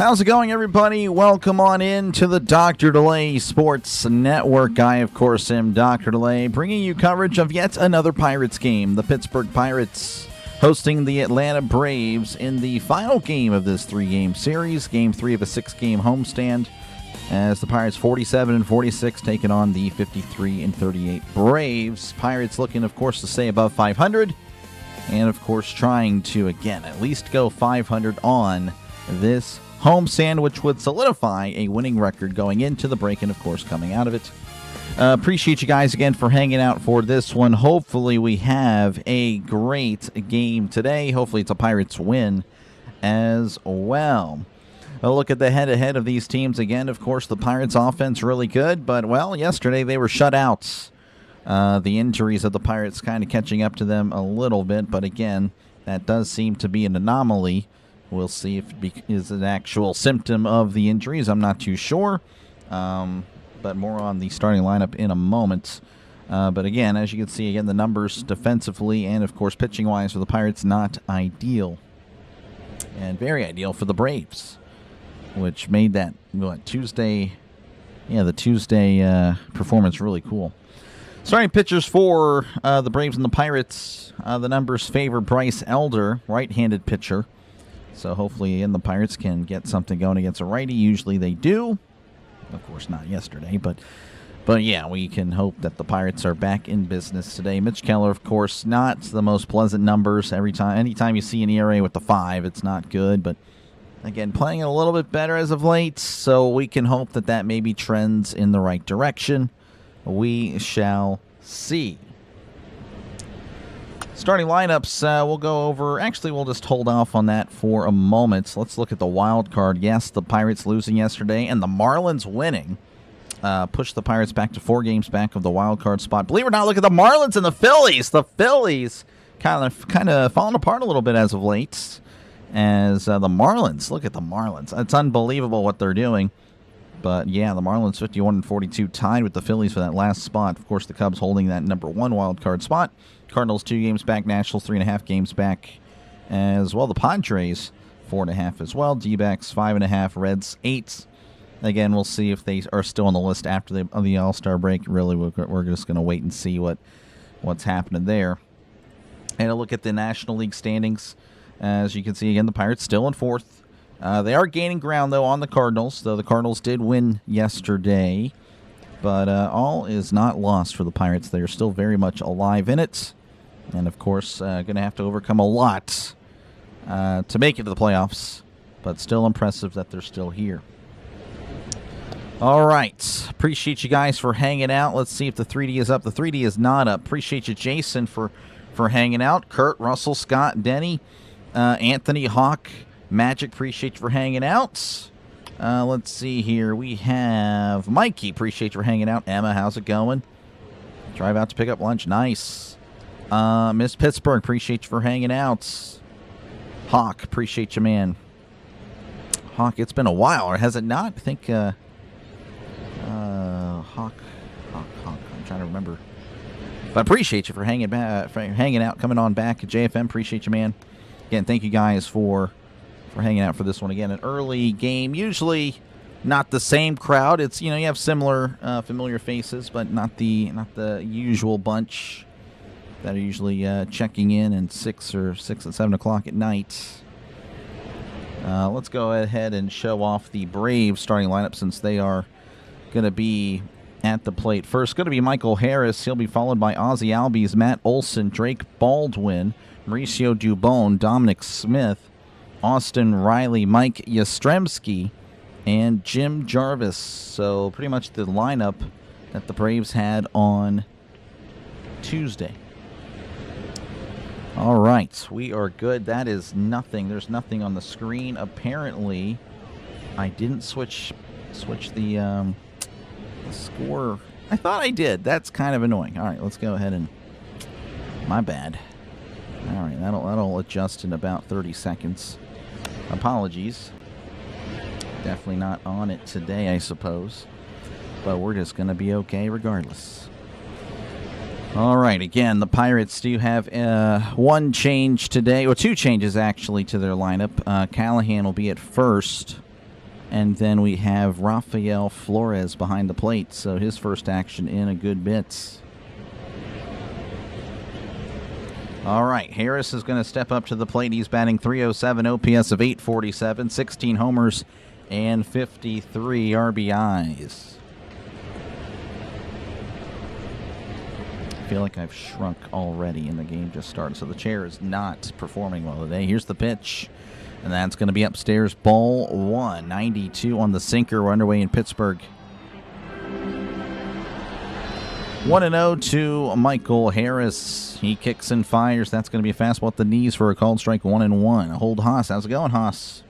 How's it going, everybody? Welcome on in to the Dr. Delay Sports Network. I, of course, am Dr. Delay, bringing you coverage of yet another Pirates game. The Pittsburgh Pirates hosting the Atlanta Braves in the final game of this three-game series, Game 3 of a six-game homestand, as the Pirates 47-46 taking on the 53-38 Braves. Pirates looking, of course, to stay above 500, and, of course, trying to, again, at least go 500 on this homestand, which would solidify a winning record going into the break and, of course, coming out of it. Appreciate you guys again for hanging out for this one. Hopefully we have a great game today. Hopefully it's a Pirates win as well. A look at the head-to-head of these teams again. Of course, the Pirates offense really good, but, well, yesterday they were shut out. The injuries of the Pirates kind of catching up to them a little bit, but again, that does seem to be an anomaly. We'll see if it is an actual symptom of the injuries. I'm not too sure, but more on the starting lineup in a moment. But again, as you can see, again, the numbers defensively and, of course, pitching-wise for the Pirates, not ideal. And very ideal for the Braves, which made that, Tuesday, the Tuesday performance really cool. Starting pitchers for the Braves and the Pirates, the numbers favor Bryce Elder, right-handed pitcher. So hopefully the Pirates can get something going against a righty. Usually they do. Of course, not yesterday, but yeah, we can hope that the Pirates are back in business today. Mitch Keller, of course, not the most pleasant numbers anytime you see an ERA with the 5, it's not good, but again, playing a little bit better as of late, so we can hope that maybe trends in the right direction. We shall see. Starting lineups, we'll go over. Actually, we'll just hold off on that for a moment. Let's look at the wild card. Yes, the Pirates losing yesterday, and the Marlins winning pushed the Pirates back to 4 games back of the wild card spot. Believe it or not, look at the Marlins and the Phillies. The Phillies kind of falling apart a little bit as of late. As the Marlins, look at the Marlins. It's unbelievable what they're doing. But yeah, the Marlins 51-42 tied with the Phillies for that last spot. Of course, the Cubs holding that number 1 wild card spot. Cardinals 2 games back, Nationals 3.5 games back as well. The Padres 4.5 as well. D-backs 5.5, Reds 8. Again, we'll see if they are still on the list after the All-Star break. Really, we're just going to wait and see what's happening there. And a look at the National League standings. As you can see, again, the Pirates still in 4th. They are gaining ground, though, on the Cardinals, though the Cardinals did win yesterday. But all is not lost for the Pirates. They are still very much alive in it. And, of course, going to have to overcome a lot to make it to the playoffs. But still impressive that they're still here. All right. Appreciate you guys for hanging out. Let's see if the 3D is up. The 3D is not up. Appreciate you, Jason, for hanging out. Kurt, Russell, Scott, Denny, Anthony, Hawk, Magic, appreciate you for hanging out. Let's see here. We have Mikey, appreciate you for hanging out. Emma, how's it going? Drive out to pick up lunch. Nice. Miss Pittsburgh, appreciate you for hanging out. Hawk, appreciate you, man. Hawk, it's been a while, or has it not? I think, Hawk, I'm trying to remember. But appreciate you for hanging out, coming on back. JFM, appreciate you, man. Again, thank you guys for hanging out for this one. Again, an early game, usually not the same crowd. It's, you have similar familiar faces, but not the usual bunch that are usually checking in at 6 and 7 o'clock at night. Let's go ahead and show off the Braves starting lineup since they are going to be at the plate. First, going to be Michael Harris. He'll be followed by Ozzie Albies, Matt Olson, Drake Baldwin, Mauricio Dubon, Dominic Smith, Austin Riley, Mike Yastrzemski, and Jim Jarvis. So pretty much the lineup that the Braves had on Tuesday. All right, we are good. That is nothing. There's nothing on the screen. Apparently, I didn't switch the score. I thought I did. That's kind of annoying. All right, let's go ahead and... My bad. All right, that'll adjust in about 30 seconds. Apologies. Definitely not on it today, I suppose. But we're just going to be okay regardless. All right, again, the Pirates do have one change today, or two changes actually to their lineup. Callahan will be at first And then we have Rafael Flores behind the plate, so his first action in a good bit. All right, Harris is going to step up to the plate. He's batting .307, OPS of 847, 16 homers, and 53 RBIs. I feel like I've shrunk already, and the game just started, so the chair is not performing well today. Here's the pitch, and that's going to be upstairs. Ball one, 92 on the sinker. We're underway in Pittsburgh. 1-0 to Michael Harris. He kicks and fires. That's going to be a fastball at the knees for a called strike. 1-1. Hold Haas. How's it going, Haas?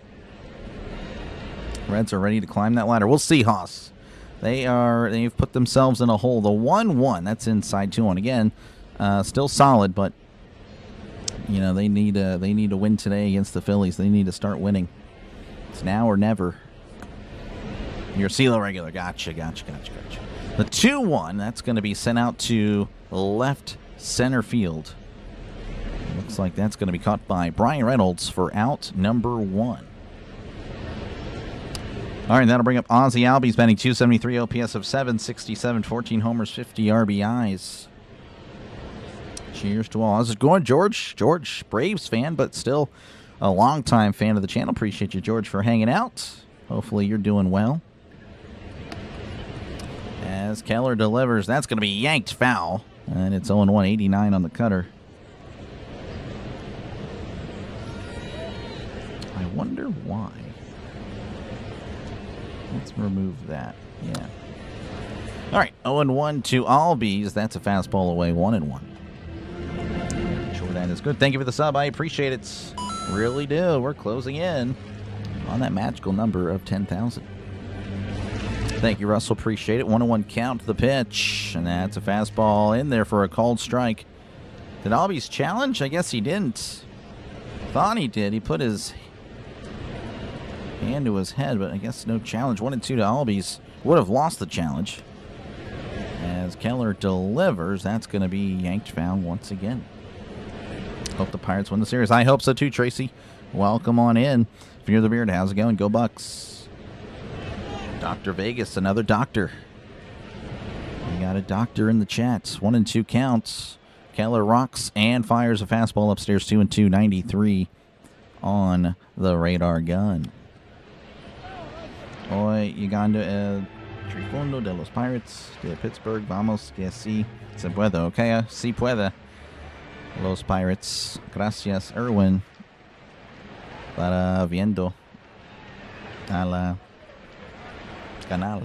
Reds are ready to climb that ladder. We'll see, Haas. They've put themselves in a hole. The 1-1. That's inside 2-1. Again, still solid, but you know they need to win today against the Phillies. They need to start winning. It's now or never. Your CeeLo regular. Gotcha. The 2-1, that's going to be sent out to left center field. Looks like that's going to be caught by Brian Reynolds for out number 1. All right, that'll bring up Ozzie Albies, batting .273, OPS of 767, 14 homers, 50 RBIs. Cheers to all. How's it going, George? George, Braves fan, but still a longtime fan of the channel. Appreciate you, George, for hanging out. Hopefully you're doing well. As Keller delivers, that's going to be yanked foul. And it's 0-1, 89 on the cutter. I wonder why. Let's remove that. Yeah. All right, 0-1 to Albies. That's a fastball away, 1-1. Sure, that is good. Thank you for the sub. I appreciate it. Really do. We're closing in on that magical number of 10,000. Thank you, Russell. Appreciate it. 1-1 count to the pitch. And that's a fastball in there for a called strike. Did Albies challenge? I guess he didn't. Thought he did. He put his hand to his head, but I guess no challenge. 1-2 to Albies. Would have lost the challenge. As Keller delivers, that's going to be yanked foul once again. Hope the Pirates win the series. I hope so too, Tracy. Welcome on in. Fear the Beard, how's it going? Go Bucks. Dr. Vegas, another doctor. We got a doctor in the chat. 1-2 counts. Keller rocks and fires a fastball upstairs. 2-2, 93 on the radar gun. Hoy llegando Trifondo de los Pirates de Pittsburgh. Vamos que sí se puede. Okay, sí puede. Los Pirates. Gracias, Erwin. Para viendo a la canal.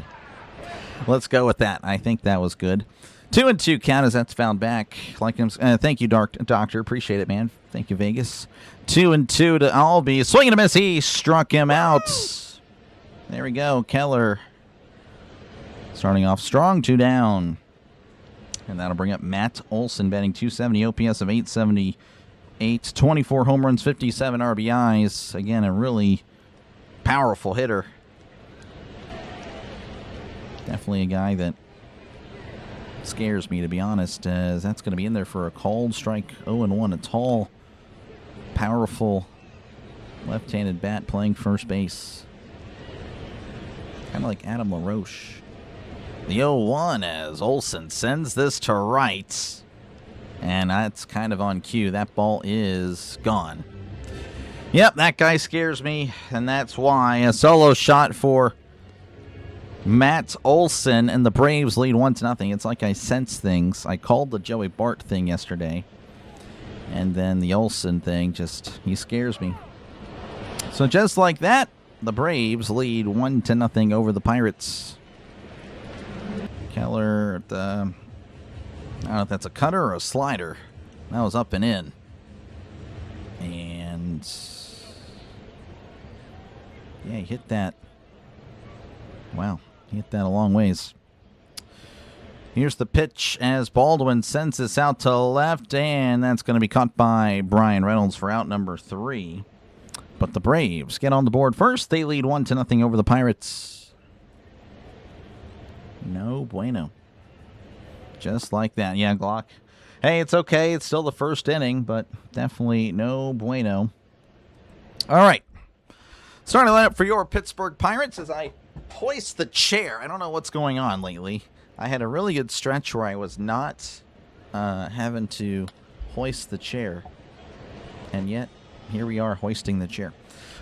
Let's go with that. I think that was good. 2-2 count as that's found back. Like him. Thank you, Doctor. Appreciate it, man. Thank you, Vegas. 2-2 to Albies. Swing and a miss. He struck him out. There we go. Keller starting off strong. 2 down. And that'll bring up Matt Olson, batting .270, OPS of 878, 24 home runs, 57 RBIs. Again, a really powerful hitter. Definitely a guy that scares me, to be honest, as that's going to be in there for a called strike. 0-1, a tall, powerful left-handed bat playing first base. Kind of like Adam LaRoche. The 0-1 as Olson sends this to right. And that's kind of on cue. That ball is gone. Yep, that guy scares me, and that's why. A solo shot for Matt Olson, and the Braves lead 1-0. It's like I sense things. I called the Joey Bart thing yesterday, and then the Olson thing, he scares me. So just like that, the Braves lead 1-0 over the Pirates. Keller, I don't know if that's a cutter or a slider. That was up and in. And yeah, he hit that. Wow, he hit that a long ways. Here's the pitch as Baldwin sends this out to left, and that's going to be caught by Brian Reynolds for out number 3. But the Braves get on the board first. They lead 1-0 over the Pirates. No bueno. Just like that. Yeah, Glock. Hey, it's okay. It's still the first inning, but definitely no bueno. All right. Starting lineup for your Pittsburgh Pirates as I hoist the chair. I don't know what's going on lately. I had a really good stretch where I was not having to hoist the chair. And yet, here we are hoisting the chair.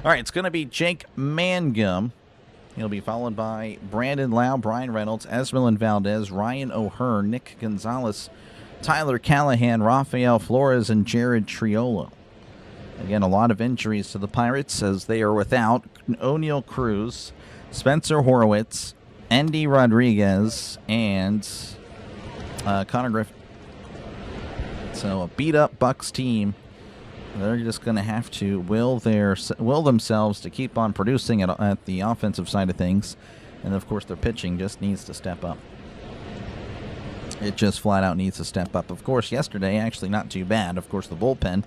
All right, it's going to be Jake Mangum. He'll be followed by Brandon Lau, Brian Reynolds, Esmeralyn Valdez, Ryan O'Hearn, Nick Gonzalez, Tyler Callahan, Rafael Flores, and Jared Triolo. Again, a lot of injuries to the Pirates as they are without O'Neal Cruz, Spencer Horwitz, Andy Rodriguez, and Connor Griffin. So a beat-up Bucks team. They're just going to have to will themselves to keep on producing at the offensive side of things. And, of course, their pitching just needs to step up. It just flat out needs to step up. Of course, yesterday, actually not too bad. Of course, the bullpen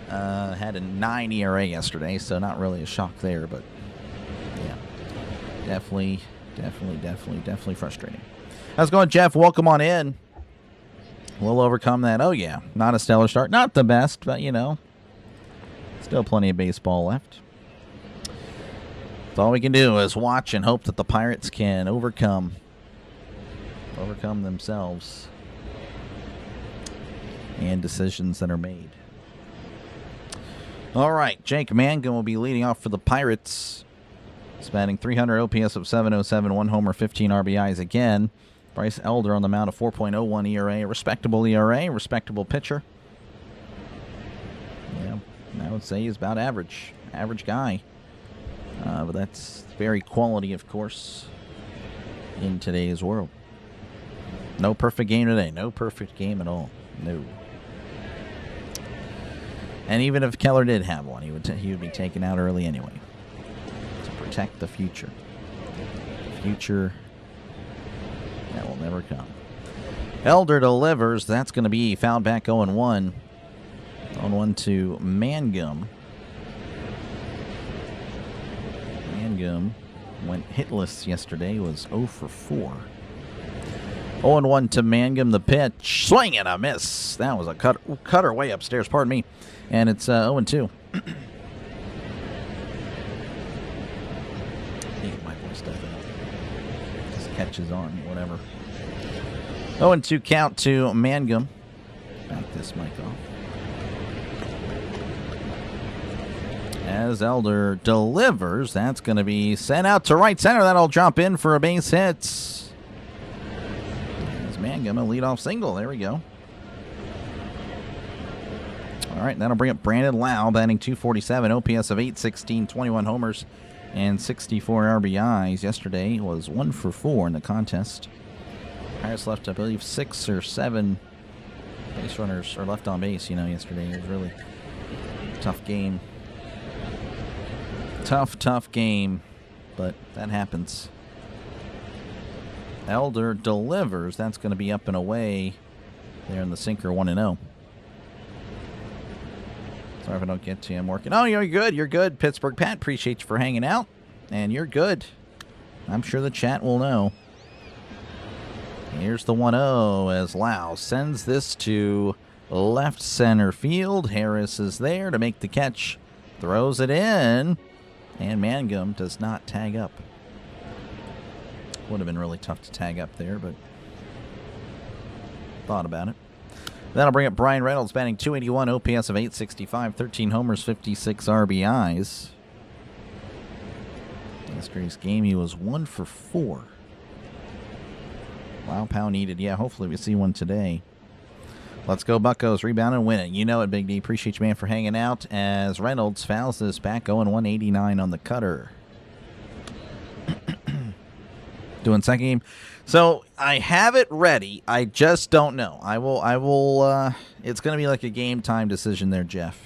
had a 9 ERA yesterday, so not really a shock there. But, yeah, definitely frustrating. How's it going, Jeff? Welcome on in. We'll overcome that. Oh, yeah, not a stellar start. Not the best, but, you know. Still plenty of baseball left. So all we can do is watch and hope that the Pirates can overcome themselves and decisions that are made. All right, Jake Mangum will be leading off for the Pirates. He's batting .300, OPS of .707, 1 homer, 15 RBIs again. Bryce Elder on the mound, a 4.01 ERA, respectable ERA, respectable pitcher. Yeah, I would say he's about average guy. But that's very quality, of course, in today's world. No perfect game today. No perfect game at all. No. And even if Keller did have one, he would be taken out early anyway to protect the future. Future that will never come. Elder delivers. That's going to be fouled back 0-1. 0-1 to Mangum. Mangum went hitless yesterday. Was 0 for 4. 0-1 to Mangum. The pitch. Swing and a miss. That was a cutter way upstairs. Pardon me. And it's 0-2. My voice does that. Just catches on. Whatever. 0-2 count to Mangum. Back this mic off. As Elder delivers, that's going to be sent out to right center. That'll jump in for a base hit. As Mangum, a leadoff single. There we go. All right, that'll bring up Brandon Lau, batting .247, OPS of .816, 21 homers, and 64 RBIs. Yesterday was 1 for 4 in the contest. Pirates left, I believe, 6 or 7 base runners, or left on base, yesterday. It was really a tough game. Tough game, but that happens. Elder delivers. That's going to be up and away there in the sinker, 1-0. Sorry if I don't get to you. I'm working. Oh, you're good. You're good, Pittsburgh Pat. Appreciate you for hanging out. And you're good. I'm sure the chat will know. Here's the 1-0 as Lau sends this to left center field. Harris is there to make the catch. Throws it in. And Mangum does not tag up. Would have been really tough to tag up there, but thought about it. That'll bring up Brian Reynolds, batting .281, OPS of .865, 13 homers, 56 RBIs. Yesterday's game, he was 1 for 4. Wow, pow needed. Yeah, hopefully we see one today. Let's go, Buccos. Rebound and win it. You know it, Big D. Appreciate you, man, for hanging out. As Reynolds fouls this back, going 189 on the cutter. Doing second game. So I have it ready. I just don't know. I will. It's going to be like a game time decision there, Jeff.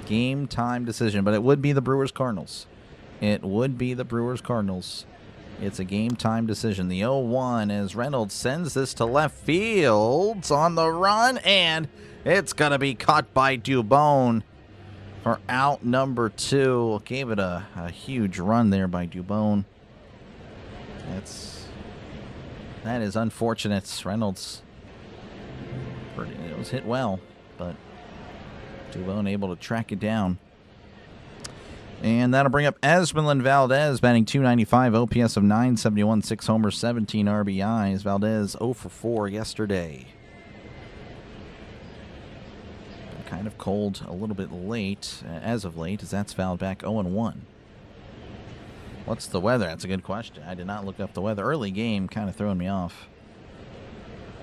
Game time decision, but it would be the Brewers-Cardinals. It would be the Brewers-Cardinals. It's a game time decision. The 0-1 as Reynolds sends this to left field. It's on the run, and it's going to be caught by Dubon for out number 2. Gave it a huge run there by Dubon. That is unfortunate. Reynolds, it was hit well, but Dubon able to track it down. And that'll bring up Esmeralda Valdez, batting .295, OPS of .971, 6 homers, 17 RBIs. Valdez 0 for 4 yesterday. Kind of cold a little bit late, as of late, as that's fouled back 0-1. What's the weather? That's a good question. I did not look up the weather. Early game kind of throwing me off.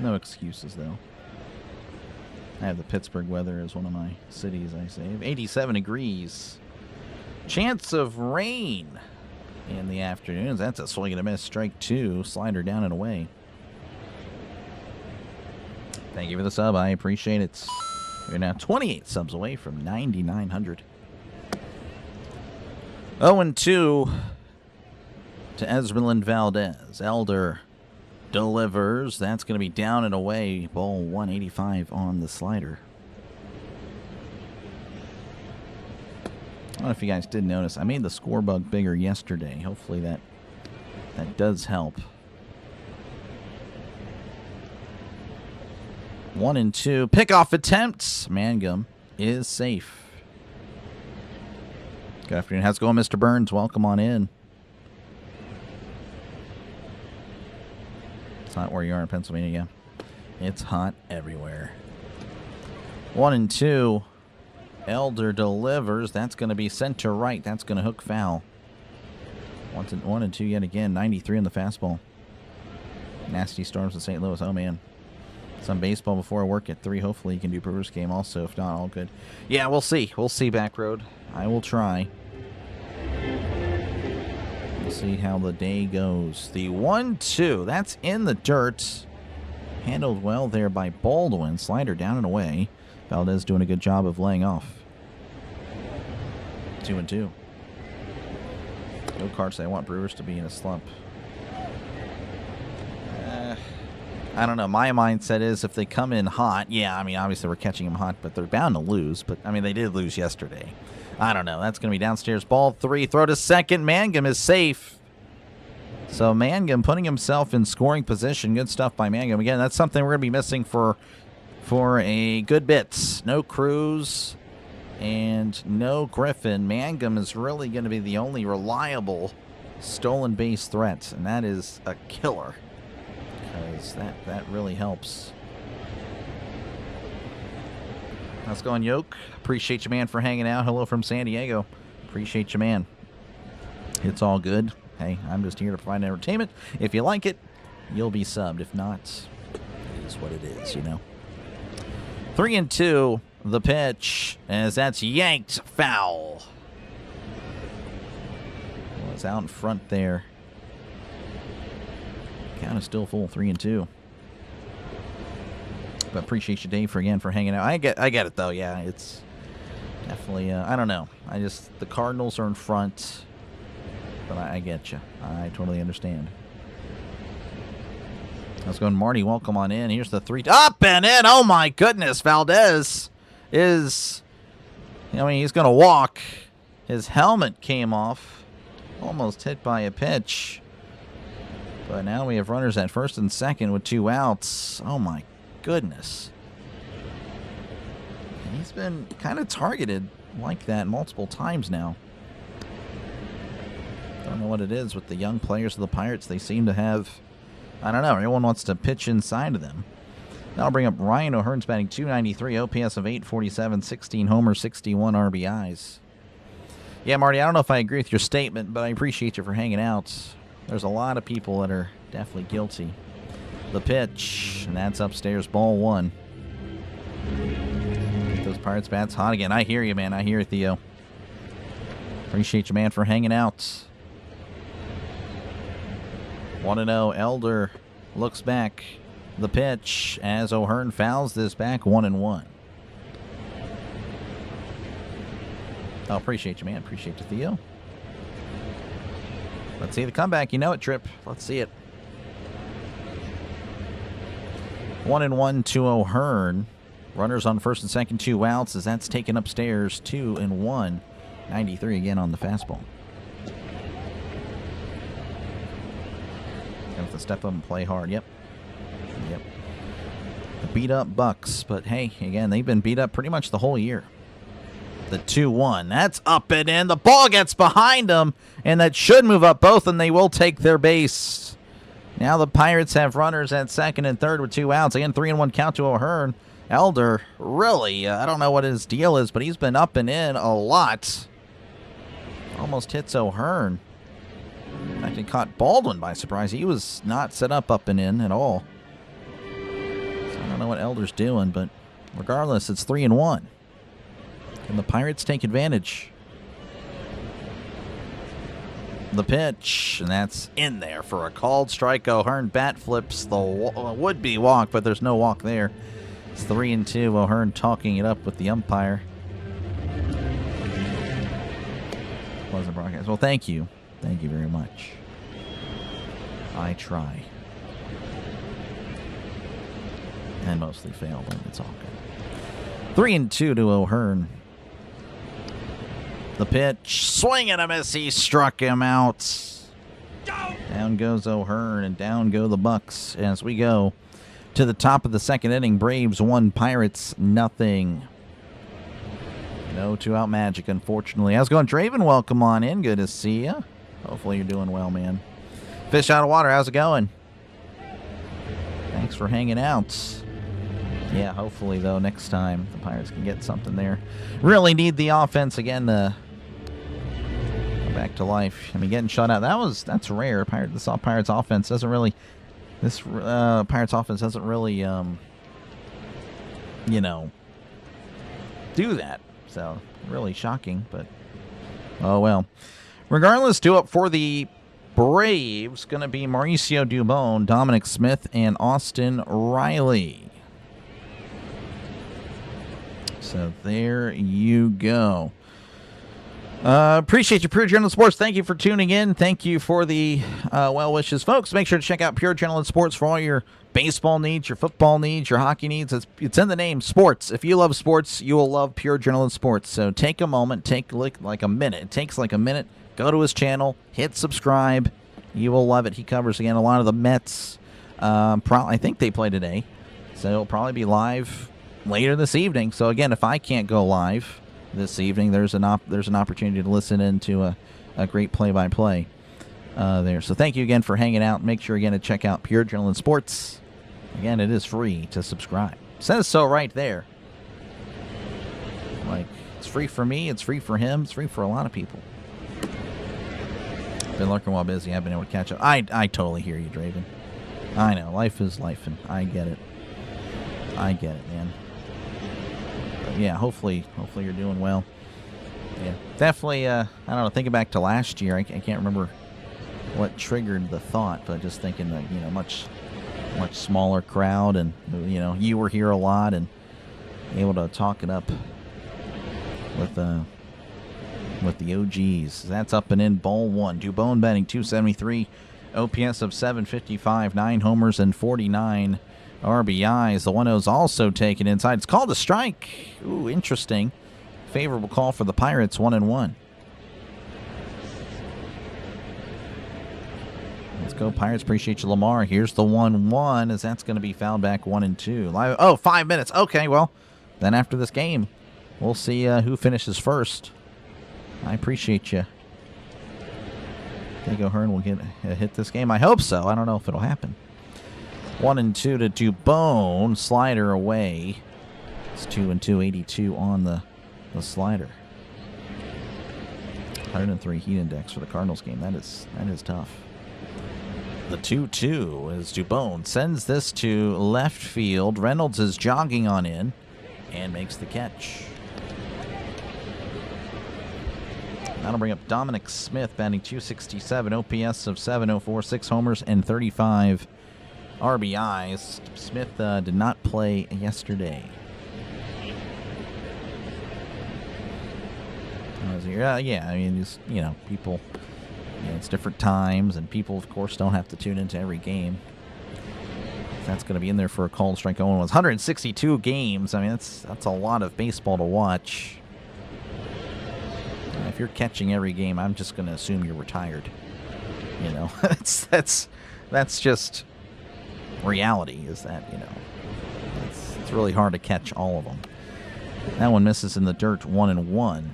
No excuses, though. I have the Pittsburgh weather as one of my cities I save. 87 degrees. Chance of rain in the afternoons. That's a swing and a miss. Strike 2. Slider down and away. Thank you for the sub. I appreciate it. We're now 28 subs away from 9,900. 0-2 to Esmeralda Valdez. Elder delivers. That's going to be down and away. Ball 185 on the slider. I don't know if you guys did notice. I made the score bug bigger yesterday. Hopefully that does help. 1-2. Pickoff attempts. Mangum is safe. Good afternoon. How's it going, Mr. Burns? Welcome on in. It's hot where you are in Pennsylvania, yeah. It's hot everywhere. 1-2. Elder delivers. That's going to be center right. That's going to hook foul. 1-2 yet again. 93 on the fastball. Nasty storms in St. Louis. Oh, man. Some baseball before work at 3. Hopefully you can do Brewers game also. If not, all good. Yeah, we'll see. We'll see, Backroad. I will try. We'll see how the day goes. The 1-2. That's in the dirt. Handled well there by Baldwin. Slider down and away. Valdez doing a good job of laying off. 2-2. Go Cards. I want Brewers to be in a slump. I don't know. My mindset is if they come in hot, yeah, I mean, obviously we're catching them hot, but they're bound to lose. But, I mean, they did lose yesterday. I don't know. That's going to be downstairs. Ball 3. Throw to second. Mangum is safe. So Mangum putting himself in scoring position. Good stuff by Mangum. Again, that's something we're going to be missing for a good bit. No Cruz and no Griffin. Mangum is really going to be the only reliable stolen base threat, and that is a killer. Because that really helps. How's it going, Yoke? Appreciate you, man, for hanging out. Hello from San Diego. Appreciate you, man. It's all good. Hey, I'm just here to provide entertainment. If you like it, you'll be subbed. If not, it is what it is, you know. 3-2, the pitch, as that's yanked foul. Well, it's out in front there. Count is still full, 3-2. But appreciate you, Dave, for hanging out. I get it though. Yeah, it's definitely. I don't know. The Cardinals are in front, but I get you. I totally understand. Let's go, Marty. Welcome on in. Here's the 3 up and in. Oh my goodness, Valdez is. I mean, he's gonna walk. His helmet came off, almost hit by a pitch. But now we have runners at first and second with 2 outs. Oh, my goodness. And he's been kind of targeted like that multiple times now. Don't know what it is with the young players of the Pirates. They seem to have, I don't know, everyone wants to pitch inside of them. That'll bring up Ryan O'Hearn's batting .293, OPS of .847, 16 homers, 61 RBIs. Yeah, Marty, I don't know if I agree with your statement, but I appreciate you for hanging out. There's a lot of people that are definitely guilty. The pitch, and that's upstairs, ball 1. Get those Pirates bats hot again. I hear you, man. I hear you, Theo. Appreciate you, man, for hanging out. 1-0. Elder looks back. The pitch as O'Hearn fouls this back, 1-1. Oh, appreciate you, man. Appreciate you, Theo. Let's see the comeback. You know it, Trip. Let's see it. 1-1 to O'Hearn. Runners on first and second, 2 outs as that's taken upstairs, 2-1. 93 again on the fastball. Gonna have to step up and play hard. Yep. The beat up Bucks, but hey, again, they've been beat up pretty much the whole year. The 2-1. That's up and in. The ball gets behind them, and that should move up both, and they will take their base. Now the Pirates have runners at second and third with 2 outs. Again, 3-1 count to O'Hearn. Elder, really, I don't know what his deal is, but he's been up and in a lot. Almost hits O'Hearn. Actually caught Baldwin by surprise. He was not set up and in at all. So I don't know what Elder's doing, but regardless, it's 3-1. Can the Pirates take advantage? The pitch, and that's in there for a called strike. O'Hearn bat flips the would-be walk, but there's no walk there. It's 3-2. O'Hearn talking it up with the umpire. Pleasant broadcast. Well, thank you. Thank you very much. I try. And mostly fail, but it's all good. 3-2 to O'Hearn. The pitch, swing and a miss. He struck him out. Down goes O'Hearn, and down go the Bucks as we go to the top of the second inning. Braves 1, Pirates nothing. No 2-out magic, unfortunately. How's it going, Draven? Welcome on in. Good to see you. Hopefully you're doing well, man. Fish out of water. How's it going? Thanks for hanging out. Yeah, hopefully, though, next time the Pirates can get something there. Really need the offense again to come back to life. I mean, getting shut out, that's rare. Pirates offense doesn't really, Pirates offense doesn't really, do that. So, really shocking, but oh well. Regardless, 2 up for the Braves. Going to be Mauricio Dubon, Dominic Smith, and Austin Riley. So there you go. Appreciate you, Pure Journal Sports. Thank you for tuning in. Thank you for the well wishes, folks. Make sure to check out Pure Journal Sports for all your baseball needs, your football needs, your hockey needs. It's in the name, sports. If you love sports, you will love Pure Journal Sports. So take a moment, take like a minute. It takes like a minute. Go to his channel, hit subscribe. You will love it. He covers, again, a lot of the Mets. I think they play today, so it'll probably be live later this evening. So again, if I can't go live this evening, there's an opportunity to listen into a great play-by-play there. So thank you again for hanging out. Make sure again to check out Pure Journal and Sports. Again, it is free to subscribe. It says so right there. Like, it's free for me, it's free for him, it's free for a lot of people. Been lurking while busy. I've been able to catch up. I totally hear you, Draven. I know. Life is life, and I get it. I get it, man. But yeah, hopefully you're doing well. Yeah, definitely, I don't know, thinking back to last year, I can't remember what triggered the thought, but just thinking that, much smaller crowd, and, you were here a lot, and able to talk it up with the OGs. That's up and in, ball 1. Dubon batting .273, OPS of .755, 9 homers and 49 RBIs. The 1-0's also taken inside. It's called a strike. Ooh, interesting. Favorable call for the Pirates, 1-1. Let's go, Pirates. Appreciate you, Lamar. Here's the 1-1, as that's going to be fouled back 1-2. Live. Oh, 5 minutes. Okay, well, then after this game, we'll see who finishes first. I appreciate you. Think O'Hearn will get a hit this game? I hope so. I don't know if it'll happen. 1-2 to Dubon. Slider away. It's 2-2, 82 on the slider. 103 heat index for the Cardinals game. That is tough. The 2-2 is Dubon sends this to left field. Reynolds is jogging on in and makes the catch. That'll bring up Dominic Smith, batting .267, OPS of .704, 6 homers and 35 RBIs. Smith did not play yesterday. Yeah, I mean, just, people, it's different times, and people, of course, don't have to tune into every game. That's going to be in there for a called strike. Owen was 162 games. I mean, that's a lot of baseball to watch. If you're catching every game, I'm just going to assume you're retired. That's just reality. Is that it's really hard to catch all of them. That one misses in the dirt, 1-1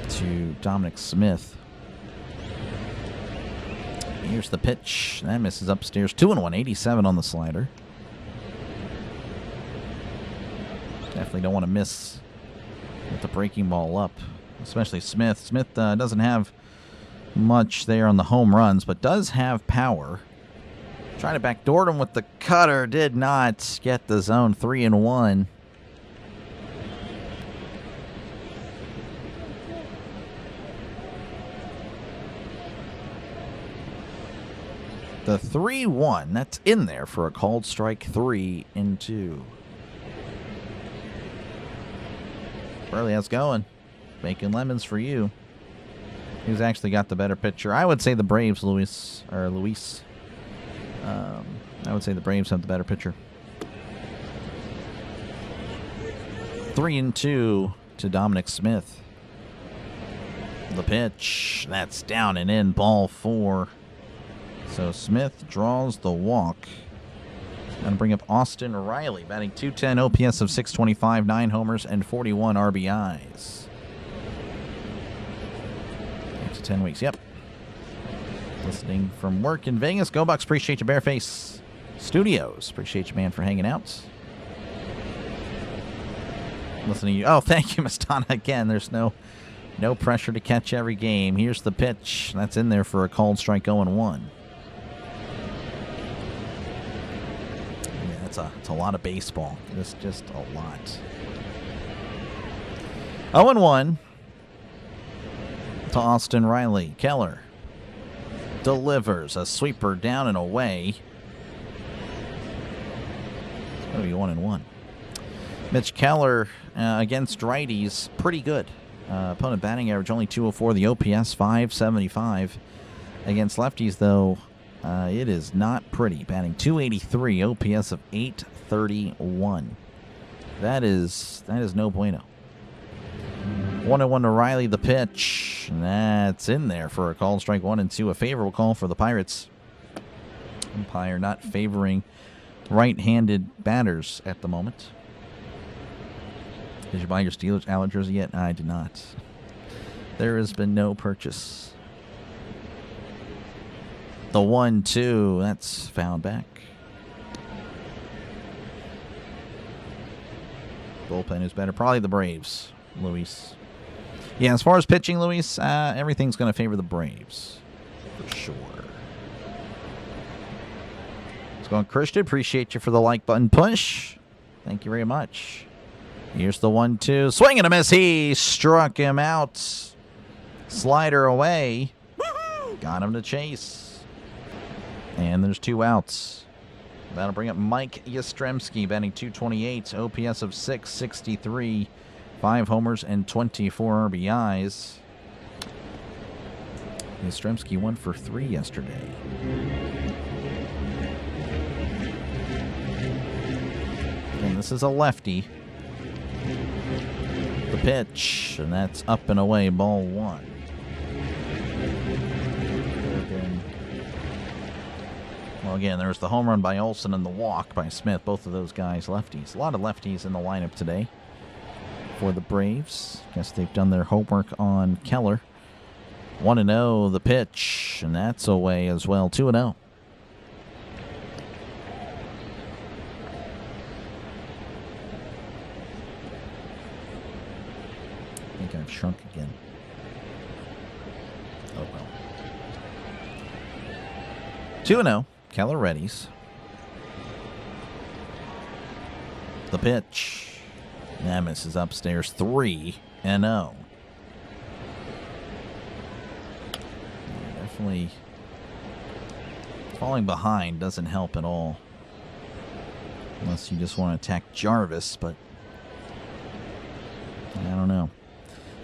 to Dominic Smith. Here's the pitch. That misses upstairs, 2-1, 87 on the slider. Definitely don't want to miss with the breaking ball up, especially Smith. Smith doesn't have much there on the home runs, but does have power. Trying to backdoor him with the cutter. Did not get the zone. 3-1. The 3-1. That's in there for a called strike. 3-2. Burley, how's it going? Making lemons for you. Who's actually got the better pitcher? I would say the Braves, Luis. I would say the Braves have the better pitcher. 3-2 to Dominic Smith. The pitch. That's down and in. Ball 4. So Smith draws the walk. Going to bring up Austin Riley, batting .210, OPS of 625, 9 homers, and 41 RBIs. 8 to 10 weeks, yep. Listening from work in Vegas. Go Bucks, appreciate you, Bareface Studios. Appreciate you, man, for hanging out. Listening to you. Oh, thank you, Mastana. Again, there's no pressure to catch every game. Here's the pitch. That's in there for a called strike, 0-1. It's a lot of baseball. It's just a lot. 0-1 to Austin Riley. Keller delivers a sweeper down and away. It's going to be 1-1. Mitch Keller against righties, pretty good. Opponent batting average only .204. The OPS 575. Against lefties, though, it is not pretty. Batting .283, OPS of 831. That is no bueno. 1-1 to Riley, the pitch. And that's in there for a called strike, 1-2. A favorable call for the Pirates. Umpire not favoring right-handed batters at the moment. Did you buy your Steelers Allen jersey yet? I did not. There has been no purchase. The 1-2, that's found back. Bullpen is better. Probably the Braves, Luis. Yeah, as far as pitching, Luis, everything's going to favor the Braves. For sure. What's going on, Christian? Appreciate you for the like button push. Thank you very much. Here's the 1-2. Swing and a miss. He struck him out. Slider away. Got him to chase. And there's 2 outs. That'll bring up Mike Yastrzemski, batting .228, OPS of 663, 5 homers and 24 RBIs. Yastrzemski 1 for 3 yesterday. And this is a lefty. The pitch, and that's up and away, ball 1. Well, again, there's the home run by Olsen and the walk by Smith. Both of those guys lefties. A lot of lefties in the lineup today for the Braves. Guess they've done their homework on Keller. 1-0, the pitch, and that's away as well. 2-0. I think I've shrunk again. Oh, well. 2-0. Keller readies. The pitch. That misses upstairs. 3-0. Definitely falling behind doesn't help at all. Unless you just want to attack Jarvis, but I don't know.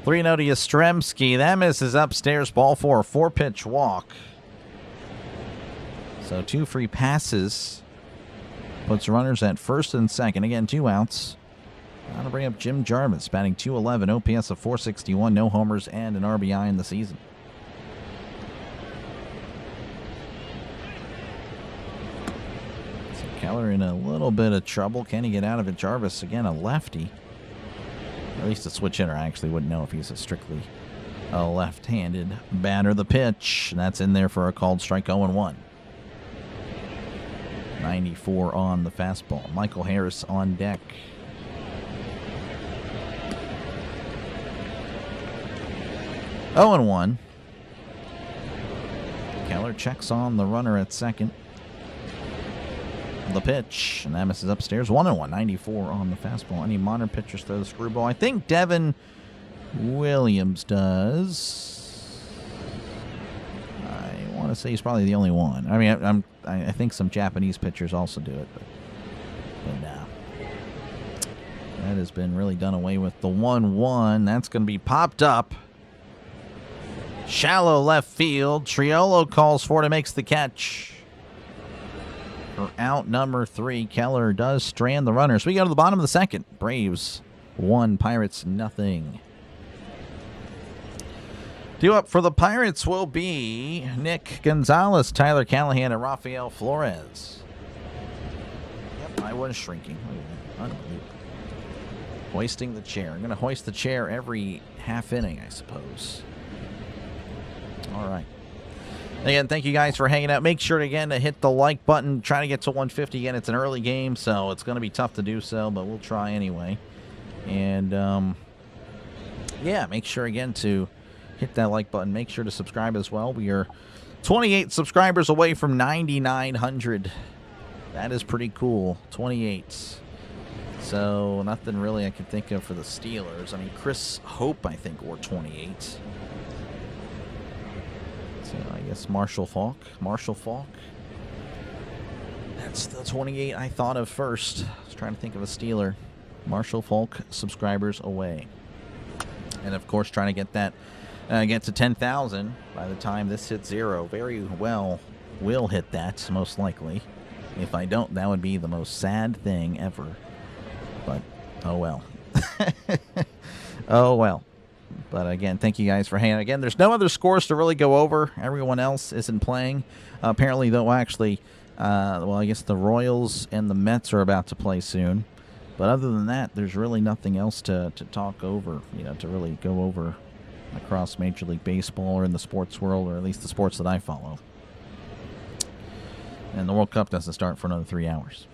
3-0 to Yastrzemski. That misses upstairs. Ball 4. 4-pitch walk. So 2 free passes. Puts runners at first and second. Again, 2 outs. I'll bring up Jim Jarvis, batting .211, OPS of 461, no homers, and an RBI in the season. So Keller in a little bit of trouble. Can he get out of it? Jarvis, again, a lefty. at least a switch hitter. I actually wouldn't know if he's a strictly left-handed batter. The pitch, and that's in there for a called strike. 0-1. 94 on the fastball. Michael Harris on deck. Oh and 1. Keller checks on the runner at second. The pitch, and that misses upstairs. 1-1. 94 on the fastball. Any modern pitchers throw the screwball? I think Devin Williams does. I want to say he's probably the only one. I mean, I think some Japanese pitchers also do it, but no. That has been really done away with. The 1-1. That's going to be popped up. Shallow left field. Triolo calls for it and makes the catch. For out number 3, Keller does strand the runner. So we go to the bottom of the second. Braves 1, Pirates nothing. Due up for the Pirates will be Nick Gonzalez, Tyler Callahan, and Rafael Flores. Yep, I was shrinking. Unbelievable. Hoisting the chair. I'm going to hoist the chair every half inning, I suppose. All right. Again, thank you guys for hanging out. Make sure, again, to hit the like button. Try to get to 150. Again, it's an early game, so it's going to be tough to do so, but we'll try anyway. And, yeah, make sure, again, to hit that like button. Make sure to subscribe as well. We are 28 subscribers away from 9,900. That is pretty cool. 28. So, nothing really I can think of for the Steelers. I mean, Chris Hope, I think, wore 28. I guess Marshall Falk. That's the 28 I thought of first. I was trying to think of a Steeler. Marshall Falk, subscribers away. And, of course, trying to get that, get to 10,000 by the time this hits 0. Very well will hit that, most likely. If I don't, that would be the most sad thing ever. But, oh well. Oh well. But, again, thank you guys for hanging out. Again, there's no other scores to really go over. Everyone else isn't playing. Apparently, though, actually, well, I guess the Royals and the Mets are about to play soon. But other than that, there's really nothing else to talk over, you know, to really go over across Major League Baseball or in the sports world, or at least the sports that I follow. And the World Cup doesn't start for another 3 hours.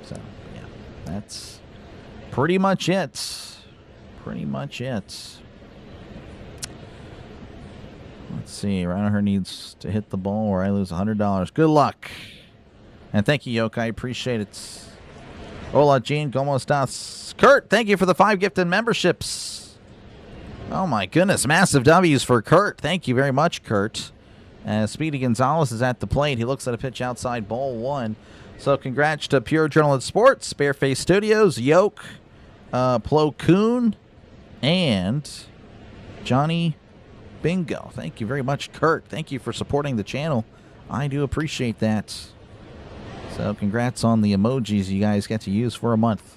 So, yeah, that's pretty much it. Pretty much it. Let's see. Reinaher needs to hit the ball or I lose $100. Good luck. And thank you, Yoke. I appreciate it. Hola, Gene. ¿Cómo estás? Kurt, thank you for the 5 gifted memberships. Oh, my goodness. Massive W's for Kurt. Thank you very much, Kurt. Speedy Gonzalez is at the plate. He looks at a pitch outside, ball 1. So congrats to Pure Journal Sports, Bareface Studios, Yoke, Plo Koon, and Johnny Bingo. Thank you very much, Kurt. Thank you for supporting the channel. I do appreciate that. So congrats on the emojis you guys get to use for a month.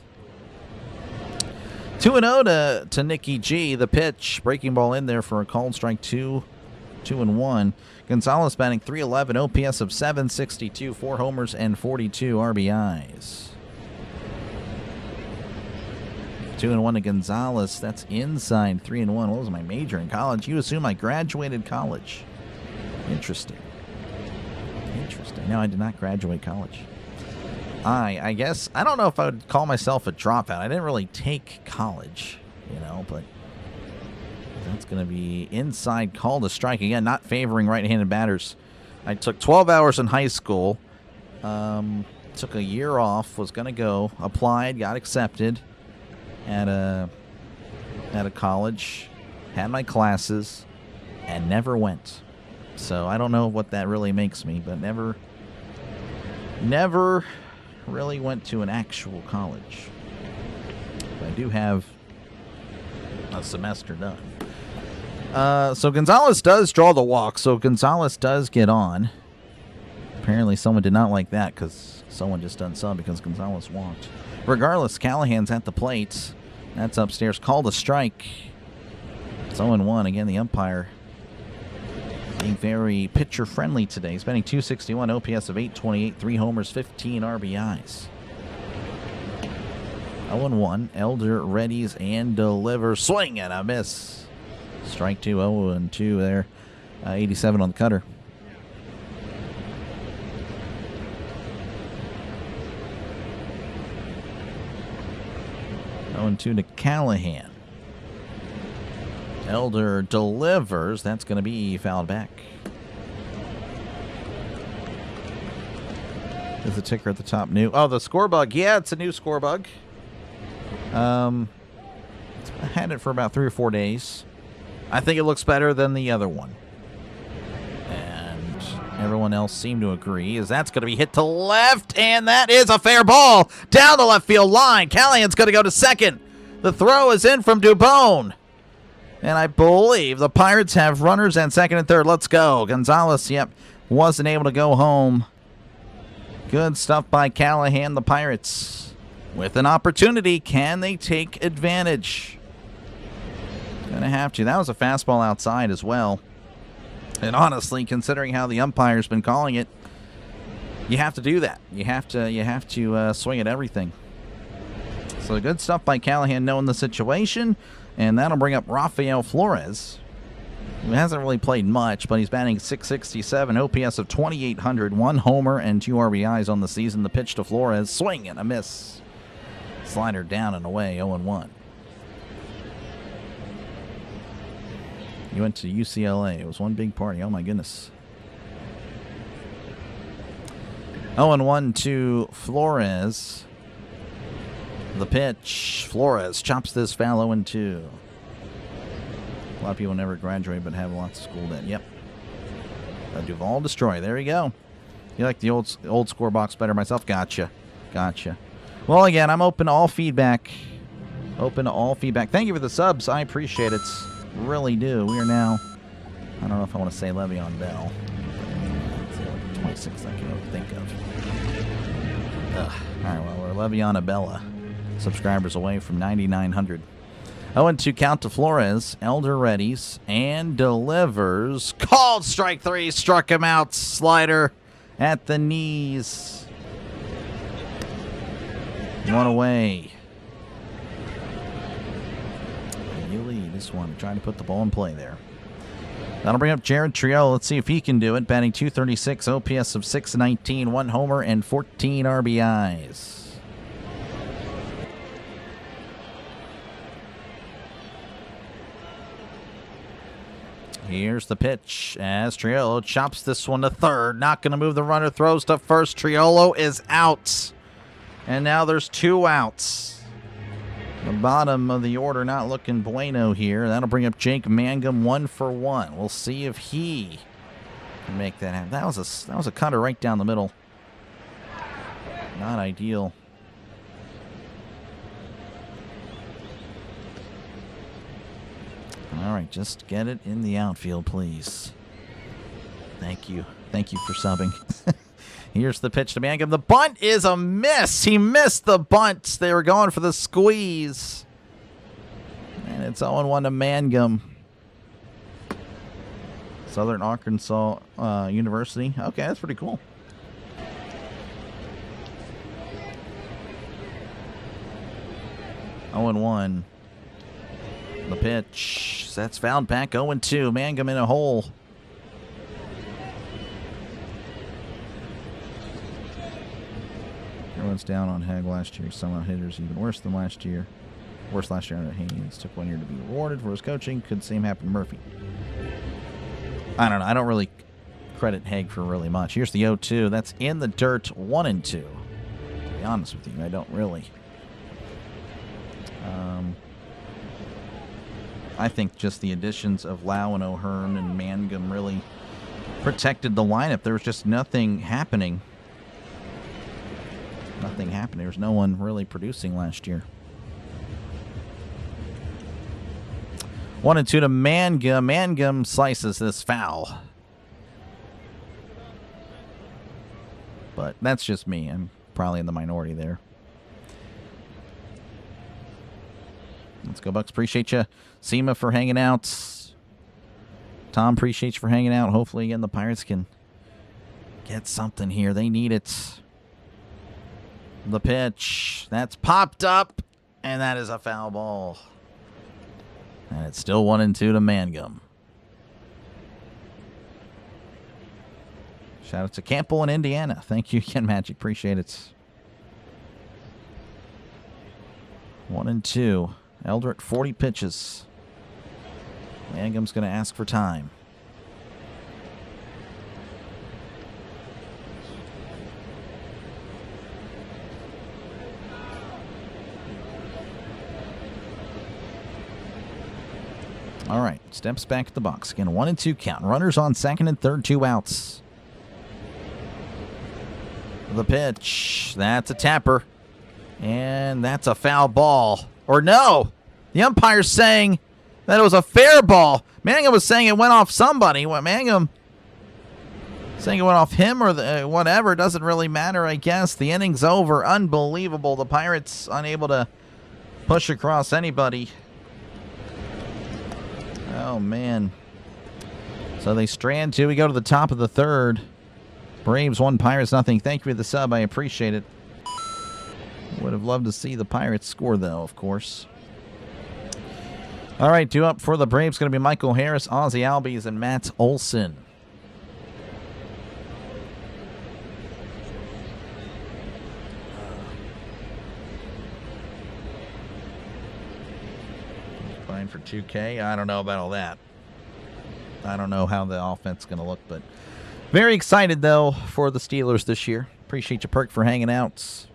2-0 to Nikki G. The pitch. Breaking ball in there for a called strike. 2-1. Gonzalez batting .311. OPS of .762. 4 homers and 42 RBIs. 2-1 to Gonzalez. That's inside 3-1. What was my major in college? You assume I graduated college. Interesting. No, I did not graduate college. I guess, I don't know if I would call myself a dropout. I didn't really take college, you know, but that's going to be inside, call to strike. Again, not favoring right-handed batters. I took 12 hours in high school. Took a year off, was going to go, applied, got accepted at a college, had my classes, and never went. So I don't know what that really makes me, but never really went to an actual college. But I do have a semester done. So Gonzalez does draw the walk, so Gonzalez does get on. Apparently someone did not like that because someone just done some because Gonzalez walked. Regardless, Callahan's at the plate. That's upstairs. Called a strike. It's 0-1. Again, the umpire being very pitcher-friendly today. He's batting .261, OPS of .828, 3 homers, 15 RBIs. 0-1. Elder readies and delivers. Swing and a miss. Strike 2, 0-2 there. 87 on the cutter. 0-2 to Callahan. Elder delivers. That's going to be fouled back. Is the ticker at the top new? Oh, the score bug. Yeah, it's a new score bug. I had it for about 3 or 4 days. I think it looks better than the other one. And everyone else seemed to agree, as that's going to be hit to left, and that is a fair ball down the left field line. Callahan's going to go to second. The throw is in from Dubone. And I believe the Pirates have runners at second and third. Let's go. Gonzalez, yep, wasn't able to go home. Good stuff by Callahan. The Pirates with an opportunity. Can they take advantage? Gonna have to. That was a fastball outside as well. And honestly, considering how the umpire's been calling it, you have to do that. You have to swing at everything. So good stuff by Callahan knowing the situation. And that'll bring up Rafael Flores, who hasn't really played much, but he's batting .667, OPS of 2,800, 1 homer and 2 RBIs on the season. The pitch to Flores, swing and a miss. Slider down and away, 0-1. You went to UCLA. It was one big party. Oh, my goodness. 0-1 to Flores. The pitch. Flores chops this foul 0-2. A lot of people never graduate but have lots of school debt. Yep. Duval destroy. There you go. You like the old score box better myself? Gotcha. Well, again, I'm open to all feedback. Thank you for the subs. I appreciate it. Really do. We are now, I don't know if I want to say Le'Veon Bell. It's the 26th I can think of. All right, well, we're Le'Veon Abella. Subscribers away from 9,900. 0-2 count to Flores. Elder readies and delivers. Called strike 3. Struck him out. Slider at the knees. 1 away. You lead this one. Trying to put the ball in play there. That'll bring up Jared Triolo. Let's see if he can do it. Batting .236, OPS of 619, 1 homer and 14 RBIs. Here's the pitch as Triolo chops this one to third. Not going to move the runner. Throws to first. Triolo is out. And now there's 2 outs. The bottom of the order not looking bueno here. That'll bring up Jake Mangum 1 for 1. We'll see if he can make that happen. That was a cutter right down the middle. Not ideal. All right, just get it in the outfield, please. Thank you. Thank you for subbing. Here's the pitch to Mangum. The bunt is a miss. He missed the bunt. They were going for the squeeze. And it's 0-1 to Mangum. Southern Arkansas University. Okay, that's pretty cool. Oh, 0-1. The pitch. That's fouled back. 0-2. Mangum in a hole. Everyone's down on Hag last year. Some hitters even worse than last year. Worse last year under Haynes. Took 1 year to be rewarded for his coaching. Could the same happen to Murphy? I don't know. I don't really credit Hag for really much. Here's the 0-2. That's in the dirt. 1-2. To be honest with you, I don't really. I think just the additions of Lau and O'Hearn and Mangum really protected the lineup. There was just nothing happening. There was no one really producing last year. 1-2 to Mangum. Mangum slices this foul. But that's just me. I'm probably in the minority there. Let's go, Bucks. Appreciate you. Seema for hanging out. Tom, appreciate you for hanging out. Hopefully, again, the Pirates can get something here. They need it. The pitch. That's popped up. And that is a foul ball. And it's still 1-2 to Mangum. Shout out to Campbell in Indiana. Thank you again, Magic. Appreciate it. 1-2. Eldred, 40 pitches. Mangum's going to ask for time. All right, steps back at the box. Again, 1-2 count. Runners on second and third, 2 outs. The pitch. That's a tapper. And that's a foul ball. Or no! The umpire's saying that it was a fair ball. Mangum was saying it went off somebody. What, Mangum saying it went off him or whatever. Doesn't really matter, I guess. The inning's over. Unbelievable. The Pirates unable to push across anybody. Oh, man. So they strand 2. We go to the top of the third. Braves 1, Pirates nothing. Thank you for the sub. I appreciate it. Would have loved to see the Pirates score, though, of course. All right, 2 up for the Braves. Going to be Michael Harris, Ozzie Albies, and Matt Olson. Playing for 2K. I don't know about all that. I don't know how the offense is going to look, but very excited, though, for the Steelers this year. Appreciate you, Perk, for hanging out.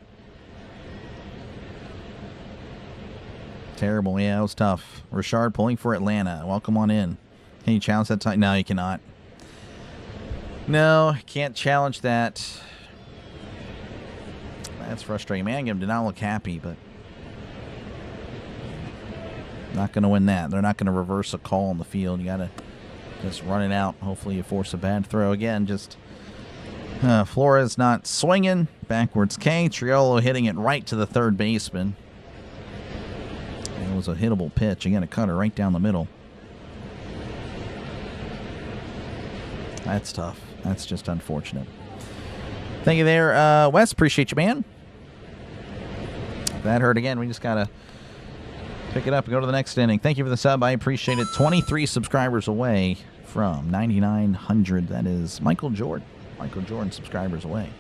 Terrible. Yeah, it was tough. Richard pulling for Atlanta. Welcome on in. Can you challenge that time? No, you cannot. No, can't challenge that. That's frustrating. Mangum did not look happy, but not going to win that. They're not going to reverse a call on the field. You got to just run it out. Hopefully you force a bad throw. Again, just Flores not swinging. Backwards K. Triolo hitting it right to the third baseman. It was a hittable pitch. Again, a cutter right down the middle. That's tough. That's just unfortunate. Thank you there, Wes. Appreciate you, man. That hurt again. We just got to pick it up and go to the next inning. Thank you for the sub. I appreciate it. 23 subscribers away from 9,900. That is Michael Jordan. Michael Jordan subscribers away.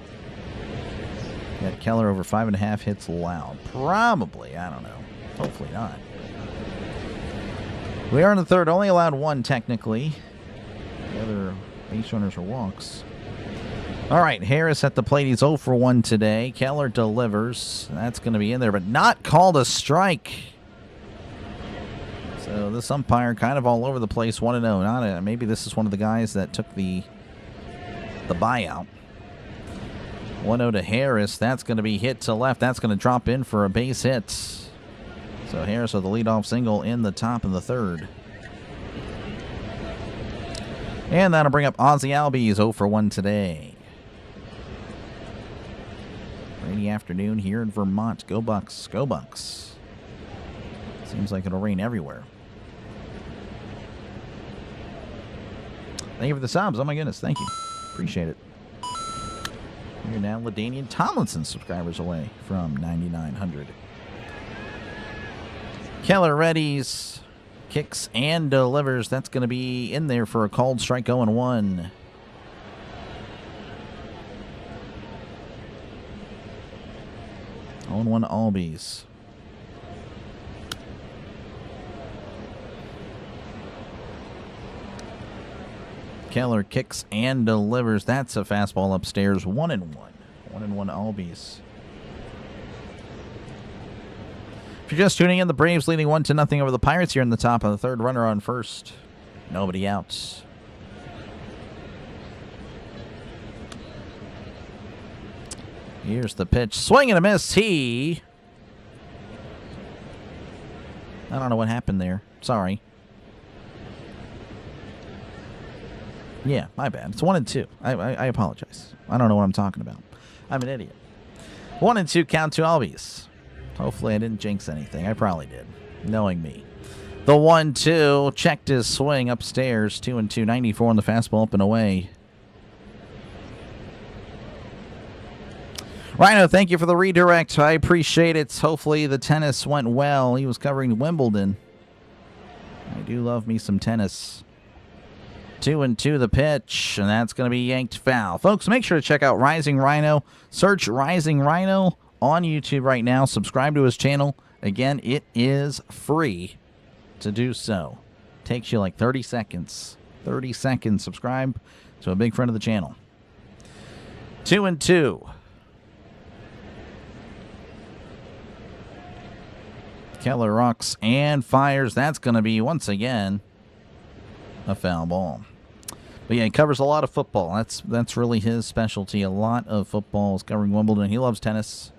Got Keller over 5.5 hits allowed. Probably. I don't know. Hopefully not. We are in the third. Only allowed 1 technically. The other base runners are walks. All right, Harris at the plate. He's 0 for 1 today. Keller delivers. That's going to be in there, but not called a strike. So this umpire kind of all over the place. 1-0. Maybe this is one of the guys that took the buyout. 1-0 to Harris. That's going to be hit to left. That's going to drop in for a base hit. So Harris with the leadoff single in the top of the third. And that'll bring up Ozzie Albies, 0 for 1 today. Rainy afternoon here in Vermont. Go Bucks. Go Bucks. Seems like it'll rain everywhere. Thank you for the subs. Oh my goodness. Thank you. Appreciate it. You're now LaDainian Tomlinson subscribers away from 9,900. Keller readies, kicks, and delivers. That's going to be in there for a called strike. 0-1. On Albies. Keller kicks and delivers. That's a fastball upstairs. 1-1. 1-1 Albies. If you're just tuning in, the Braves leading 1-0 over the Pirates here in the top of the third. Runner on first. Nobody out. Here's the pitch. Swing and a miss. I don't know what happened there. Sorry. Yeah, my bad. It's 1-2. I apologize. I don't know what I'm talking about. I'm an idiot. 1-2 count to Albies. Hopefully I didn't jinx anything. I probably did, knowing me. The 1-2 checked his swing upstairs. 2-2, 94 on the fastball, up and away. Rhino, thank you for the redirect. I appreciate it. Hopefully the tennis went well. He was covering Wimbledon. I do love me some tennis. 2-2 the pitch, and that's going to be yanked foul. Folks, make sure to check out Rising Rhino. Search Rising Rhino on YouTube right now. Subscribe to his channel. Again, it is free to do so. Takes you like 30 seconds. 30 seconds. Subscribe to a big friend of the channel. 2-2. Keller rocks and fires. That's going to be, once again, a foul ball. But yeah, he covers a lot of football. That's really his specialty. A lot of football. He's covering Wimbledon. He loves tennis,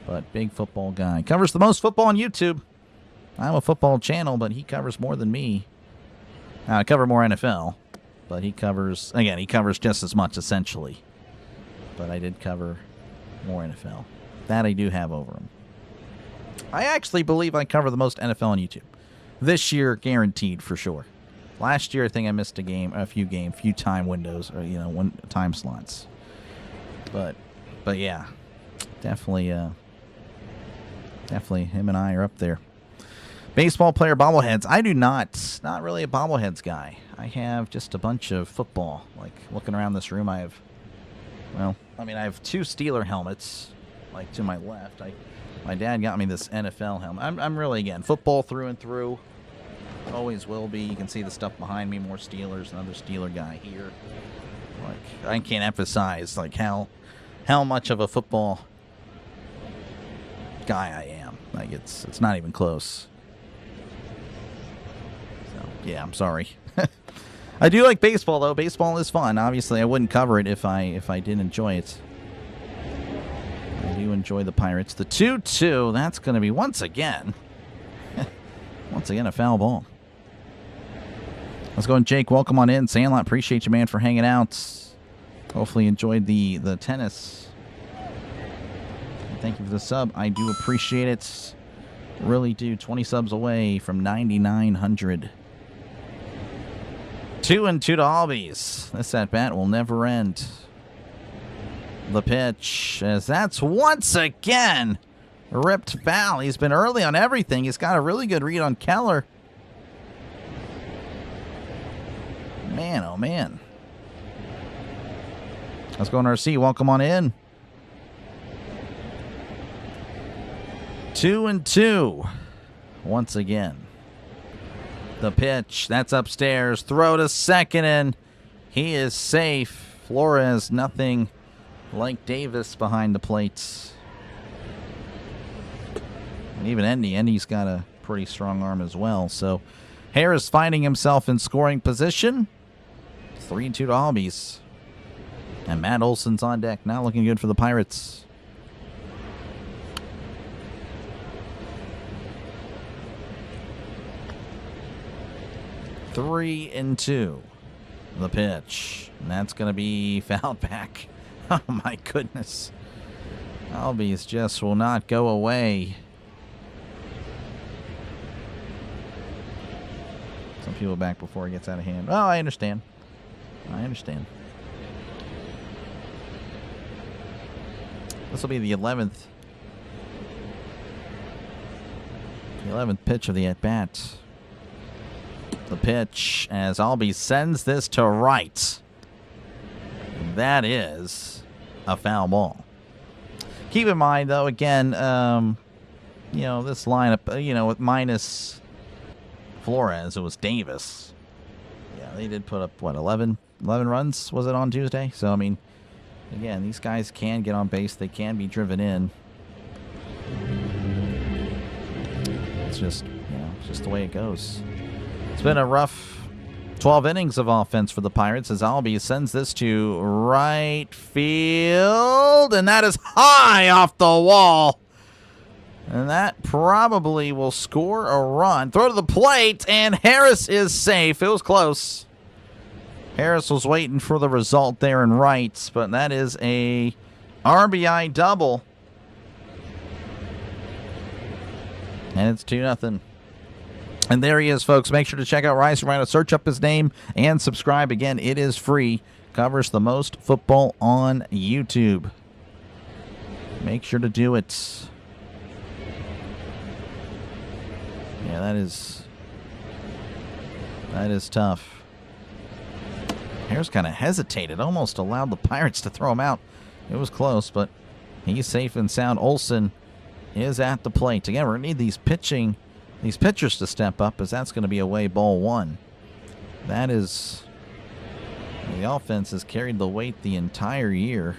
but big football guy. Covers the most football on YouTube. I'm a football channel, but he covers more than me. Now, I cover more NFL, but he covers just as much, essentially. But I did cover more NFL. That I do have over him. I actually believe I cover the most NFL on YouTube. This year, guaranteed for sure. Last year, I think I missed a few time windows, or time slots. But yeah, definitely him and I are up there. Baseball player bobbleheads. I do not really a bobbleheads guy. I have just a bunch of football. Like looking around this room, I have two Steeler helmets, like to my left. My dad got me this NFL helmet. I'm really, again, football through and through. Always will be. You can see the stuff behind me, more Steelers, another Steeler guy here. Like, I can't emphasize like how much of a football guy I am. Like, it's not even close. So, yeah, I'm sorry. I do like baseball, though. Baseball is fun. Obviously, I wouldn't cover it if I didn't enjoy it. I do enjoy the Pirates. The 2-2, that's going to be, once again, a foul ball. Let's go, and Jake, welcome on in. Sandlot, appreciate you, man, for hanging out. Hopefully you enjoyed the tennis. Thank you for the sub. I do appreciate it. Really do. 20 subs away from 9,900. 2-2 to Albies. This at-bat will never end. The pitch, as that's once again ripped foul. He's been early on everything. He's got a really good read on Keller. Man, oh man. Let's go on RC. Welcome on in. 2-2. Once again. The pitch. That's upstairs. Throw to second, and he is safe. Flores, nothing like Davis behind the plates. And even Endy's got a pretty strong arm as well. So Harris finding himself in scoring position. 3-2 to Albies. And Matt Olson's on deck. Not looking good for the Pirates. Three and 2. The pitch. And that's going to be fouled back. Oh, my goodness. Albies just will not go away. Some people back before it gets out of hand. Oh, I understand. This will be the 11th pitch of the at-bat. The pitch as Albies sends this to right. That is a foul ball. Keep in mind, though, again, this lineup, with minus Flores, it was Davis. Yeah, they did put up, 11 runs, was it, on Tuesday? So, I mean, again, these guys can get on base. They can be driven in. It's just the way it goes. It's been a rough 12 innings of offense for the Pirates as Albies sends this to right field, and that is high off the wall. And that probably will score a run. Throw to the plate, and Harris is safe. It was close. Harris was waiting for the result there in right, but that is a RBI double. And it's 2-0. And there he is, folks. Make sure to check out Rising Rhino. Search up his name and subscribe. Again, it is free. Covers the most football on YouTube. Make sure to do it. Yeah, that is tough. Harris kind of hesitated, almost allowed the Pirates to throw him out. It was close, but he's safe and sound. Olsen is at the plate. Again, we're going to need these pitchers to step up, as that's going to be away ball one. That is, the offense has carried the weight the entire year.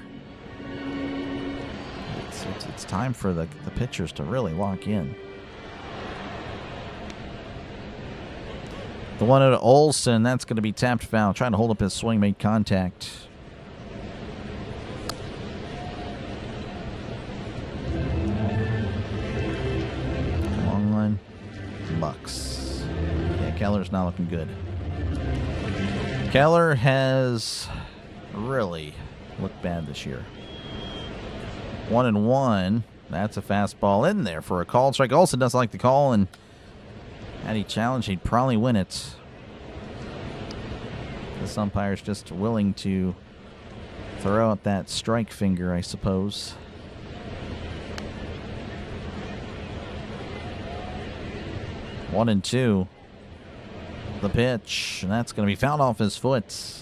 It's time for the pitchers to really lock in. The one at Olsen, that's going to be tapped foul. Trying to hold up his swing, made contact. Long line. Bucks. Yeah, Keller's not looking good. Keller has really looked bad this year. 1-1. That's a fastball in there for a called strike. Olsen doesn't like the call, and had he challenged, he'd probably win it. This umpire's just willing to throw out that strike finger, I suppose. One and two. The pitch, and that's going to be fouled off his foot.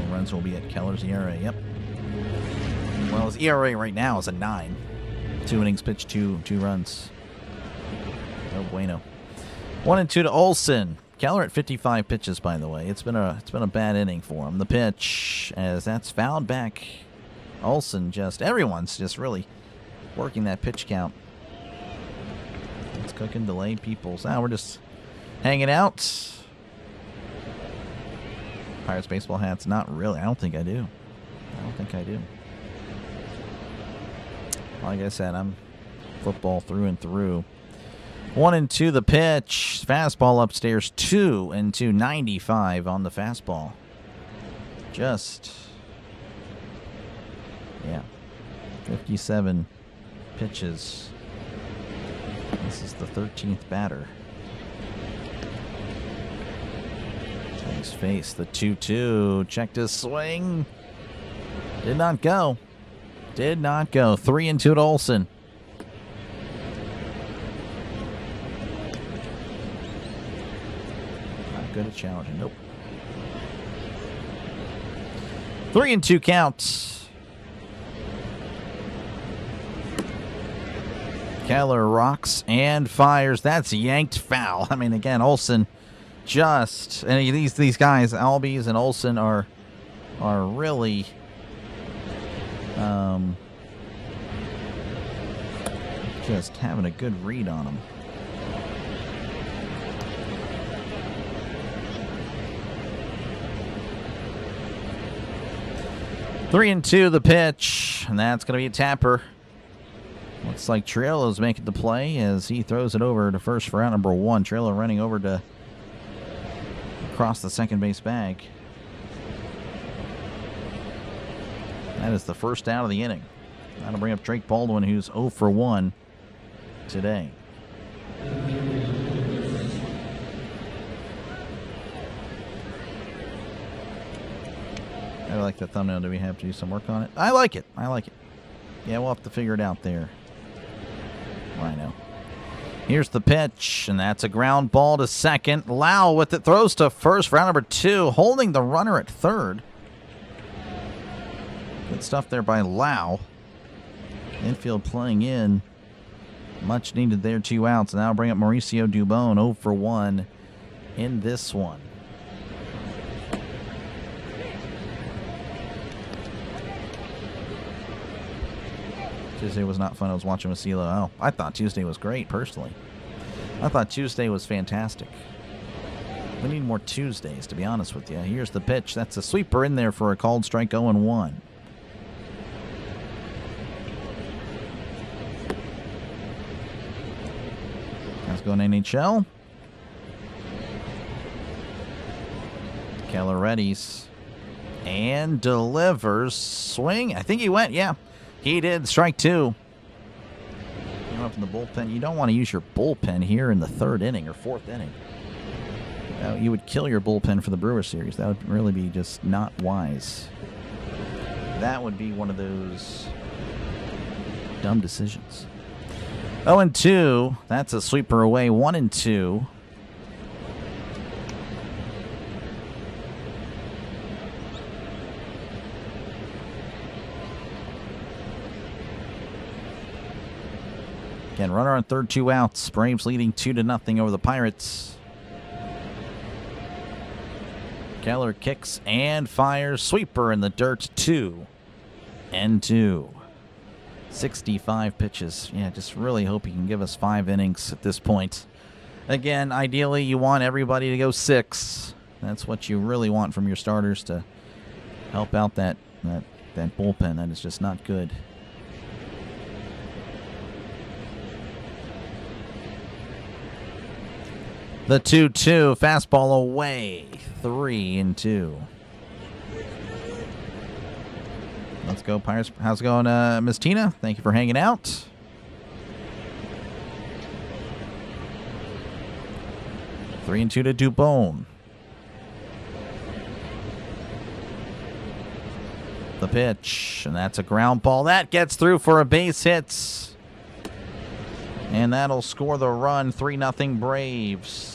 Runs will be at Keller's ERA. Yep. Well, his ERA right now is a 9. 2 innings pitched, 2 runs. No bueno. 1-2 to Olsen. Keller at 55 pitches, by the way. It's been a bad inning for him. The pitch, as that's fouled back. Olsen everyone's just really working that pitch count. It's cooking, delayed people. So now we're just hanging out. Pirates baseball hats, not really. I don't think I do. Like I said, I'm football through and through. 1-2 the pitch. Fastball upstairs. 2-2. 95 on the fastball. Yeah. 57 pitches. This is the 13th batter. Nice face. The 2-2. Checked his swing. Did not go. 3-2 to Olsen. Good at challenging. Nope. 3-2 counts. Keller rocks and fires. That's yanked foul. I mean, again, Olsen and these guys, Albies and Olsen, are really just having a good read on them. Three and two the pitch, and that's going to be a tapper. Looks like Triolo's making the play as he throws it over to first for out number 1. Triolo running over to cross the second base bag. That is the first out of the inning. That'll bring up Drake Baldwin, who's 0 for 1 today. I like the thumbnail. Do we have to do some work on it? I like it. Yeah, we'll have to figure it out there. I know. Here's the pitch, and that's a ground ball to second. Lau with it, throws to first for out number 2, holding the runner at third. Good stuff there by Lau. Infield playing in. Much needed there, 2 outs. And that'll bring up Mauricio Dubon, 0 for 1 in this one. Tuesday was not fun. I was watching with CeeLo. Oh, I thought Tuesday was great, personally. I thought Tuesday was fantastic. We need more Tuesdays, to be honest with you. Here's the pitch. That's a sweeper in there for a called strike, 0-1. Let's go in NHL. Keller readies and delivers. Swing. I think he went, yeah. He did. Strike 2. using the bullpen. You don't want to use your bullpen here in the third inning or fourth inning. You would kill your bullpen for the Brewers series. That would really be just not wise. That would be one of those dumb decisions. 0-2. That's a sweeper away. 1-2. Again, runner on third, 2 outs. Braves leading 2-0 over the Pirates. Keller kicks and fires. Sweeper in the dirt. 2-2. 65 pitches. Yeah, just really hope you can give us 5 innings at this point. Again, ideally, you want everybody to go 6. That's what you really want from your starters to help out that bullpen. That is just not good. The 2-2 fastball away. 3-2. Let's go, Pirates. How's it going, Miss Tina? Thank you for hanging out. 3-2 to Dubon. The pitch, and that's a ground ball. That gets through for a base hit. And that'll score the run. 3-0 Braves.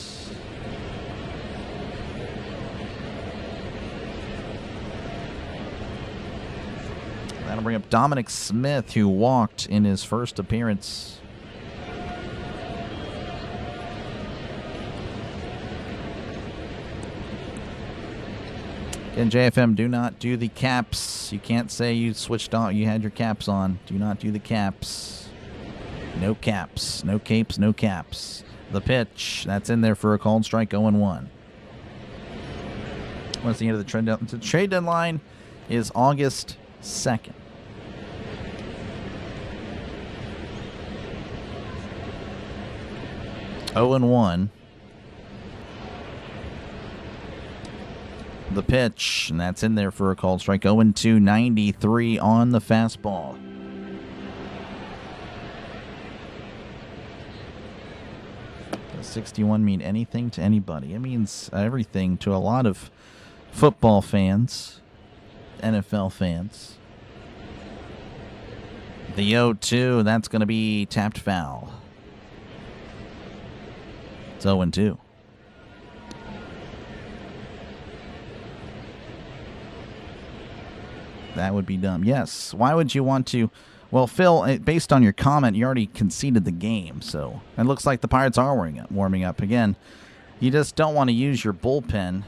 That'll bring up Dominic Smith, who walked in his first appearance. Again, JFM, do not do the caps. You can't say you switched on, you had your caps on. Do not do the caps. No caps. No capes, no caps. The pitch. That's in there for a called strike. 0-1. What's the end of the trade deadline? The trade deadline is August 2nd. (0-1). The pitch, and that's in there for a called strike. 0-2, 93 on the fastball. Does 61 mean anything to anybody? It means everything to a lot of football fans, NFL fans. The 0-2, that's going to be tapped foul. It's 0-2. That would be dumb. Yes. Why would you want to? Well, Phil, based on your comment, you already conceded the game. So it looks like the Pirates are warming up. Again, you just don't want to use your bullpen.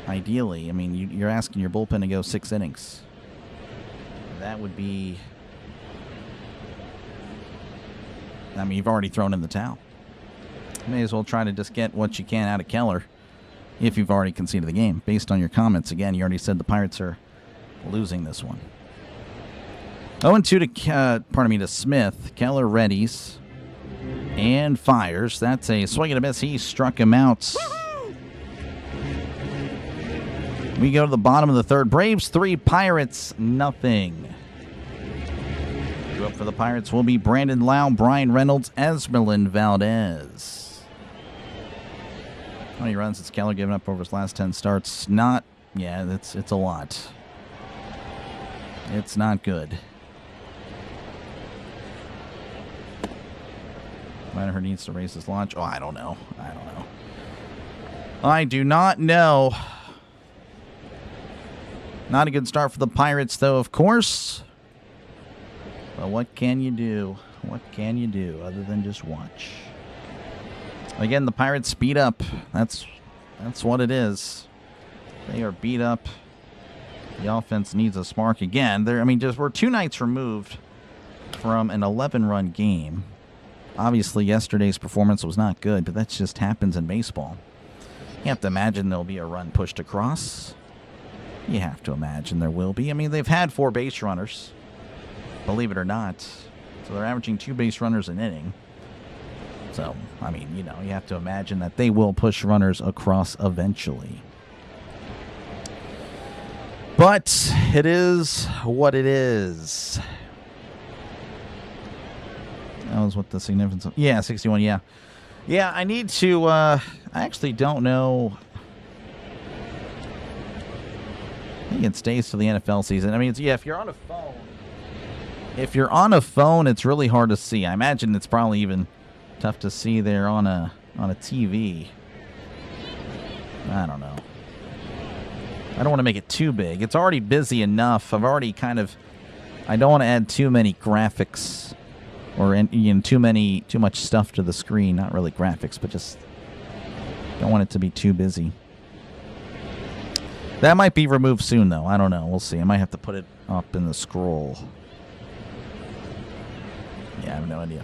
Ideally, I mean, you're asking your bullpen to go 6 innings. That would be... I mean, you've already thrown in the towel. You may as well try to just get what you can out of Keller. If you've already conceded the game. Based on your comments, again, you already said the Pirates are losing this one. 0-2 to Smith. Keller readies and fires. That's a swing and a miss. He struck him out. We go to the bottom of the third. Braves 3, Pirates nothing. Up for the Pirates will be Brandon Lau, Brian Reynolds, Esmeralyn Valdez. How many runs has Keller given up over his last 10 starts? It's a lot. It's not good. Manaher needs to raise his launch. Oh, I don't know. I do not know. Not a good start for the Pirates, though, of course. But what can you do? What can you do other than just watch? Again, the Pirates speed up. That's what it is. They are beat up. The offense needs a spark again. We're 2 nights removed from an 11-run game. Obviously, yesterday's performance was not good, but that just happens in baseball. You have to imagine there'll be a run pushed across. You have to imagine there will be. I mean, they've had 4 base runners, believe it or not. So they're averaging 2 base runners an inning. So, I mean, you have to imagine that they will push runners across eventually. But it is what it is. knows what the significance of... Yeah, 61, yeah. Yeah, I need to... I actually don't know... I think it stays till the NFL season. I mean, if you're on a phone... If you're on a phone, it's really hard to see. I imagine it's probably even tough to see there on a TV. I don't know. I don't want to make it too big. It's already busy enough. I've already kind of... I don't want to add too many graphics or too much stuff to the screen. Not really graphics, but just don't want it to be too busy. That might be removed soon, though. I don't know. We'll see. I might have to put it up in the scroll. Yeah, I have no idea.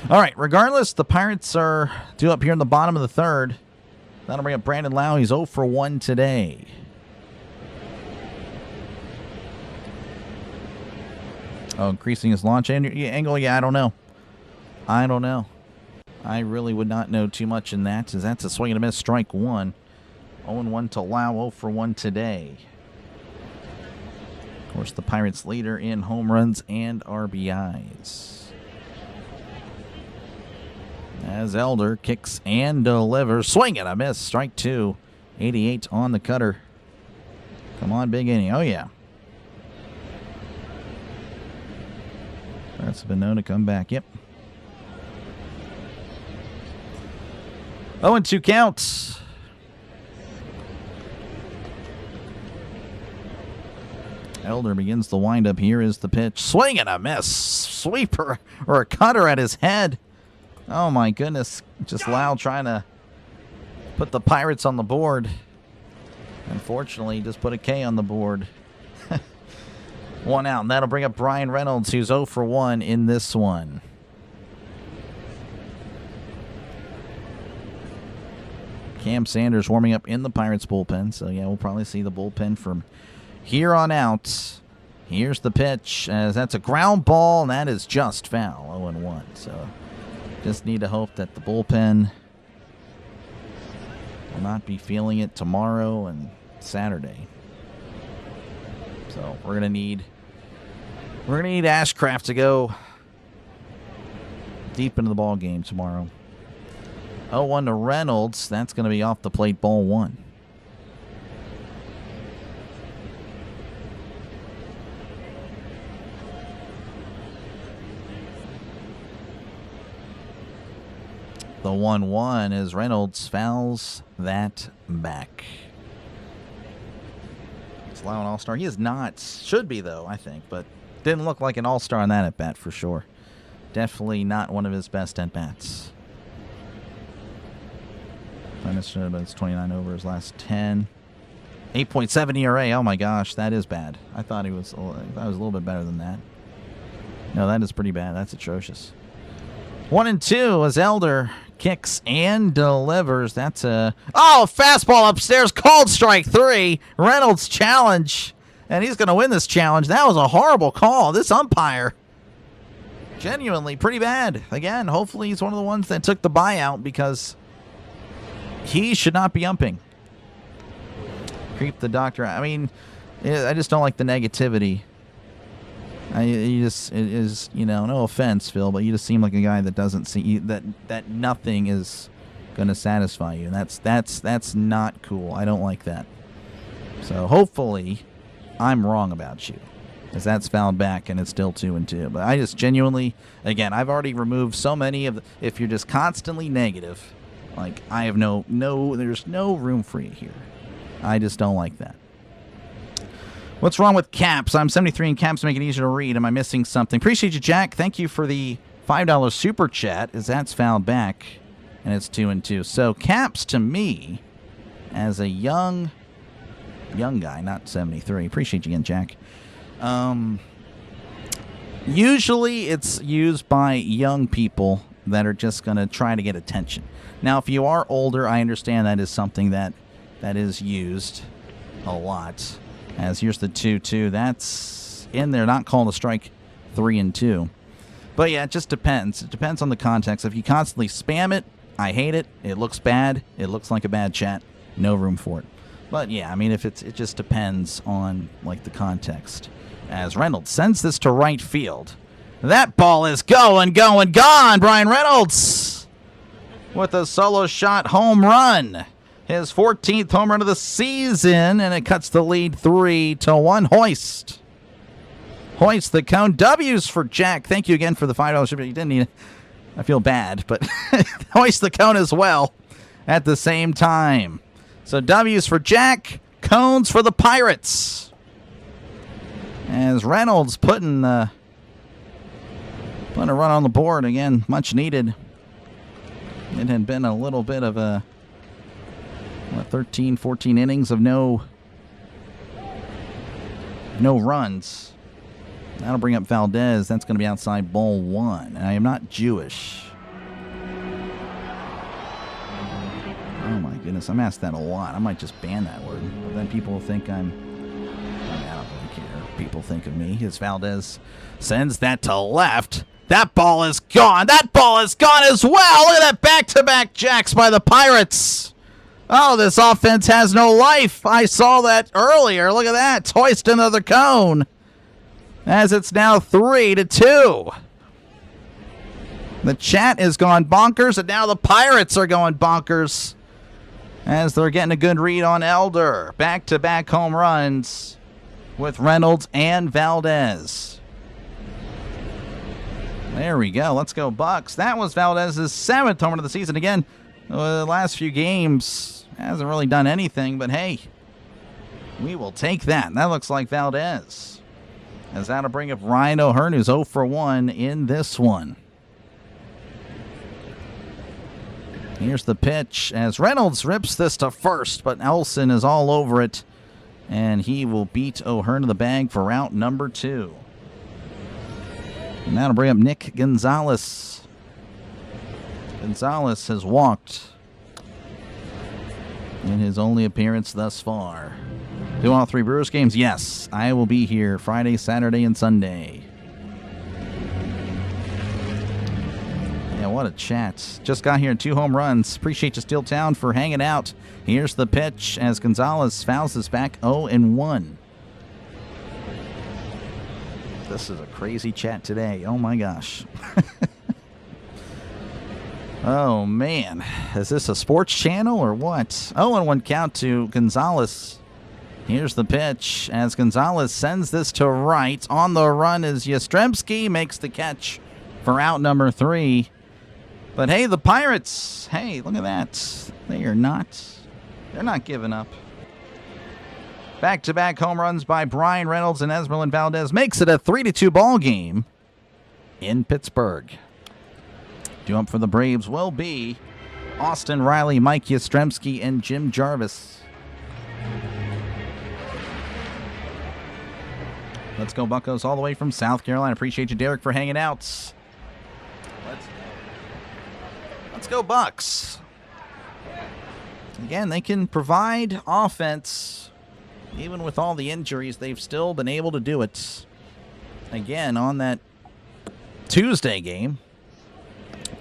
All right. Regardless, the Pirates are due up here in the bottom of the third. That'll bring up Brandon Lau. He's 0 for 1 today. Oh, increasing his launch angle? Yeah, I don't know. I really would not know too much in that, as that's a swing and a miss, strike one. 0-1 to Lau, 0 for 1 today. Of course, the Pirates leader in home runs and RBIs. As Elder kicks and delivers. Swing and a miss. Strike two. 88 on the cutter. Come on, big inning. Oh, yeah. That's been known to come back. Yep. 0-2 counts. Elder begins the windup. Here is the pitch. Swing and a miss. Sweeper or a cutter at his head. Oh, my goodness. Just Lau trying to put the Pirates on the board. Unfortunately, just put a K on the board. One out, and that'll bring up Brian Reynolds, who's 0 for 1 in this one. Cam Sanders warming up in the Pirates bullpen. So, yeah, we'll probably see the bullpen from here on out. Here's the pitch, as that's a ground ball, and that is just foul, 0-1. So, just need to hope that the bullpen will not be feeling it tomorrow and Saturday. So, we're gonna need Ashcraft to go deep into the ball game tomorrow. 0-1 to Reynolds. That's going to be off the plate, ball one. The 1-1 is Reynolds fouls that back. It's Lau an all-star. He is not. Should be, though, I think, but didn't look like an all-star on that at-bat for sure. Definitely not one of his best at-bats. I understood, but it's 29 over his last 10. 8.7 ERA. Oh my gosh, that is bad. I thought he was. I was a little bit better than that. No, that is pretty bad. That's atrocious. 1-2 as Elder kicks and delivers. That's a fastball upstairs. Called strike three. Reynolds challenge, and he's going to win this challenge. That was a horrible call. This umpire, genuinely pretty bad. Again, hopefully he's one of the ones that took the buyout, because he should not be umping. Creep the doctor. I mean, I just don't like the negativity. No offense, Phil, but you just seem like a guy that doesn't see that nothing is going to satisfy you, and that's not cool. I don't like that. So hopefully, I'm wrong about you, because that's fouled back and it's still 2-2. But I just genuinely, again, I've already removed so many of the. If you're just constantly negative, like, I have there's no room for you here. I just don't like that. What's wrong with caps? I'm 73 and caps make it easier to read. Am I missing something? Appreciate you, Jack. Thank you for the $5 super chat, as that's fouled back, and it's 2-2. So caps to me, as a young guy, not 73. Appreciate you again, Jack. Usually it's used by young people that are just going to try to get attention. Now, if you are older, I understand that is something that is used a lot. As here's the 2-2. That's in there, not called a strike, 3-2. But yeah, it just depends. It depends on the context. If you constantly spam it, I hate it. It looks bad. It looks like a bad chat. No room for it. But yeah, I mean, it just depends on, like, the context. As Reynolds sends this to right field. That ball is gone. Brian Reynolds with a solo shot home run. His 14th home run of the season, and it cuts the lead 3-1. Hoist the cone. W's for Jack. Thank you again for the $5 shipping. You didn't need it. I feel bad, but hoist the cone as well at the same time. So W's for Jack, cones for the Pirates. As Reynolds putting a run on the board again, much needed. It had been a little bit of a 13, 14 innings of no runs. That'll bring up Valdez. That's going to be outside ball 1. And I am not Jewish. Oh my goodness, I'm asked that a lot. I might just ban that word. But then people will think I don't really care. People think of me as Valdez sends that to left. That ball is gone. That ball is gone as well. Look at that back-to-back jacks by the Pirates. Oh, this offense has no life. I saw that earlier. Look at that. Hoist another cone. As it's now 3-2. The chat has gone bonkers, and now the Pirates are going bonkers as they're getting a good read on Elder. Back-to-back home runs with Reynolds and Valdez. There we go. Let's go Bucks. That was Valdez's 7th home run of the season. Again, the last few games hasn't really done anything, but hey, we will take that. That looks like Valdez. As that'll bring up Ryan O'Hearn, who's 0 for 1 in this one. Here's the pitch as Reynolds rips this to first, but Elson is all over it, and he will beat O'Hearn to the bag for route number 2. And that'll bring up Nick Gonzalez. Gonzalez has walked in his only appearance thus far. Do all 3 Brewers games? Yes, I will be here Friday, Saturday, and Sunday. Yeah, what a chat. Just got here in 2 home runs. Appreciate you, Steel Town, for hanging out. Here's the pitch as Gonzalez fouls this back 0-1. This is a crazy chat today. Oh, my gosh. Oh, man. Is this a sports channel or what? 0-1 count to Gonzalez. Here's the pitch as Gonzalez sends this to right. On the run is Yastrzemski, makes the catch for out number 3. But hey, the Pirates, hey, look at that. They're not giving up. Back-to-back home runs by Brian Reynolds and Esmeralyn Valdez makes it a 3-2 ball game in Pittsburgh. Due up for the Braves will be Austin Riley, Mike Yastrzemski, and Jim Jarvis. Let's go Buccos all the way from South Carolina. Appreciate you, Derek, for hanging out. Let's go Bucks. Again, they can provide offense. Even with all the injuries, they've still been able to do it. Again, on that Tuesday game,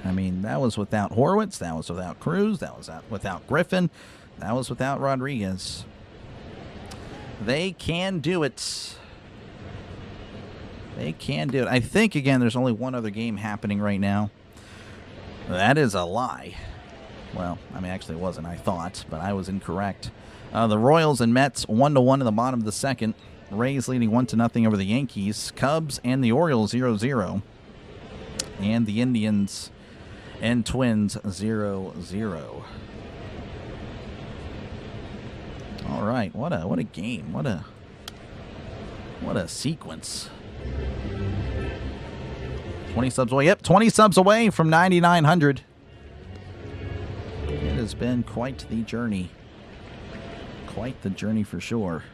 I mean, that was without Horwitz, that was without Cruz, that was without Griffin, that was without Rodriguez. They can do it. They can do it. I think, again, there's only one other game happening right now. That is a lie. Well, I mean, actually it wasn't, I thought, but I was incorrect. The Royals and Mets 1-1 in the bottom of the second. Rays leading 1-0 over the Yankees. Cubs and the Orioles 0-0. And the Indians and Twins 0-0. All right, what a game. What a sequence. 20 subs away. Yep, 20 subs away from 9,900. It has been quite the journey. Quite the journey for sure.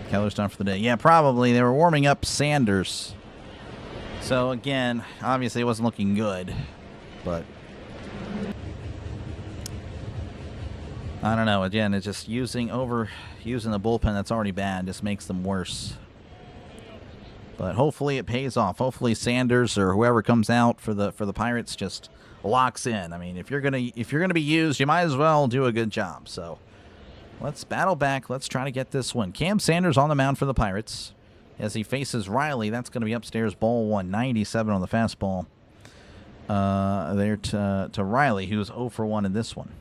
Keller's done for the day. Yeah, probably. They were warming up Sanders. So, again, obviously it wasn't looking good. But I don't know. Again, it's just using the bullpen that's already bad just makes them worse. But hopefully it pays off. Hopefully Sanders or whoever comes out for the Pirates just locks in. I mean, if you're gonna be used, you might as well do a good job. So let's battle back. Let's try to get this win. Cam Sanders on the mound for the Pirates. as he faces Riley. That's going to be upstairs, ball 1, 97 on the fastball. There to Riley, who's 0 for 1 in this one.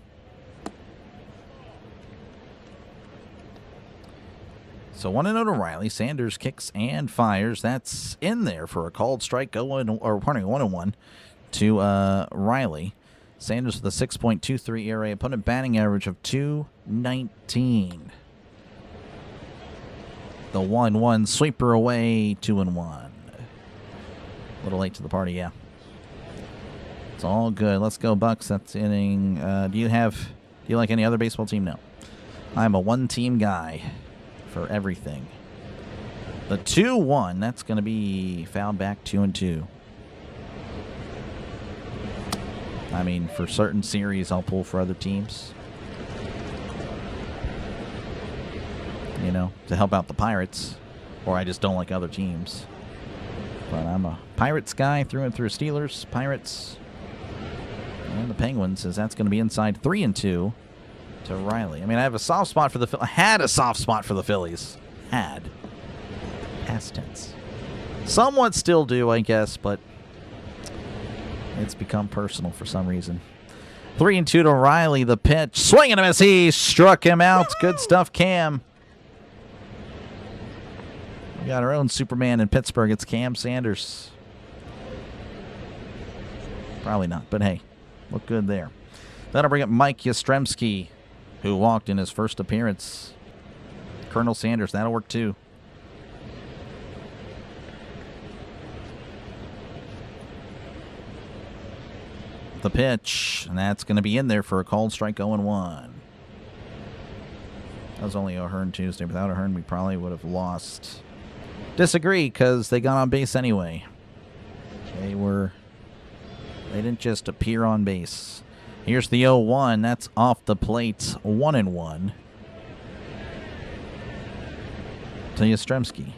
So 1-0 to Riley. Sanders kicks and fires. That's in there for a called strike. 1-1 to Riley. Sanders with a 6.23 ERA. Opponent batting average of .219. The 1-1 sweeper away. 2-1. A little late to the party, yeah. It's all good. Let's go, Bucks. That's inning. Do you like any other baseball team? No. I'm a one-team guy for everything. The 2-1, that's going to be fouled back 2-2. I mean, for certain series, I'll pull for other teams. You know, to help out the Pirates. Or I just don't like other teams. But I'm a Pirates guy through and through. Steelers, Pirates, and the Penguins, as that's going to be inside 3-2 to Riley. I mean, I have a soft spot for the Phillies. I had a soft spot for the Phillies. Had. Past tense. Somewhat still do, I guess, but it's become personal for some reason. 3-2 to Riley. The pitch. Swing and a miss. He struck him out. Good stuff, Cam. We got our own Superman in Pittsburgh. It's Cam Sanders. Probably not, but hey, look good there. That'll bring up Mike Yastrzemski, who walked in his first appearance. Colonel Sanders, that'll work too. The pitch, and that's going to be in there for a called strike. 0-1. That was only O'Hearn Tuesday. Without O'Hearn, we probably would have lost. Disagree, because they got on base anyway. They didn't just appear on base. Here's the 0-1. That's off the plate. 1-1 to Yastrzemski.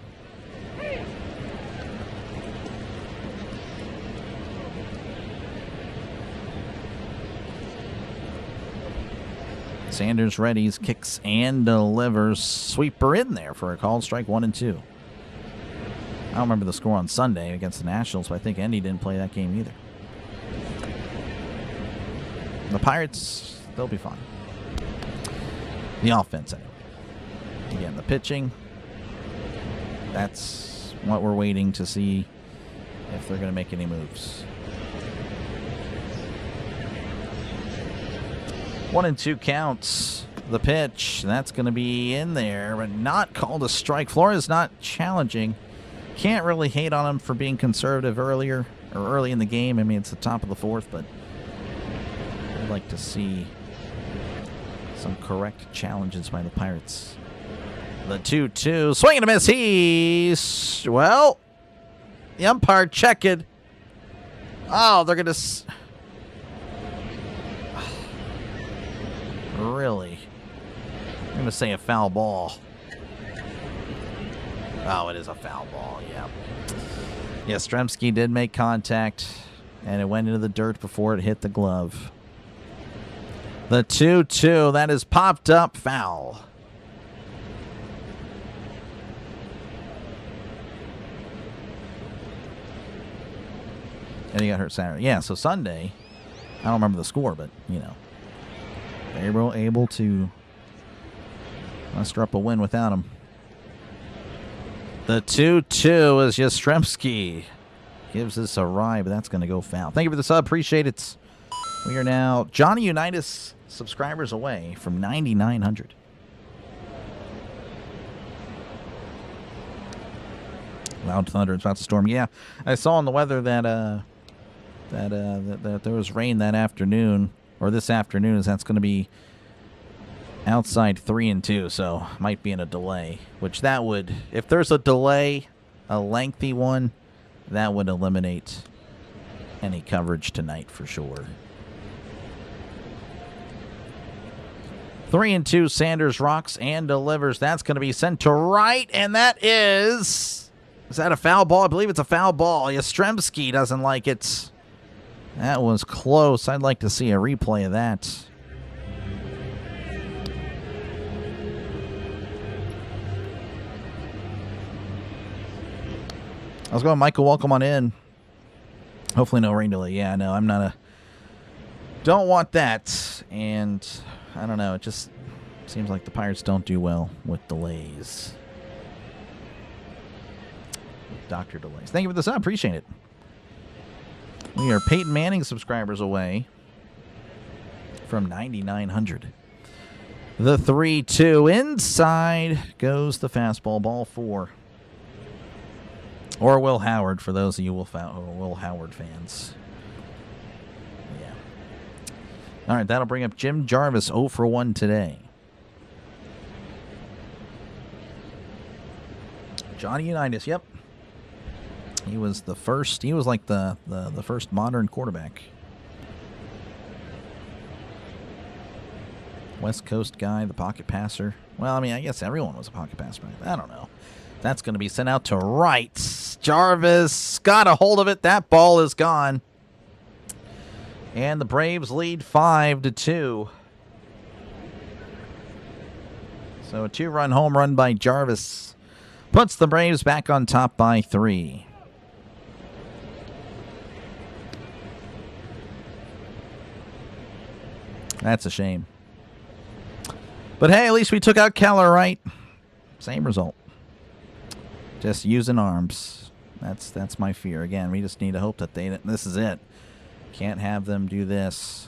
Sanders readies, kicks and delivers. Sweeper in there for a called strike. 1-2. I don't remember the score on Sunday against the Nationals, but I think Endy didn't play that game either. The Pirates, they'll be fine. The offense, anyway. Again, the pitching. That's what we're waiting to see if they're going to make any moves. 1-2 counts. The pitch. That's going to be in there, but not called a strike. Flores not challenging. Can't really hate on him for being conservative early in the game. I mean, it's the top of the fourth, but I'd like to see some correct challenges by the Pirates. The 2-2. Swing and a miss. Well, the umpire checked it. Oh, they're going to... Really? I'm going to say a foul ball. Oh, it is a foul ball, yeah. Yastrzemski did make contact, and it went into the dirt before it hit the glove. The 2-2, that is popped up, foul. And he got hurt Saturday. Yeah, so Sunday, I don't remember the score, but, you know, they were able to muster up a win without him. The 2-2 is Yastrzemski. Gives us a ride, but that's going to go foul. Thank you for the sub. Appreciate it. We are now Johnny Unitas subscribers away from 9,900. Loud thunder. It's about to storm. Yeah, I saw on the weather that that there was rain that afternoon, or this afternoon, as that's going to be outside 3-2, so might be in a delay, which that would, if there's a delay, a lengthy one, that would eliminate any coverage tonight for sure. 3-2, Sanders rocks and delivers. That's going to be sent to right, and that is that a foul ball? I believe it's a foul ball. Yastrzemski doesn't like it. That was close. I'd like to see a replay of that. How's it going, Michael? Welcome on in. Hopefully no rain delay. Yeah, no, I'm not a... Don't want that. And I don't know. It just seems like the Pirates don't do well with delays. Doctor delays. Thank you for the sub. Appreciate it. We are Peyton Manning subscribers away from 9,900. The 3-2 inside goes the fastball, ball 4. Or Will Howard for those of you Will Howard fans. Yeah. All right, that'll bring up Jim Jarvis 0 for 1 today. Johnny Unitas, yep. He was the first. He was like the first modern quarterback. West Coast guy, the pocket passer. Well, I mean, I guess everyone was a pocket passer. I don't know. That's going to be sent out to right. Jarvis got a hold of it. That ball is gone. And the Braves lead 5-2. So a 2-run home run by Jarvis puts the Braves back on top by 3. That's a shame. But hey, at least we took out Keller, right? Same result. Just using arms. That's my fear. Again, we just need to hope that this is it. Can't have them do this.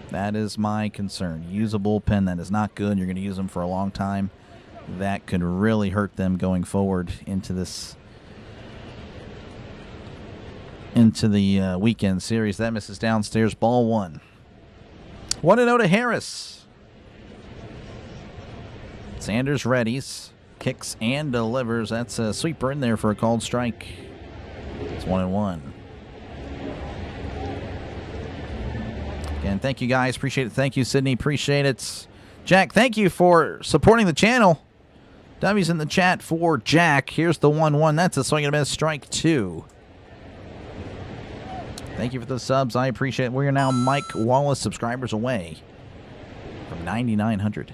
That is my concern. Use a bullpen that is not good. You're going to use them for a long time. That could really hurt them going forward into this. Into the weekend series. That misses downstairs. Ball 1. 1-0 to Harris. Sanders readies. Kicks and delivers. That's a sweeper in there for a called strike. It's 1-1. Again, thank you guys. Appreciate it. Thank you, Sydney. Appreciate it. Jack, thank you for supporting the channel. W's in the chat for Jack. Here's the 1-1. That's a swing and a miss. Strike 2. Thank you for the subs. I appreciate it. We are now Mike Wallace subscribers away from 9,900.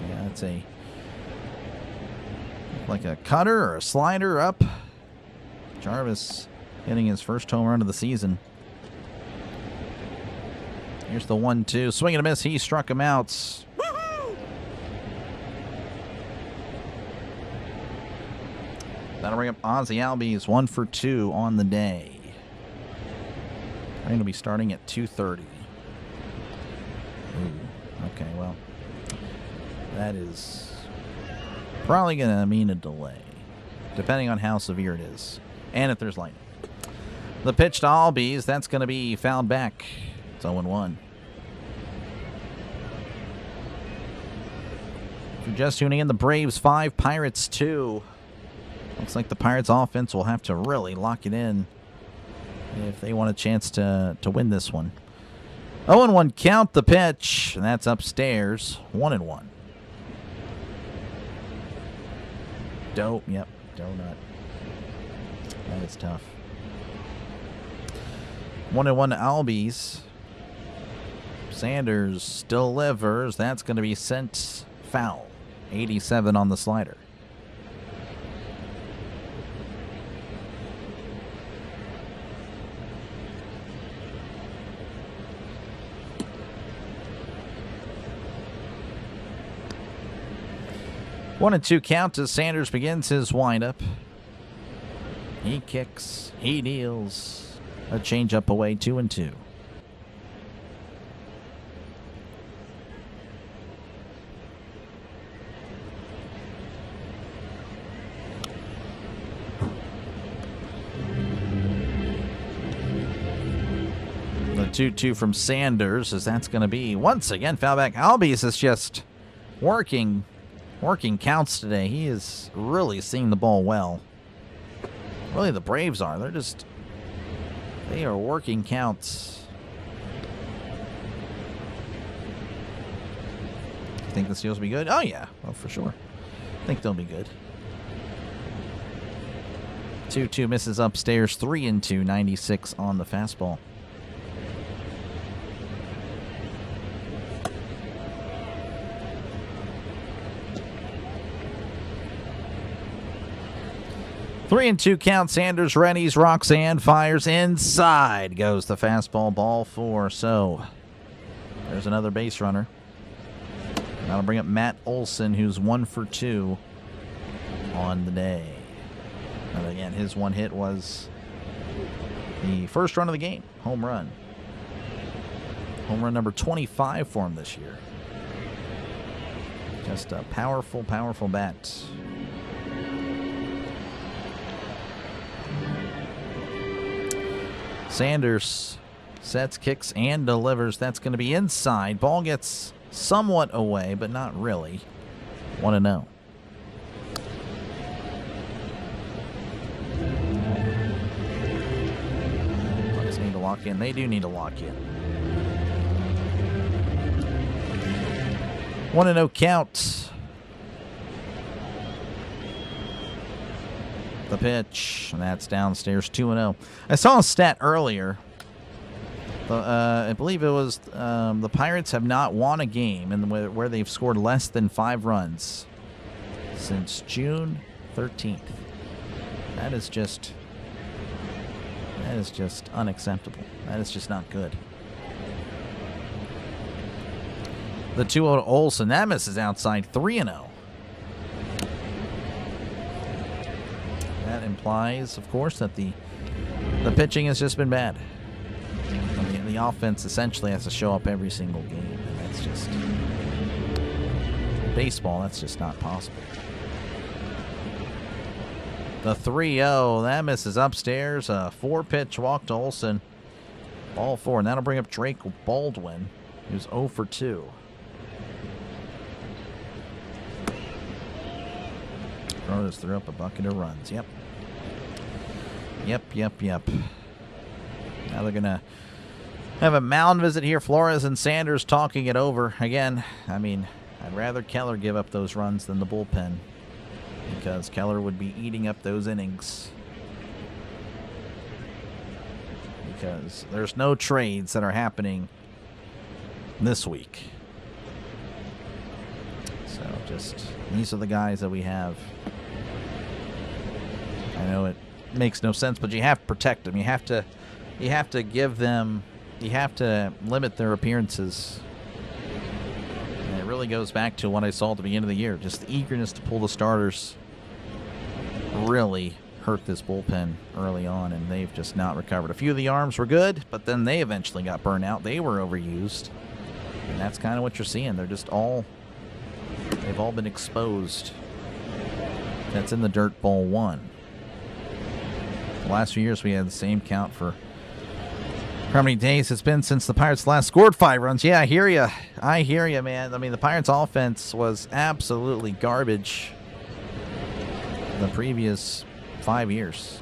Yeah, that's like a cutter or a slider up. Jarvis hitting his first home run of the season. Here's the 1-2. Swing and a miss. He struck him out. That'll bring up Ozzy Albies, 1 for 2 on the day. I'm going to be starting at 2:30. Okay, well, that is probably going to mean a delay, depending on how severe it is, and if there's lightning. The pitch to Albies, that's going to be fouled back. It's 0-1. If you're just tuning in, the Braves 5, Pirates 2. Looks like the Pirates offense will have to really lock it in if they want a chance to win this one. 0-1 count, the pitch, and that's upstairs. 1-1. Dope, yep, donut. That is tough. 1-1 to Albies. Sanders delivers. That's going to be sent foul. 87 on the slider. One and 2 count as Sanders begins his windup. He kicks. He deals. A changeup away, 2-2. The 2-2 from Sanders, as that's going to be once again foul back. Albies is just working counts today. He is really seeing the ball well. Really, the Braves are. They are working counts. You think this deal's will be good? Oh, yeah. Oh, for sure. I think they'll be good. 2-2 misses upstairs. 3-2. 96 on the fastball. 3-2 count. Sanders readies. Roxanne fires inside. Goes the fastball, ball 4. So there's another base runner. That'll bring up Matt Olson, who's 1 for 2 on the day. And again, his one hit was the first run of the game. Home run. Home run number 25 for him this year. Just a powerful, powerful bat. Sanders sets, kicks, and delivers. That's going to be inside. Ball gets somewhat away, but not really. 1-0. Bucks need to lock in. They do need to lock in. 1-0 count. The pitch, and that's downstairs. 2-0. I saw a stat earlier. I believe it was the Pirates have not won a game where they've scored less than 5 runs since June 13th. That is just unacceptable. That is just not good. The 2-0 to Olson. That misses outside. 3-0. That implies, of course, that the pitching has just been bad. The offense essentially has to show up every single game, and that's just baseball. That's just not possible. The 3-0, that misses upstairs. A 4-pitch walk to Olson. Ball 4, and that'll bring up Drake Baldwin, who's 0 for 2. Brothers threw up a bucket of runs. Yep. Now they're going to have a mound visit here. Flores and Sanders talking it over. Again, I mean, I'd rather Keller give up those runs than the bullpen, because Keller would be eating up those innings. Because there's no trades that are happening this week. So just, these are the guys that we have. I know it makes no sense, but you have to protect them. You have to give them, you have to limit their appearances. And it really goes back to what I saw at the beginning of the year. Just the eagerness to pull the starters really hurt this bullpen early on, and they've just not recovered. A few of the arms were good, but then they eventually got burned out. They were overused, and that's kind of what you're seeing. They're just they've all been exposed. That's in the dirt. Ball 1. The last few years we had the same count for how many days it's been since the Pirates last scored 5 runs. Yeah, I hear you, man. I mean, the Pirates offense was absolutely garbage the previous 5 years.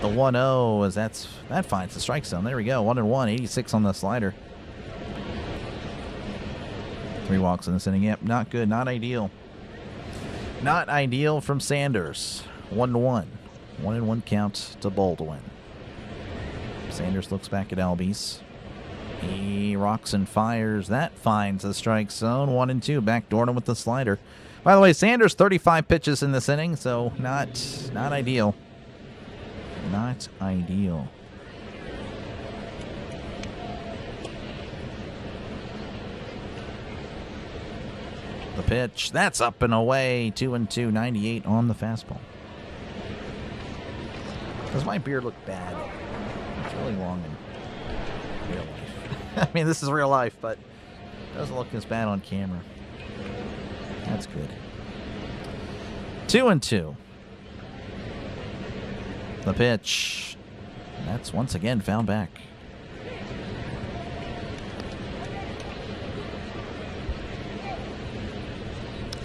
The 1-0 is that finds the strike zone. There we go. 1-1, 86 on the slider. 3 walks in this inning. Yep, not good, not ideal. Not ideal from Sanders. 1-1. 1-1 count to Baldwin. Sanders looks back at Albies. He rocks and fires. That finds the strike zone. 1-2. Backdoored him with the slider. By the way, Sanders 35 pitches in this inning, so not ideal. Not ideal. The pitch. That's up and away. 2-2. 98 on the fastball. Does my beard look bad? It's really long in real life. I mean, this is real life, but it doesn't look as bad on camera. That's good. 2-2. The pitch. That's once again found back.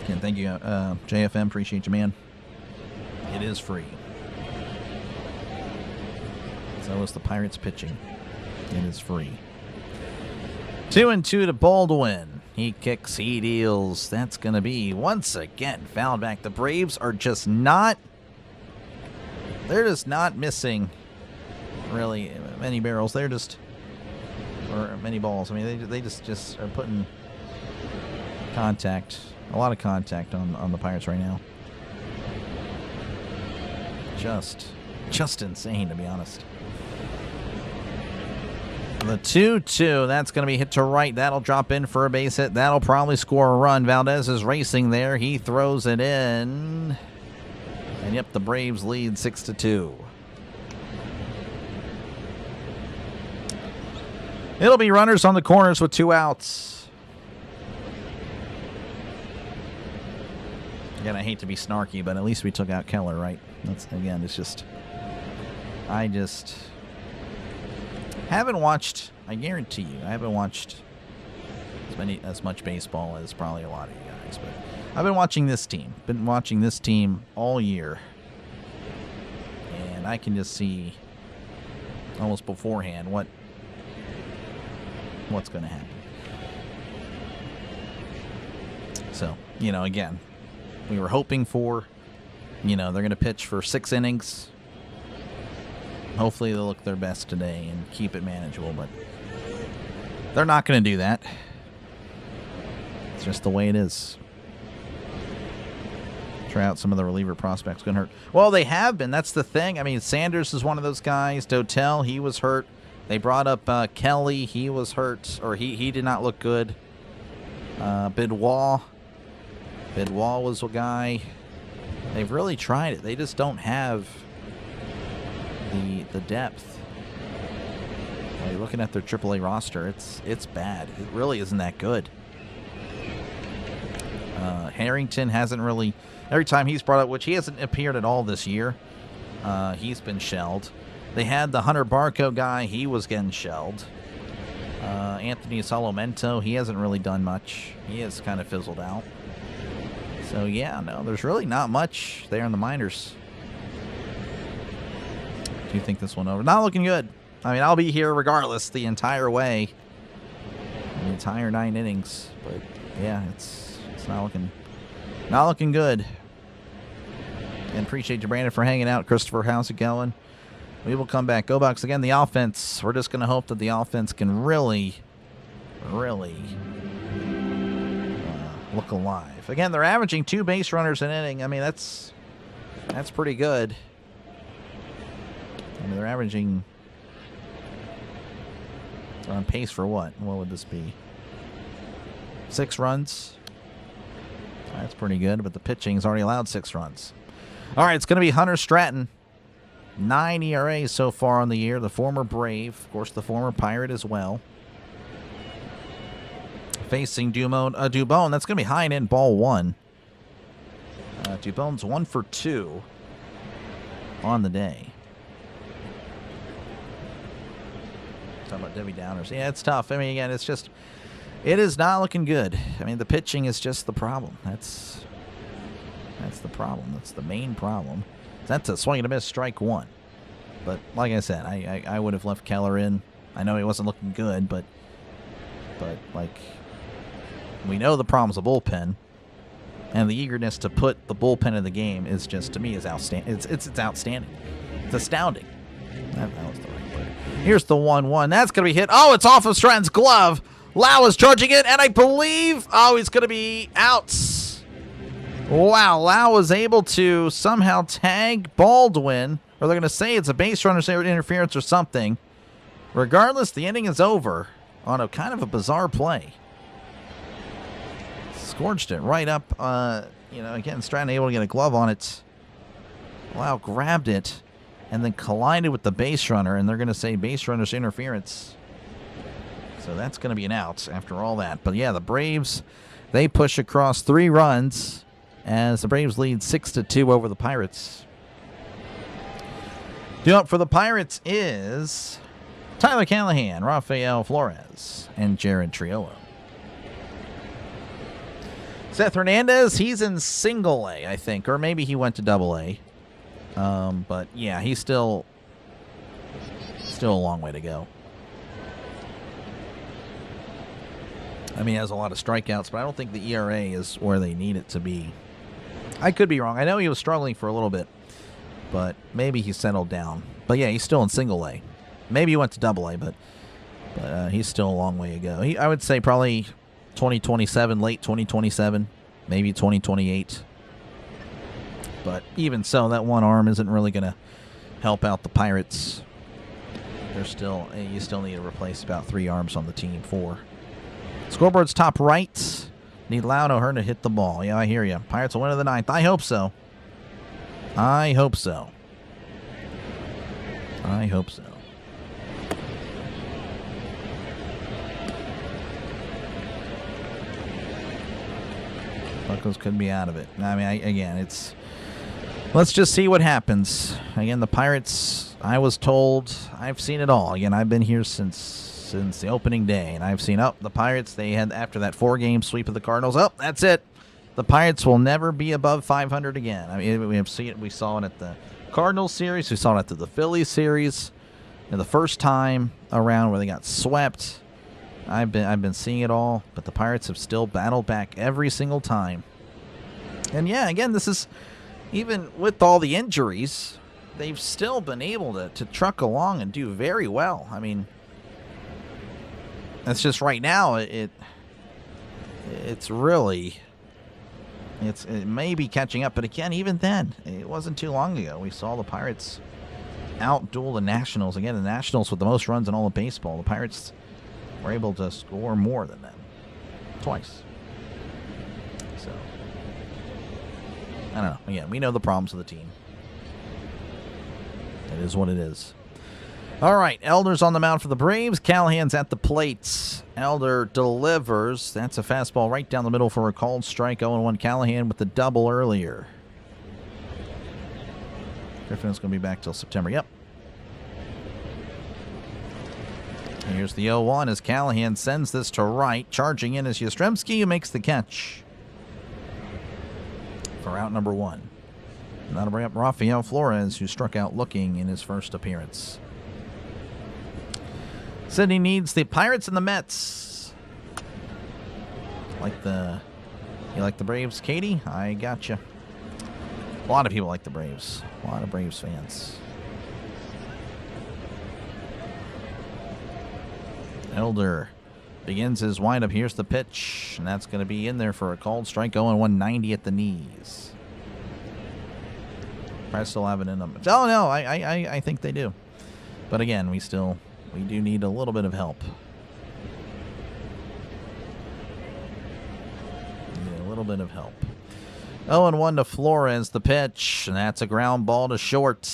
Again, thank you, JFM. Appreciate you, man. It is free. So is the Pirates pitching. It is free. 2-2 to Baldwin. He kicks, he deals. That's going to be, once again, fouled back. The Braves are just not, they're just not missing, really, many barrels. They're just, or many balls. I mean, they just are putting contact, a lot of contact on the Pirates right now. just insane, to be honest. The 2-2, that's going to be hit to right. That'll drop in for a base hit. That'll probably score a run. Valdez is racing there. He throws it in. And yep, the Braves lead 6-2. It'll be runners on the corners with 2 outs. Again, I hate to be snarky, but at least we took out Keller, right? That's, again, it's just... I just haven't watched, I guarantee you, I haven't watched as much baseball as probably a lot of you guys, but I've been watching this team. Been watching this team all year. And I can just see almost beforehand what's going to happen. So, you know, again, we were hoping for, you know, they're going to pitch for 6 innings. Hopefully they'll look their best today and keep it manageable, but they're not going to do that. It's just the way it is. Try out some of the reliever prospects. Going to hurt. Well, they have been. That's the thing. I mean, Sanders is one of those guys. Dotel, he was hurt. They brought up Kelly. He was hurt, or he did not look good. Bidwell was a guy. They've really tried it. They just don't have the depth. Well, you're looking at their AAA roster. It's bad. It really isn't that good. Harrington hasn't really. Every time he's brought up, which he hasn't appeared at all this year, he's been shelled. They had the Hunter Barco guy. He was getting shelled. Anthony Solomento, he hasn't really done much. He has kind of fizzled out. So, yeah, no, there's really not much there in the minors. Do you think this one over? Not looking good. I mean, I'll be here regardless the entire way. The entire 9 innings. But, yeah, it's not looking good. And appreciate you, Brandon, for hanging out. Christopher, how's it going? We will come back. Go Bucks. Again, the offense. We're just going to hope that the offense can really look alive. Again, they're averaging 2 base runners an inning. I mean, that's pretty good. I mean, they're averaging on pace for what? What would this be? 6 runs. That's pretty good, but the pitching's already allowed 6 runs. All right, it's going to be Hunter Stratton. 9 ERAs so far on the year. The former Brave, of course, the former Pirate as well. Facing Dubone. That's going to be high and in, ball 1. Dubone's 1 for 2 on the day. Talking about Debbie Downers. Yeah, it's tough. I mean, again, it is not looking good. I mean, the pitching is just the problem. That's the problem. That's the main problem. That's a swing and a miss, strike 1. But like I said, I would have left Keller in. I know he wasn't looking good, but like, we know the problem's a bullpen, and the eagerness to put the bullpen in the game is just, to me, is outstanding. It's outstanding. It's astounding. That was the right word. Here's the 1-1. That's going to be hit. Oh, it's off of Stratton's glove. Lau is charging it, and I believe, he's going to be out. Wow, Lau was able to somehow tag Baldwin, or they're going to say it's a base runner interference or something. Regardless, the inning is over on a kind of a bizarre play. Scorched it right up. Again, Stratton able to get a glove on it. Lau grabbed it and then collided with the base runner, and they're going to say base runner's interference. So that's going to be an out after all that. But yeah, the Braves, they push across 3 runs as the Braves lead 6-2 over the Pirates. Due up for the Pirates is Tyler Callahan, Rafael Flores, and Jared Triolo. Seth Hernandez, he's in single A, I think, or maybe he went to double A. But yeah, he's still a long way to go. I mean, he has a lot of strikeouts, but I don't think the ERA is where they need it to be. I could be wrong. I know he was struggling for a little bit, but maybe he settled down. But yeah, he's still in single A. Maybe he went to double A, but he's still a long way to go. I would say probably 2027, late 2027, maybe 2028. But even so, that one arm isn't really going to help out the Pirates. You still need to replace about 3 arms on the team. 4. Scoreboard's top right. Need Loud O'Hearn to hit the ball. Yeah, I hear you. Pirates will win in the 9th. I hope so. I hope so. I hope so. Buckles could be out of it. I mean, again, it's... Let's just see what happens. Again, the Pirates, I was told, I've seen it all. Again, I've been here since the opening day, and I've seen, the Pirates, they had, after that 4-game sweep of the Cardinals, that's it. The Pirates will never be above 500 again. I mean, we have seen it. We saw it at the Cardinals series. We saw it at the Phillies series. And the first time around where they got swept, I've been seeing it all, but the Pirates have still battled back every single time. And yeah, again, this is, even with all the injuries, they've still been able to truck along and do very well. I mean, it's just right now, it may be catching up, but again, even then, it wasn't too long ago. We saw the Pirates outduel the Nationals. Again, the Nationals with the most runs in all of baseball. The Pirates were able to score more than them. Twice. So, I don't know. Again, we know the problems of the team. It is what it is. All right, Elder's on the mound for the Braves. Callahan's at the plate. Elder delivers. That's a fastball right down the middle for a called strike. 0-1 Callahan with the double earlier. Griffin's going to be back till September. Yep. Here's the 0-1 as Callahan sends this to right. Charging in is Yastrzemski, who makes the catch for out number 1. That'll bring up Rafael Flores, who struck out looking in his first appearance. Sydney needs the Pirates and the Mets. You like the Braves, Katie? I gotcha. A lot of people like the Braves. A lot of Braves fans. Elder begins his windup. Here's the pitch, and that's going to be in there for a called strike. 0-190 at the knees. Pirates still have it in them. Oh no, I think they do. But again, we do need a little bit of help. Need a little bit of help. 0-1 to Flores, the pitch, and that's a ground ball to short.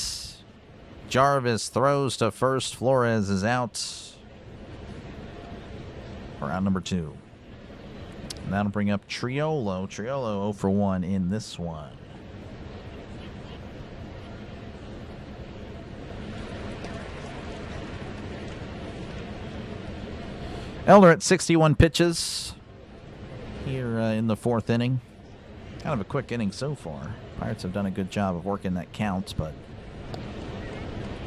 Jarvis throws to first. Flores is out for out number 2. And that'll bring up Triolo. Triolo 0 for 1 in this one. Elder at 61 pitches here in the 4th inning. Kind of a quick inning so far. Pirates have done a good job of working that count, but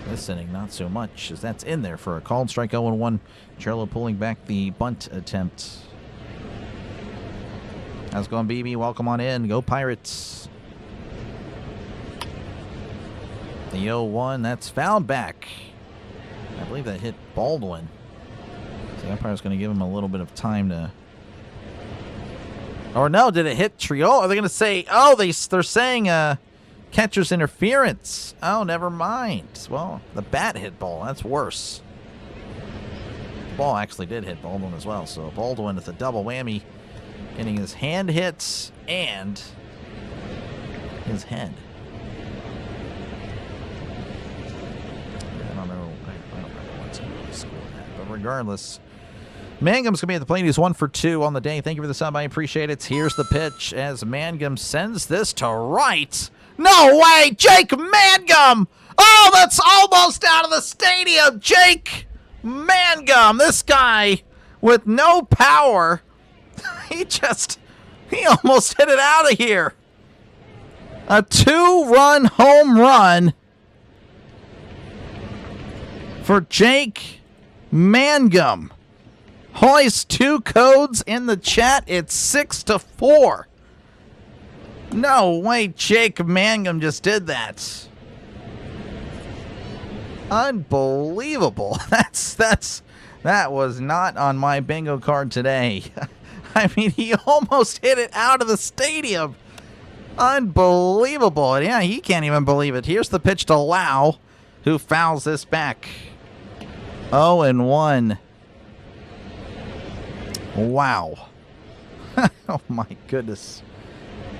this inning not so much, as that's in there for a called strike. 0-1. Triolo pulling back the bunt attempt. How's it going, BB? Welcome on in. Go Pirates. The 0-1, that's fouled back. I believe that hit Baldwin. The umpire's going to give him a little bit of time to... Or no, did it hit Triolo? Are they going to say... Oh, they're saying catcher's interference. Oh, never mind. Well, the bat hit ball. That's worse. The ball actually did hit Baldwin as well. So Baldwin with a double whammy, getting his hand hits and his head. I don't know what's going to score that. But regardless... Mangum's going to be at the plate. He's 1 for 2 on the day. Thank you for the sub. I appreciate it. Here's the pitch as Mangum sends this to right. No way! Jake Mangum! Oh, that's almost out of the stadium! Jake Mangum! This guy with no power. He almost hit it out of here. A 2-run home run for Jake Mangum. Hoist 2 codes in the chat. It's 6-4. No way Jake Mangum just did that. Unbelievable. That was not on my bingo card today. I mean, he almost hit it out of the stadium. Unbelievable. Yeah, he can't even believe it. Here's the pitch to Lau, who fouls this back. 0-1. Wow. Oh, my goodness.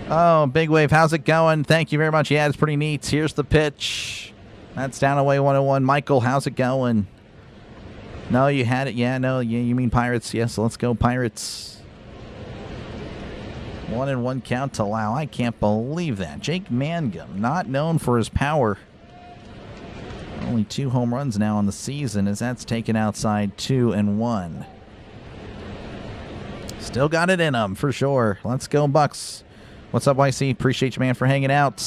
Oh, Big Wave, how's it going? Thank you very much. Yeah, it's pretty neat. Here's the pitch. That's down away 1-1. Michael, how's it going? No, you had it. Yeah, no, you mean Pirates. Yes, let's go Pirates. 1-1 count to Lau. I can't believe that. Jake Mangum, not known for his power. Only 2 home runs now in the season as that's taken outside 2-1. Still got it in him for sure. Let's go Bucks. What's up, YC? Appreciate you, man, for hanging out.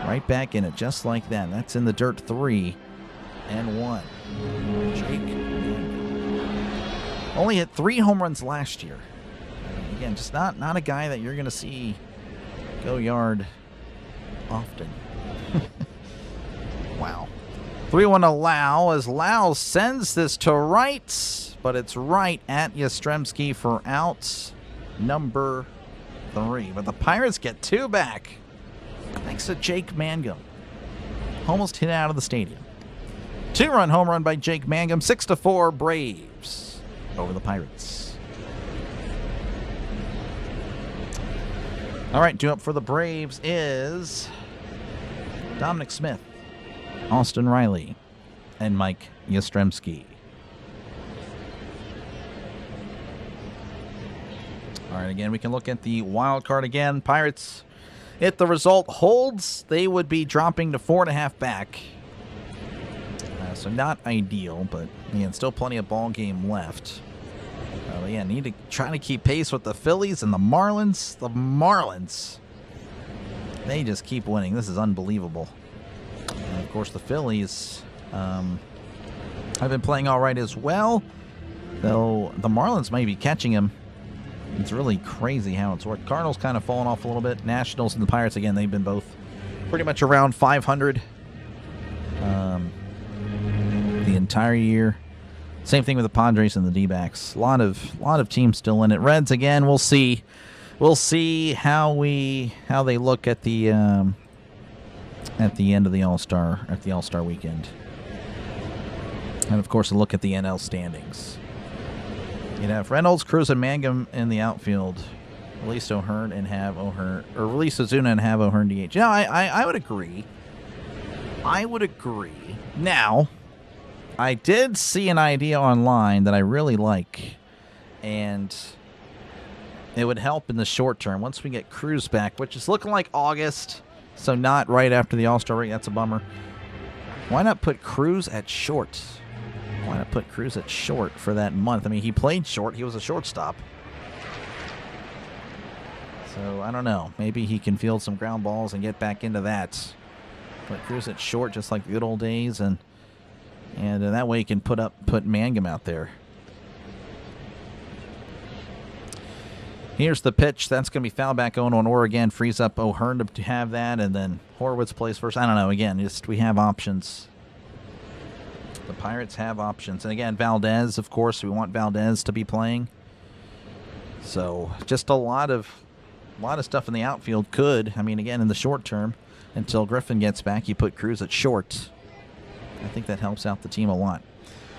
Right back in it just like that. That's in the dirt. 3-1. Jake Mangum. Only hit 3 home runs last year. Again, just not a guy that you're going to see go yard often. Wow. 3-1 to Lau as Lau sends this to right, but it's right at Yastrzemski for out number 3. But the Pirates get 2 back thanks to Jake Mangum. Almost hit out of the stadium. 2-run home run by Jake Mangum. 6-4 Braves over the Pirates. All right, due up for the Braves is Dominic Smith, Austin Riley, and Mike Yastrzemski. All right, again, we can look at the wild card again. Pirates, if the result holds, they would be dropping to 4.5 back. So not ideal, but again, still plenty of ball game left. But yeah, need to try to keep pace with the Phillies and the Marlins. The Marlins, they just keep winning. This is unbelievable. And of course, the Phillies have been playing all right as well, though the Marlins may be catching them. It's really crazy how it's worked. Cardinals kind of falling off a little bit. Nationals and the Pirates, again, they've been both pretty much around 500 the entire year. Same thing with the Padres and the D-backs. A lot of teams still in it. Reds, again, we'll see. We'll see how they look at the end of the All-Star weekend. And of course, a look at the NL standings. You'd have Reynolds, Cruz, and Mangum in the outfield. Release O'Hearn and have O'Hearn, or release Ozuna and have O'Hearn DH. Yeah, I would agree. I would agree. Now, I did see an idea online that I really like, and it would help in the short term once we get Cruz back, which is looking like August, so not right after the All-Star break. That's a bummer. Why not put Cruz at short? Why not put Cruz at short for that month? I mean, he played short. He was a shortstop. So, I don't know. Maybe he can field some ground balls and get back into that. Put Cruz at short just like the good old days, and that way he can put Mangum out there. Here's the pitch. That's going to be foul back on Oregon. Frees up O'Hearn to have that, and then Horwitz plays first. I don't know. Again, we have options. The Pirates have options. And again, Valdez, of course, we want Valdez to be playing. So just a lot of stuff in the outfield could. I mean, again, in the short term, until Griffin gets back, you put Cruz at short. I think that helps out the team a lot.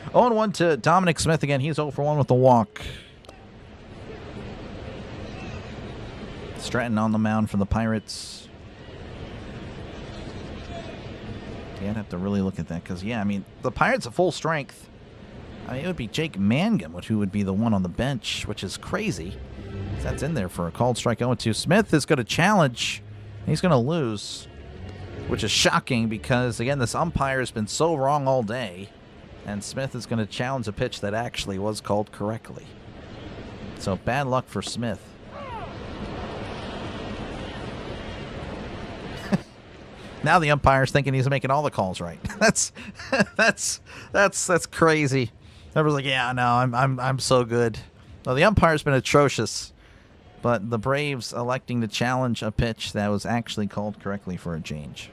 0-1 to Dominic Smith again. He's 0-for-1 with the walk. Stratton on the mound for the Pirates. Yeah, I'd have to really look at that because, yeah, I mean, the Pirates at full strength. I mean, it would be Jake Mangum, who would be the one on the bench, which is crazy. That's in there for a called strike 0-2. Smith is going to challenge. He's going to lose, which is shocking because, again, this umpire has been so wrong all day, and Smith is going to challenge a pitch that actually was called correctly. So bad luck for Smith. Now the umpire's thinking he's making all the calls right. That's crazy. Everyone's like, yeah, no, I'm so good. Well, the umpire's been atrocious, but the Braves electing to challenge a pitch that was actually called correctly for a change.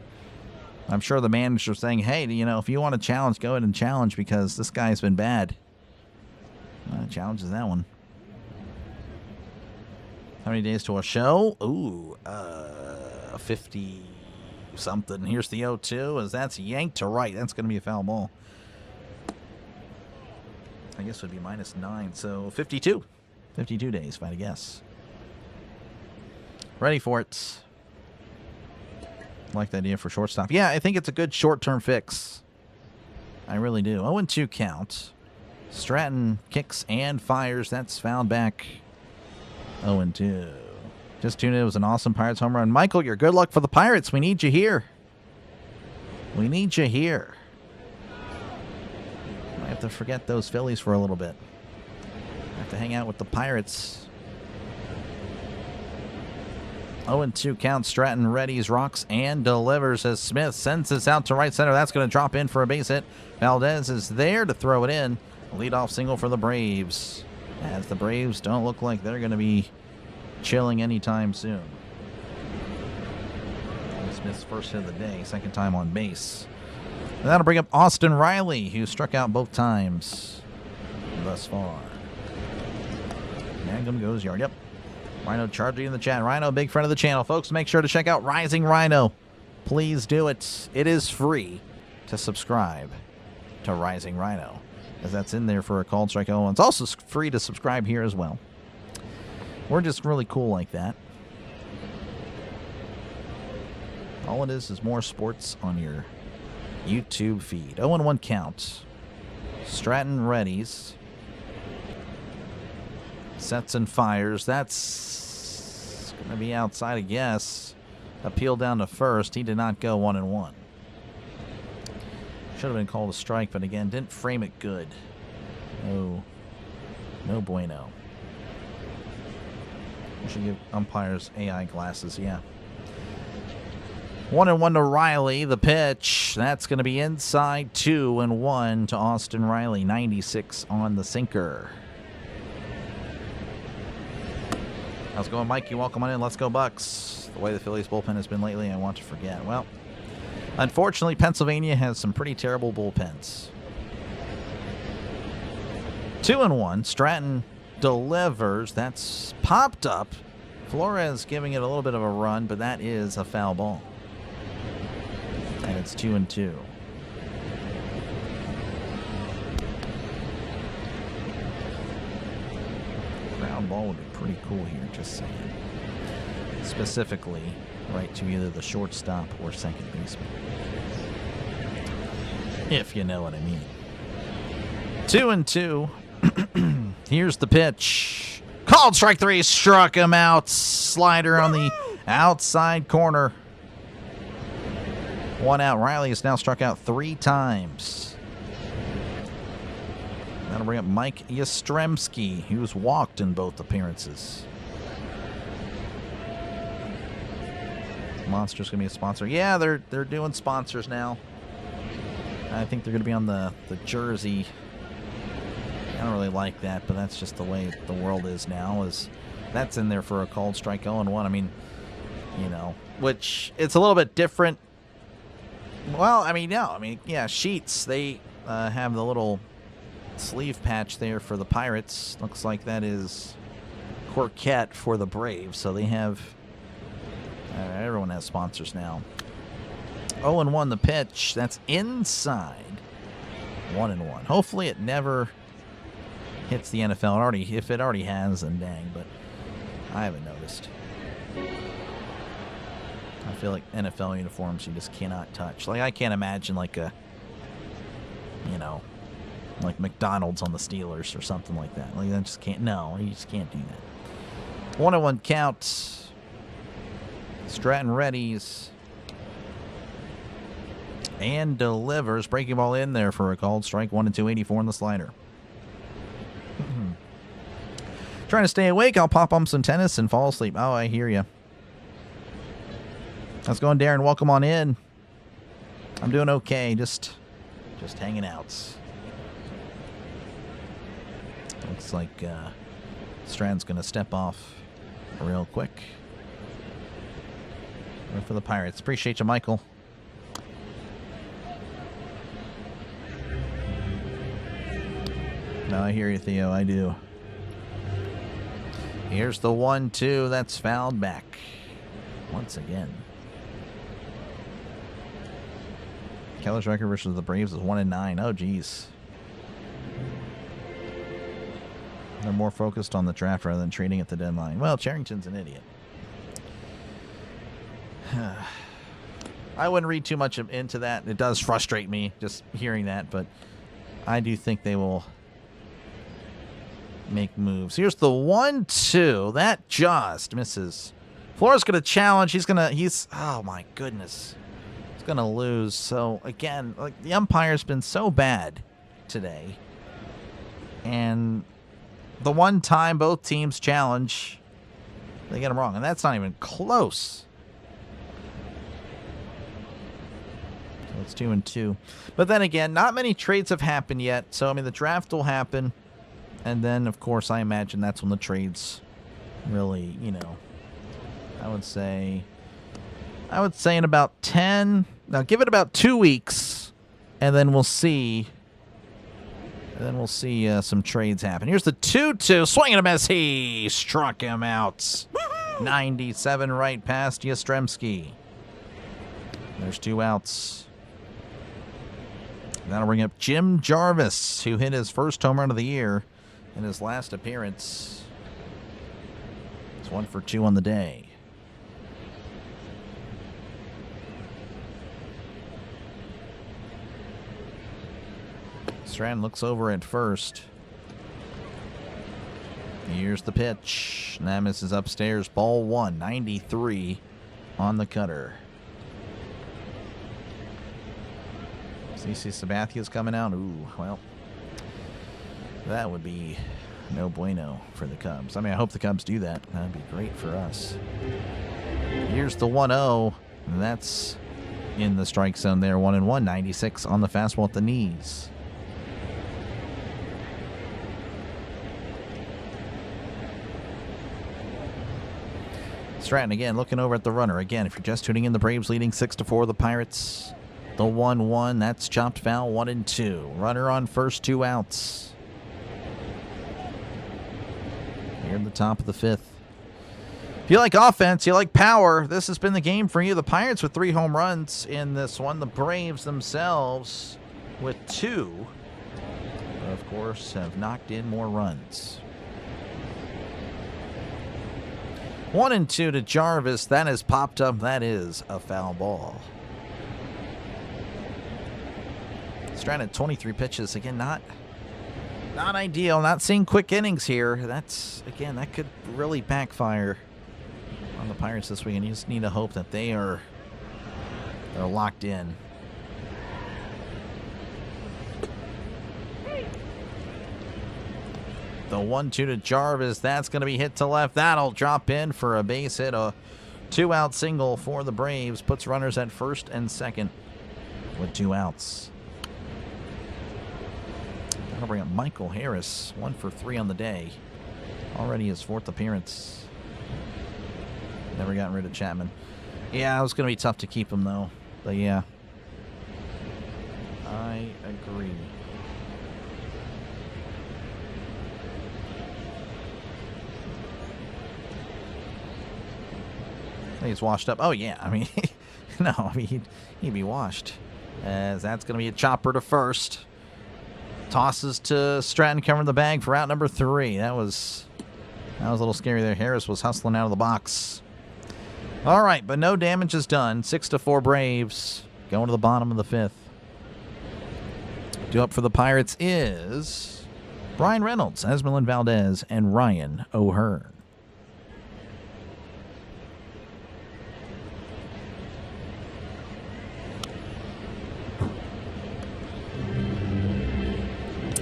I'm sure the manager's saying, hey, if you want to challenge, go ahead and challenge because this guy's been bad. Challenges that one. How many days to a show? Ooh, 50 something. Here's the 0-2 as that's yanked to right. That's going to be a foul ball. I guess it would be -9, so 52. 52 days, if I had to guess. Ready for it. Like the idea for shortstop. Yeah, I think it's a good short-term fix. I really do. 0-2 count. Stratton kicks and fires. That's fouled back. 0-2. Just tuned in. It was an awesome Pirates home run. Michael, your good luck for the Pirates. We need you here. We need you here. I have to forget those Phillies for a little bit. I have to hang out with the Pirates. 0-2 count. Stratton readies, rocks, and delivers as Smith sends this out to right center. That's going to drop in for a base hit. Valdez is there to throw it in. Leadoff single for the Braves. As the Braves don't look like they're going to be chilling anytime soon. Smith's first hit of the day, second time on base. And that'll bring up Austin Riley, who struck out both times thus far. Mangum goes yard. Yep. Rhino charging in the chat. Rhino, big friend of the channel. Folks, make sure to check out Rising Rhino. Please do it. It is free to subscribe to Rising Rhino, as that's in there for a called strike 0-1. It's also free to subscribe here as well. We're just really cool like that. All it is more sports on your YouTube feed. 0-1 count. Stratton readies. Sets and fires. That's going to be outside, I guess. Appeal down to first. He did not go 1-1. Should have been called a strike, but again, didn't frame it good. No bueno. We should give umpires AI glasses, yeah. 1-1 to Riley. The pitch. That's going to be inside. 2-1 to Austin Riley. 96 on the sinker. How's it going, Mike? You welcome on in. Let's go, Bucks. The way the Phillies bullpen has been lately, I want to forget. Well, unfortunately, Pennsylvania has some pretty terrible bullpens. 2-1. Stratton delivers. That's popped up. Flores giving it a little bit of a run, but that is a foul ball. And it's 2-2. Ground ball would be pretty cool here, just saying. Specifically, right to either the shortstop or second baseman. If you know what I mean. 2-2. Here's the pitch. Called strike 3. Struck him out. Slider on the outside corner. 1 out. Riley has now struck out 3 times. That'll bring up Mike Yastrzemski, who's walked in both appearances. Monster's going to be a sponsor. Yeah, they're doing sponsors now. I think they're going to be on the jersey. I don't really like that, but that's just the way the world is now. Is that's in there for a called strike 0-1. I mean, you know, which it's a little bit different. Well, I mean, no. I mean, yeah, Sheets, they have the little sleeve patch there for the Pirates. Looks like that is Corquette for the Braves. So they have, everyone has sponsors now. 0-1 the pitch. That's inside. 1-1. Hopefully it never hits the NFL. If it already has, then dang, but I haven't noticed. I feel like NFL uniforms you just cannot touch. Like, I can't imagine like a, you know, like McDonald's on the Steelers or something like that. Like, that just can't, no, you just can't do that. 1-1 count. Stratton readies. And delivers. Breaking ball in there for a called strike. 1-2, 84 on the slider. Trying to stay awake. I'll pop on some tennis and fall asleep. Oh, I hear you. How's it going, Darren? Welcome on in. I'm doing okay. Just hanging out. Looks like Stratton's going to step off real quick. Good for the Pirates. Appreciate you, Michael. No, I hear you, Theo. I do. Here's the 1-2. That's fouled back once again. Keller's record versus the Braves is 1-9. Oh, geez. They're more focused on the draft rather than trading at the deadline. Well, Charrington's an idiot. I wouldn't read too much into that. It does frustrate me just hearing that, but I do think they will make moves. Here's the 1-2. That just misses. Flores going to challenge. He's oh my goodness. He's going to lose. So again, like the umpire's been so bad today. And the one time both teams challenge, they get them wrong. And that's not even close. So it's 2-2. But then again, not many trades have happened yet. So, I mean, the draft will happen. And then, of course, I imagine that's when the trades really, I would say in about 10. Now, give it about 2 weeks. And then we'll see. Some trades happen. Here's the 2-2. Swing and a miss. He struck him out. 97 right past Yastrzemski. There's 2 outs. That'll bring up Jim Jarvis, who hit his first home run of the year in his last appearance. It's 1 for 2 on the day. Strand looks over at first. Here's the pitch. And that misses upstairs. Ball 1, 93 on the cutter. CC Sabathia's coming out. Ooh, well, that would be no bueno for the Cubs. I mean, I hope the Cubs do that. That'd be great for us. Here's the 1-0. That's in the strike zone there. 1-1, 96 on the fastball at the knees. Stratton again looking over at the runner. Again, if you're just tuning in, the Braves leading 6-4. The Pirates, the 1-1. That's chopped foul, 1-2. Runner on first, 2 outs. Here in the top of the 5th. If you like offense, you like power, this has been the game for you. The Pirates with 3 home runs in this one. The Braves themselves with 2, of course, have knocked in more runs. 1-2 to Jarvis. That has popped up. That is a foul ball. Stranded 23 pitches. Again, not ideal. Not seeing quick innings here. That's, again, that could really backfire on the Pirates this week. And you just need to hope that they're locked in. The 1-2 to Jarvis. That's going to be hit to left. That'll drop in for a base hit. A 2-out single for the Braves. Puts runners at first and second with 2 outs. That'll bring up Michael Harris. 1 for 3 on the day. Already his 4th appearance. Never gotten rid of Chapman. Yeah, it was going to be tough to keep him, though. But, yeah. I agree. He's washed up. Oh, yeah. I mean, no, I mean, he'd be washed. As that's going to be a chopper to first. Tosses to Stratton covering the bag for out number 3. That was a little scary there. Harris was hustling out of the box. All right, but no damage is done. 6-4 Braves going to the bottom of the 5th. Due up for the Pirates is Brian Reynolds, Esmeralyn Valdez, and Ryan O'Hearn.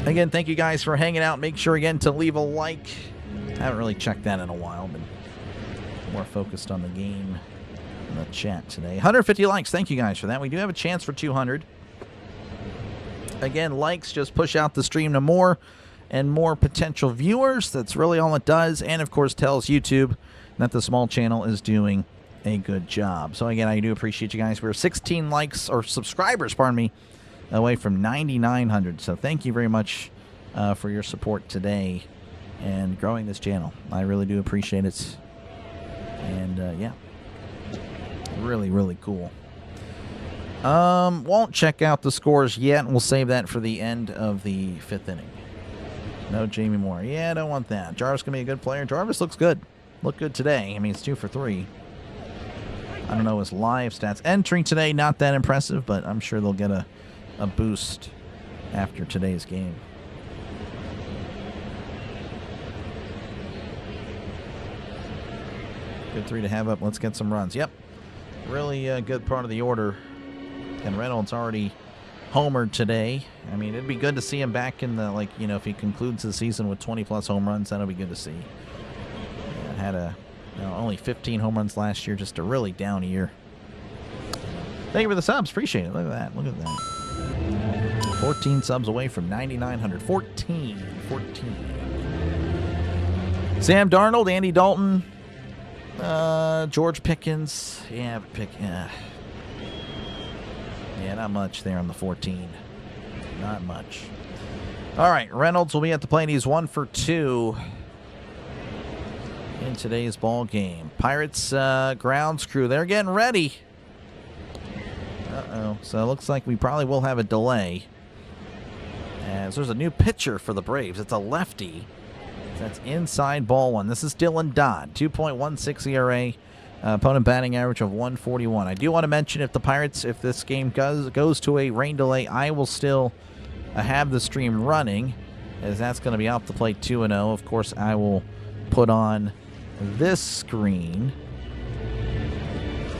Again, thank you guys for hanging out. Make sure, again, to leave a like. I haven't really checked that in a while, but more focused on the game in the chat today. 150 likes. Thank you guys for that. We do have a chance for 200. Again, likes just push out the stream to more and more potential viewers. That's really all it does. And, of course, tells YouTube that the small channel is doing a good job. So, again, I do appreciate you guys. We're 16 likes, or subscribers, pardon me, away from 9,900. So thank you very much for your support today and growing this channel. I really do appreciate it. And, yeah. Really, really cool. Won't check out the scores yet. We'll save that for the end of the 5th inning. No Jamie Moore. Yeah, I don't want that. Jarvis going to be a good player. Jarvis looks good. Looked good today. I mean, it's 2 for 3. I don't know his live stats. Entering today, not that impressive, but I'm sure they'll get a boost after today's game. Good 3 to have up. Let's get some runs. Yep. Really good part of the order. And Reynolds already homered today. I mean, it'd be good to see him back in the, like, you know, if he concludes the season with 20-plus home runs, that'll be good to see. Yeah, had only 15 home runs last year, just a really down year. Thank you for the subs. Appreciate it. Look at that. Look at that. 14 subs away from 9,900. 14. Sam Darnold, Andy Dalton, George Pickens. Yeah, yeah, not much there on the 14. Not much. All right, Reynolds will be at the plate. He's 1 for 2 in today's ball game. Pirates grounds crew, they're getting ready. Uh-oh. So it looks like we probably will have a delay, as there's a new pitcher for the Braves. It's a lefty. That's inside ball 1. This is Dylan Dodd, 2.16 ERA. Opponent batting average of 141. I do want to mention, if the Pirates, if this game goes to a rain delay, I will still have the stream running, as that's going to be off the plate 2-0. Of course, I will put on this screen,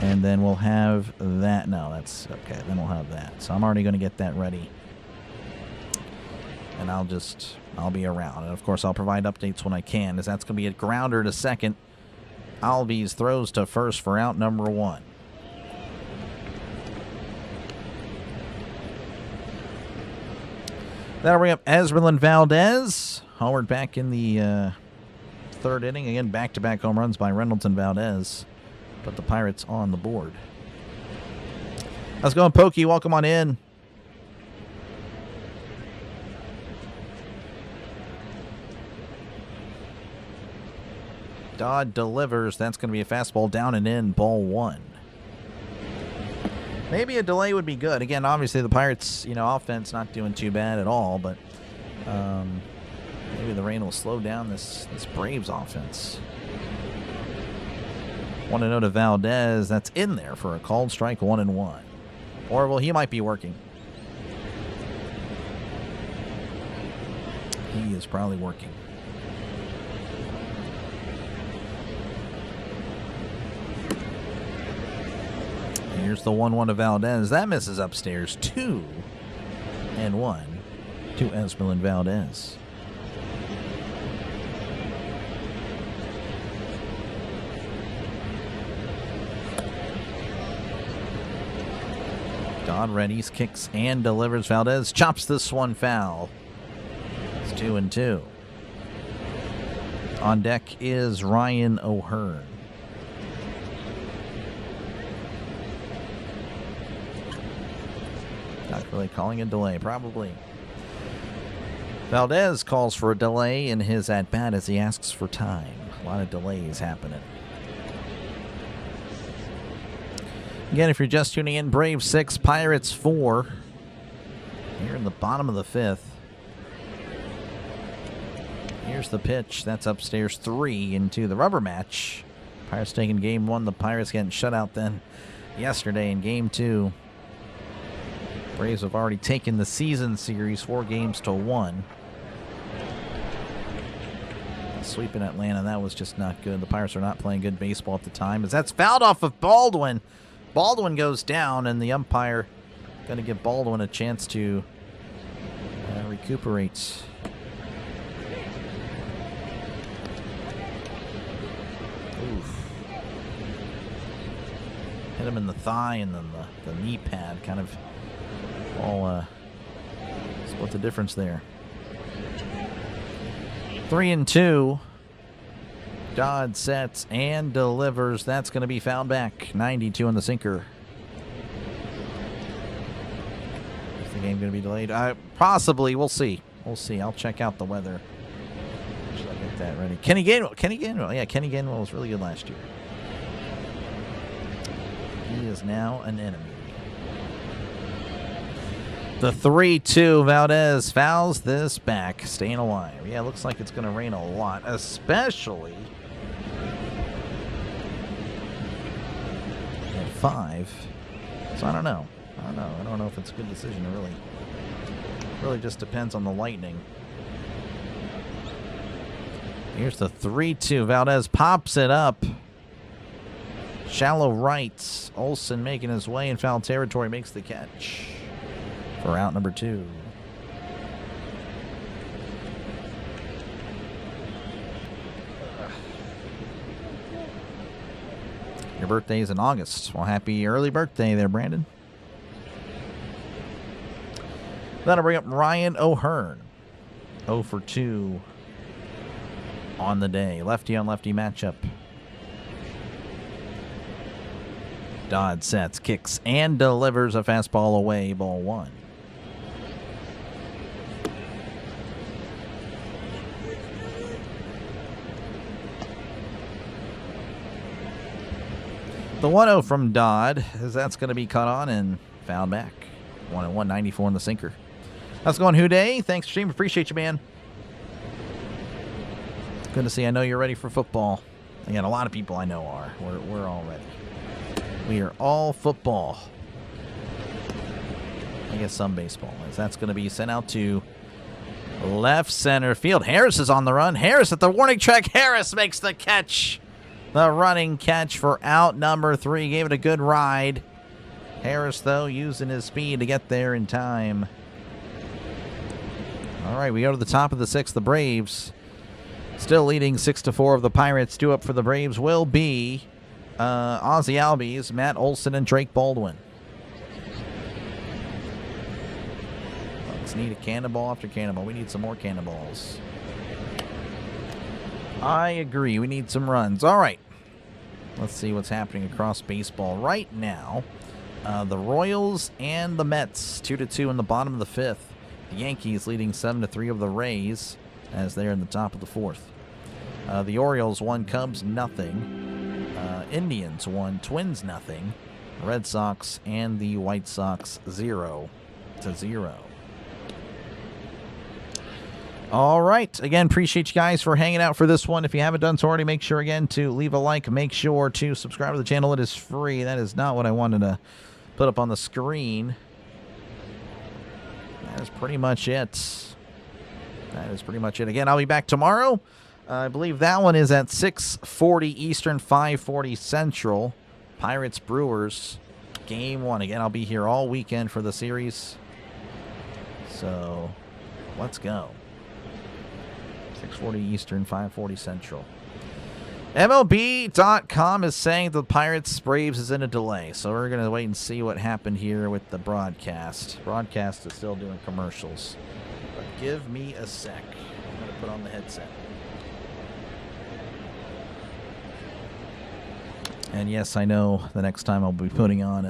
and then we'll have that. No, that's okay. Then we'll have that. So I'm already going to get that ready, and I'll be around. And of course, I'll provide updates when I can, as that's going to be a grounder to second. Albies throws to first for out number 1. That'll bring up Esmeralyn Valdez. Homered back in the 3rd inning. Again, back-to-back home runs by Reynolds and Valdez. But the Pirates on the board. How's it going, Pokey? Welcome on in. Dodd delivers. That's going to be a fastball down and in, ball 1. Maybe a delay would be good. Again, obviously the Pirates, offense not doing too bad at all, but maybe the rain will slow down this Braves offense. 1-0 to Valdez. That's in there for a called strike, 1-1. Or, well, he might be working. He is probably working. Here's the 1-1 to Valdez. That misses upstairs. 2-1 to Esmeralyn Valdez. Dodd readies, kicks, and delivers. Valdez chops this one foul. It's 2-2. On deck is Ryan O'Hearn. Not really calling a delay, probably. Valdez calls for a delay in his at-bat as he asks for time. A lot of delays happening. Again, if you're just tuning in, Braves 6, Pirates 4. Here in the bottom of the 5th. Here's the pitch. That's upstairs, 3-2. The rubber match. Pirates taking game 1. The Pirates getting shut out then yesterday in game 2. Braves have already taken the season series 4-1. Sweeping Atlanta, that was just not good. The Pirates are not playing good baseball at the time, as that's fouled off of Baldwin. Baldwin goes down, and the umpire going to give Baldwin a chance to recuperate. Oof. Hit him in the thigh and then the knee pad, kind of all split the difference there. 3-2. Dodd sets and delivers. That's going to be fouled back. 92 on the sinker. Is the game going to be delayed? Possibly. We'll see. We'll see. I'll check out the weather. Get that ready. Kenny Gainwell. Yeah, Kenny Gainwell was really good last year. He is now an enemy. The 3-2, Valdez fouls this back, staying alive. Yeah, looks like it's going to rain a lot, especially at 5. So I don't know. I don't know if it's a good decision to really just depends on the lightning. Here's the 3-2. Valdez pops it up. Shallow right. Olsen making his way in foul territory, makes the catch for out number 2. Your birthday is in August. Well, happy early birthday there, Brandon. That'll bring up Ryan O'Hearn. 0 for 2 on the day. Lefty on lefty matchup. Dodd sets, kicks, and delivers a fastball away. Ball 1. The 1-0 from Dodd, as that's going to be caught on and fouled back. 1-1, 94 in the sinker. How's it going, Houday? Thanks, stream. Appreciate you, man. Good to see. I know you're ready for football. Again, a lot of people I know are. We're all ready. We are all football. I guess some baseball is. That's going to be sent out to left center field. Harris is on the run. Harris at the warning track. Harris makes the catch. The running catch for out number 3. Gave it a good ride. Harris, though, using his speed to get there in time. All right, we go to the top of the 6th. The Braves still leading 6-4 of the Pirates. 2 up for the Braves will be Ozzie Albies, Matt Olson, and Drake Baldwin. Let's need a cannonball after cannonball. We need some more cannonballs. I agree. We need some runs. All right. Let's see what's happening across baseball right now. The Royals and the Mets, 2-2 in the bottom of the 5th. The Yankees leading 7-3 over the Rays as they're in the top of the 4th. The Orioles won, Cubs nothing. Indians won, Twins nothing. Red Sox and the White Sox 0-0. All right. Again, appreciate you guys for hanging out for this one. If you haven't done so already, make sure again to leave a like. Make sure to subscribe to the channel. It is free. That is not what I wanted to put up on the screen. That is pretty much it. Again, I'll be back tomorrow. I believe that one is at 6:40 Eastern, 5:40 Central. Pirates Brewers, Game 1. Again, I'll be here all weekend for the series. So, let's go. 6:40 Eastern, 5:40 Central. MLB.com is saying the Pirates Braves is in a delay, so we're going to wait and see what happened here with the broadcast. Broadcast is still doing commercials. But give me a sec. I'm going to put on the headset. And yes, I know the next time I'll be putting on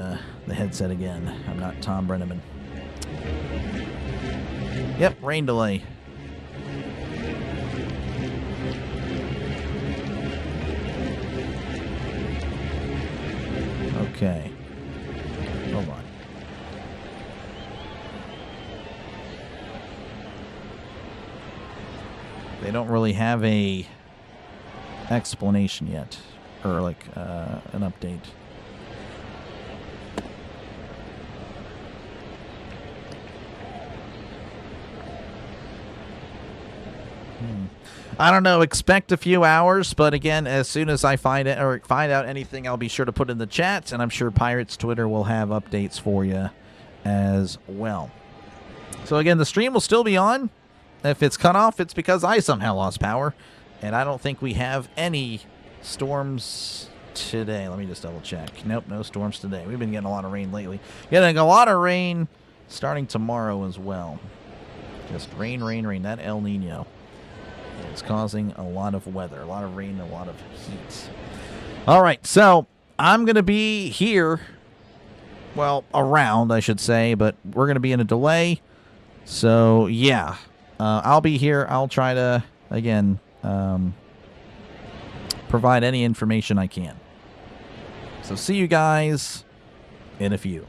the headset again. I'm not Tom Brenneman. Yep, rain delay. Okay. Hold on. They don't really have a explanation yet, or like an update. I don't know. Expect a few hours, but again, as soon as I find it or find out anything, I'll be sure to put in the chat, and I'm sure Pirates Twitter will have updates for you as well. So again, the stream will still be on. If it's cut off, it's because I somehow lost power, and I don't think we have any storms today. Let me just double check. Nope, no storms today. We've been getting a lot of rain lately. Getting a lot of rain starting tomorrow as well. Just rain, rain, rain. That El Nino is causing a lot of weather, a lot of rain, a lot of heat. All right, so I'm going to be here, well, around, I should say, but we're going to be in a delay. So, yeah, I'll be here. I'll try to, again, provide any information I can. So see you guys in a few.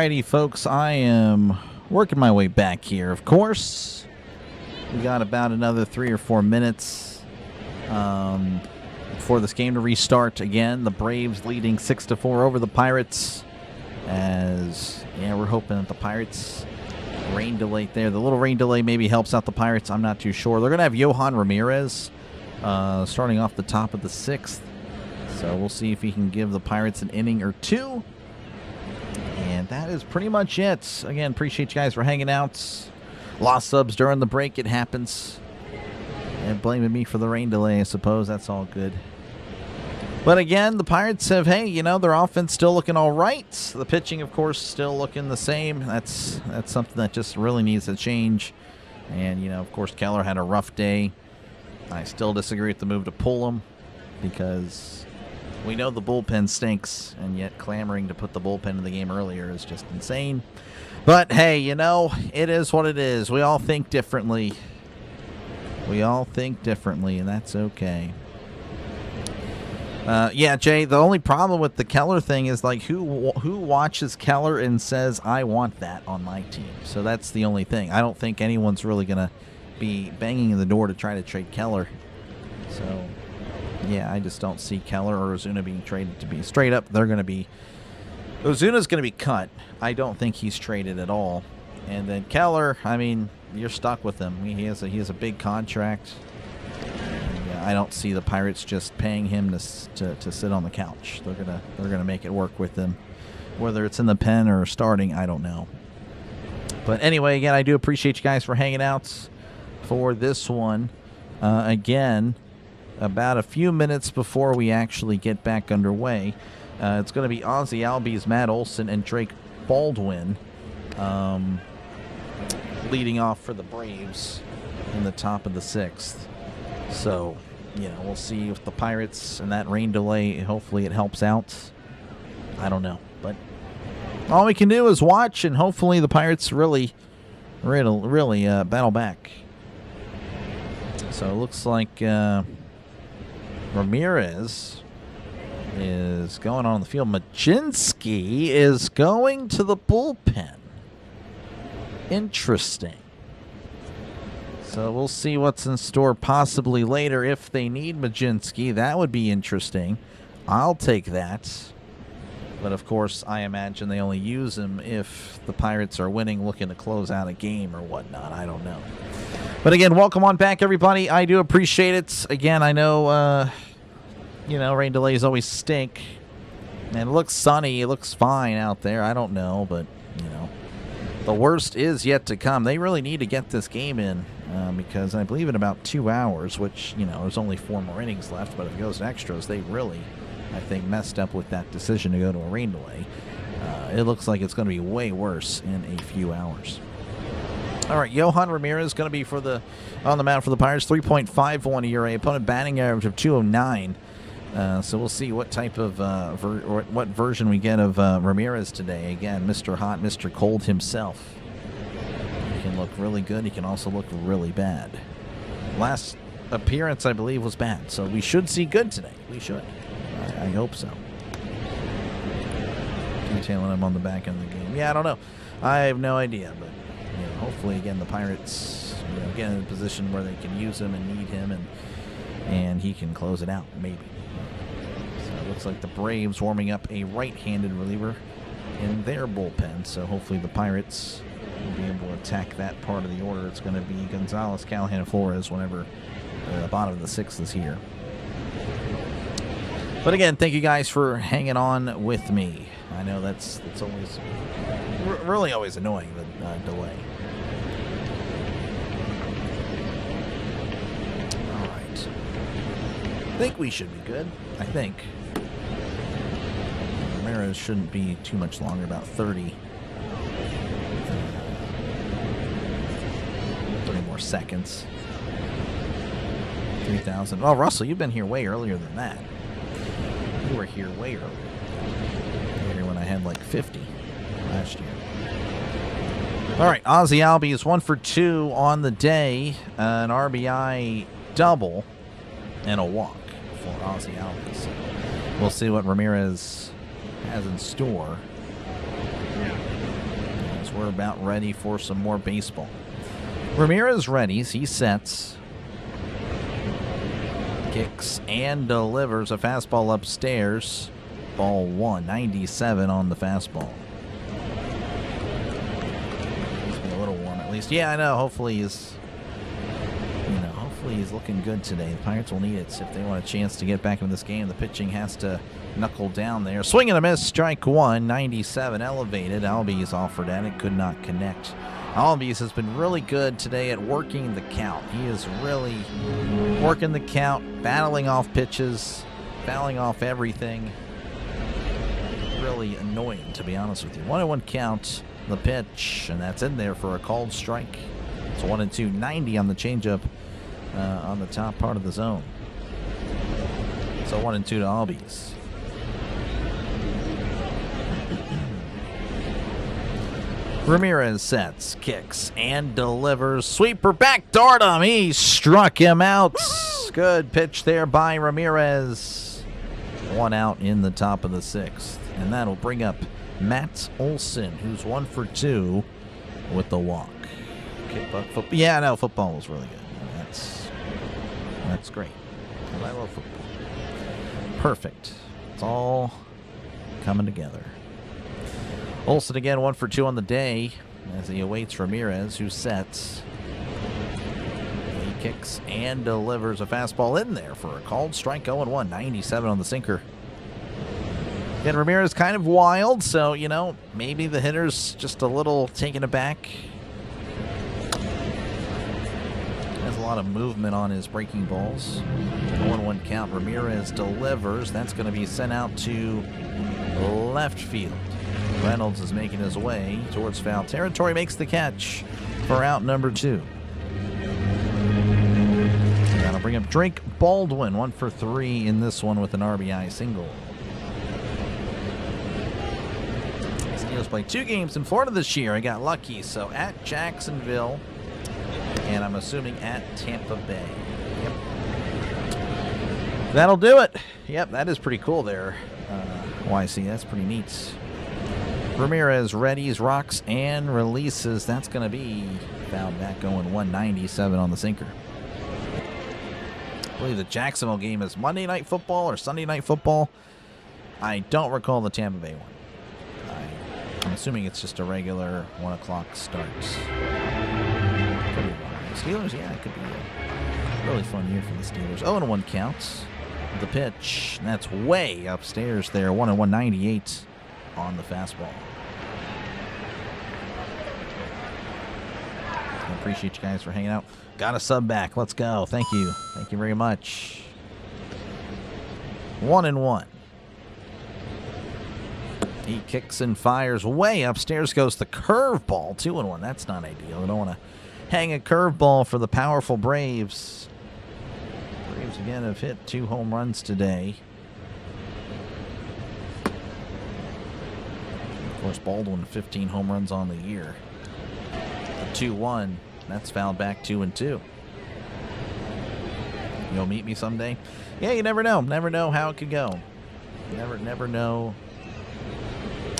Alrighty, folks, I am working my way back here. Of course, we got about another 3 or 4 minutes for this game to restart. Again, the Braves leading 6-4 over the Pirates. As, yeah, we're hoping that the Pirates, rain delay there. The little rain delay maybe helps out the Pirates. I'm not too sure. They're going to have Yohan Ramirez starting off the top of the 6th. So we'll see if he can give the Pirates an inning or two. And that is pretty much it. Again, appreciate you guys for hanging out. Lost subs during the break. It happens. And blaming me for the rain delay, I suppose. That's all good. But again, the Pirates have, hey, you know, their offense still looking all right. The pitching, of course, still looking the same. That's something that just really needs to change. And, you know, of course, Keller had a rough day. I still disagree with the move to pull him because we know the bullpen stinks, and yet clamoring to put the bullpen in the game earlier is just insane. But, hey, you know, it is what it is. We all think differently. We all think differently, and that's okay. Yeah, Jay, the only problem with the Keller thing is, like, who watches Keller and says, I want that on my team? So that's the only thing. I don't think anyone's really going to be banging in the door to try to trade Keller. So, yeah, I just don't see Keller or Ozuna being traded to be. Straight up, they're going to be... Ozuna's going to be cut. I don't think he's traded at all. And then Keller, I mean, you're stuck with him. He has a big contract. I don't see the Pirates just paying him to sit on the couch. They're gonna make it work with him, whether it's in the pen or starting. I don't know. But anyway, again, I do appreciate you guys for hanging out for this one. Again, about a few minutes before we actually get back underway, it's going to be Ozzie Albies, Matt Olson, and Drake Baldwin leading off for the Braves in the top of the 6th. So, you know, we'll see if the Pirates and that rain delay, hopefully it helps out. I don't know. But all we can do is watch, and hopefully the Pirates really battle back. So it looks like Ramirez is going on the field. Majinski is going to the bullpen. Interesting. So we'll see what's in store possibly later if they need Majinski. That would be interesting. I'll take that. But, of course, I imagine they only use him if the Pirates are winning, looking to close out a game or whatnot. I don't know. But, again, welcome on back, everybody. I do appreciate it. Again, I know, you know, rain delays always stink. And it looks sunny. It looks fine out there. I don't know, but, you know. The worst is yet to come. They really need to get this game in because I believe in about 2 hours, which, you know, there's only 4 more innings left, but if it goes to extras, they really, I think, messed up with that decision to go to a rain delay. It looks like it's going to be way worse in a few hours. All right, Yohan Ramirez is going to be on the mound for the Pirates, 3.51 ERA, opponent batting average of 209. So we'll see what type of what version we get of Ramirez today. Again, Mr. Hot, Mr. Cold himself. He can look really good. He can also look really bad. Last appearance, I believe, was bad. So we should see good today. We should. I hope so. Detailing him on the back end of the game. Yeah, I don't know. I have no idea. But you know, hopefully, again, the Pirates get in a position where they can use him and need him, and he can close it out, maybe. Looks like the Braves warming up a right-handed reliever in their bullpen. So hopefully the Pirates will be able to attack that part of the order. It's going to be Gonzalez, Callahan, and Flores whenever the bottom of the 6th is here. But again, thank you guys for hanging on with me. I know that's always really always annoying, the delay. All right. I think we should be good. I think. Ramirez shouldn't be too much longer, about 30 more seconds. 3,000. Oh, Russell, you've been here way earlier than that. You were here way earlier. You were here when I had like 50 last year. All right, Ozzie Albies is 1 for 2 on the day. An RBI double and a walk for Ozzie Albies. So we'll see what Ramirez has in store. we're about ready for some more baseball. Ramirez readies. He sets. Kicks and delivers a fastball upstairs. Ball 1, 97 on the fastball. He's been a little warm at least. Yeah, I know. Hopefully he's looking good today. The Pirates will need it if they want a chance to get back into this game. The pitching has to knuckle down there. Swing and a miss, strike 1, 97 elevated. Albies offered at it, could not connect. Albies has been really good today at working the count. He is really working the count, battling off pitches, fouling off everything. Really annoying, to be honest with you. 1-1 count, the pitch, and that's in there for a called strike. It's 1-2, 90 on the changeup on the top part of the zone. So 1-2 to Albies. Ramirez sets, kicks, and delivers. Sweeper backdoored him. He struck him out. Good pitch there by Ramirez. 1 out in the top of the 6th. And that'll bring up Matt Olson, who's 1 for 2 with the walk. Yeah, no, football was really good. That's great. I love football. Perfect. It's all coming together. Olson again 1 for 2 on the day as he awaits Ramirez, who sets. He kicks and delivers a fastball in there for a called strike. 0-1, 97 on the sinker. Again, Ramirez kind of wild, so, maybe the hitter's just a little taken aback. Has a lot of movement on his breaking balls. 1-1 count. Ramirez delivers. That's going to be sent out to left field. Reynolds is making his way towards foul territory, makes the catch for out number 2. That'll bring up Drake Baldwin, 1 for 3 in this one with an RBI single. Steelers play 2 games in Florida this year. I got lucky, so at Jacksonville, and I'm assuming at Tampa Bay. Yep. That'll do it. Yep, that is pretty cool there. YC, that's pretty neat. Ramirez readies, rocks, and releases. That's going to be fouled back, going 197 on the sinker. I believe the Jacksonville game is Monday Night Football or Sunday Night Football. I don't recall the Tampa Bay one. I'm assuming it's just a regular 1 o'clock start. Could be wrong. Steelers, yeah, it could be a really fun year for the Steelers. 0-1 counts. The pitch, and that's way upstairs there. 1-1, 98 on the fastball. I appreciate you guys for hanging out. Got a sub back. Let's go. Thank you. Thank you very much. 1-1. He kicks and fires. Way upstairs goes the curveball. 2-1. That's not ideal. We don't want to hang a curveball for the powerful Braves. Braves again have hit 2 home runs today. Of course, Baldwin 15 home runs on the year. 2-1. That's fouled back 2-2. You'll meet me someday? Yeah, you never know. Never know how it could go. Never know.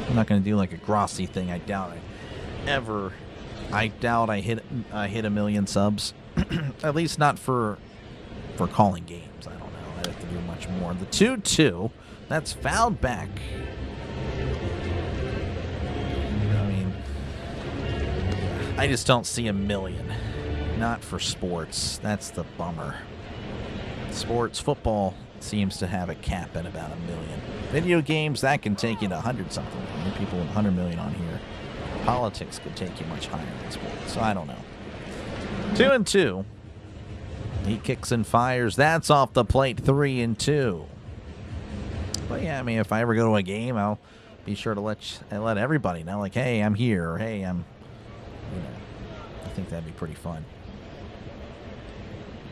I'm not going to do like a Grossi thing. I doubt I hit a million subs. At least not for calling games. I don't know. I'd have to do much more. The 2-2. That's fouled back. I just don't see a million. Not for sports. That's the bummer. Sports, football seems to have a cap at about 1 million. Video games, that can take you to 100-something. People with 100 million on here. Politics could take you much higher than sports. So I don't know. 2-2. He kicks and fires. That's off the plate. 3-2. But yeah, if I ever go to a game, I'll be sure to let everybody know, like, hey, I'm here, or hey, I'm. I think that'd be pretty fun.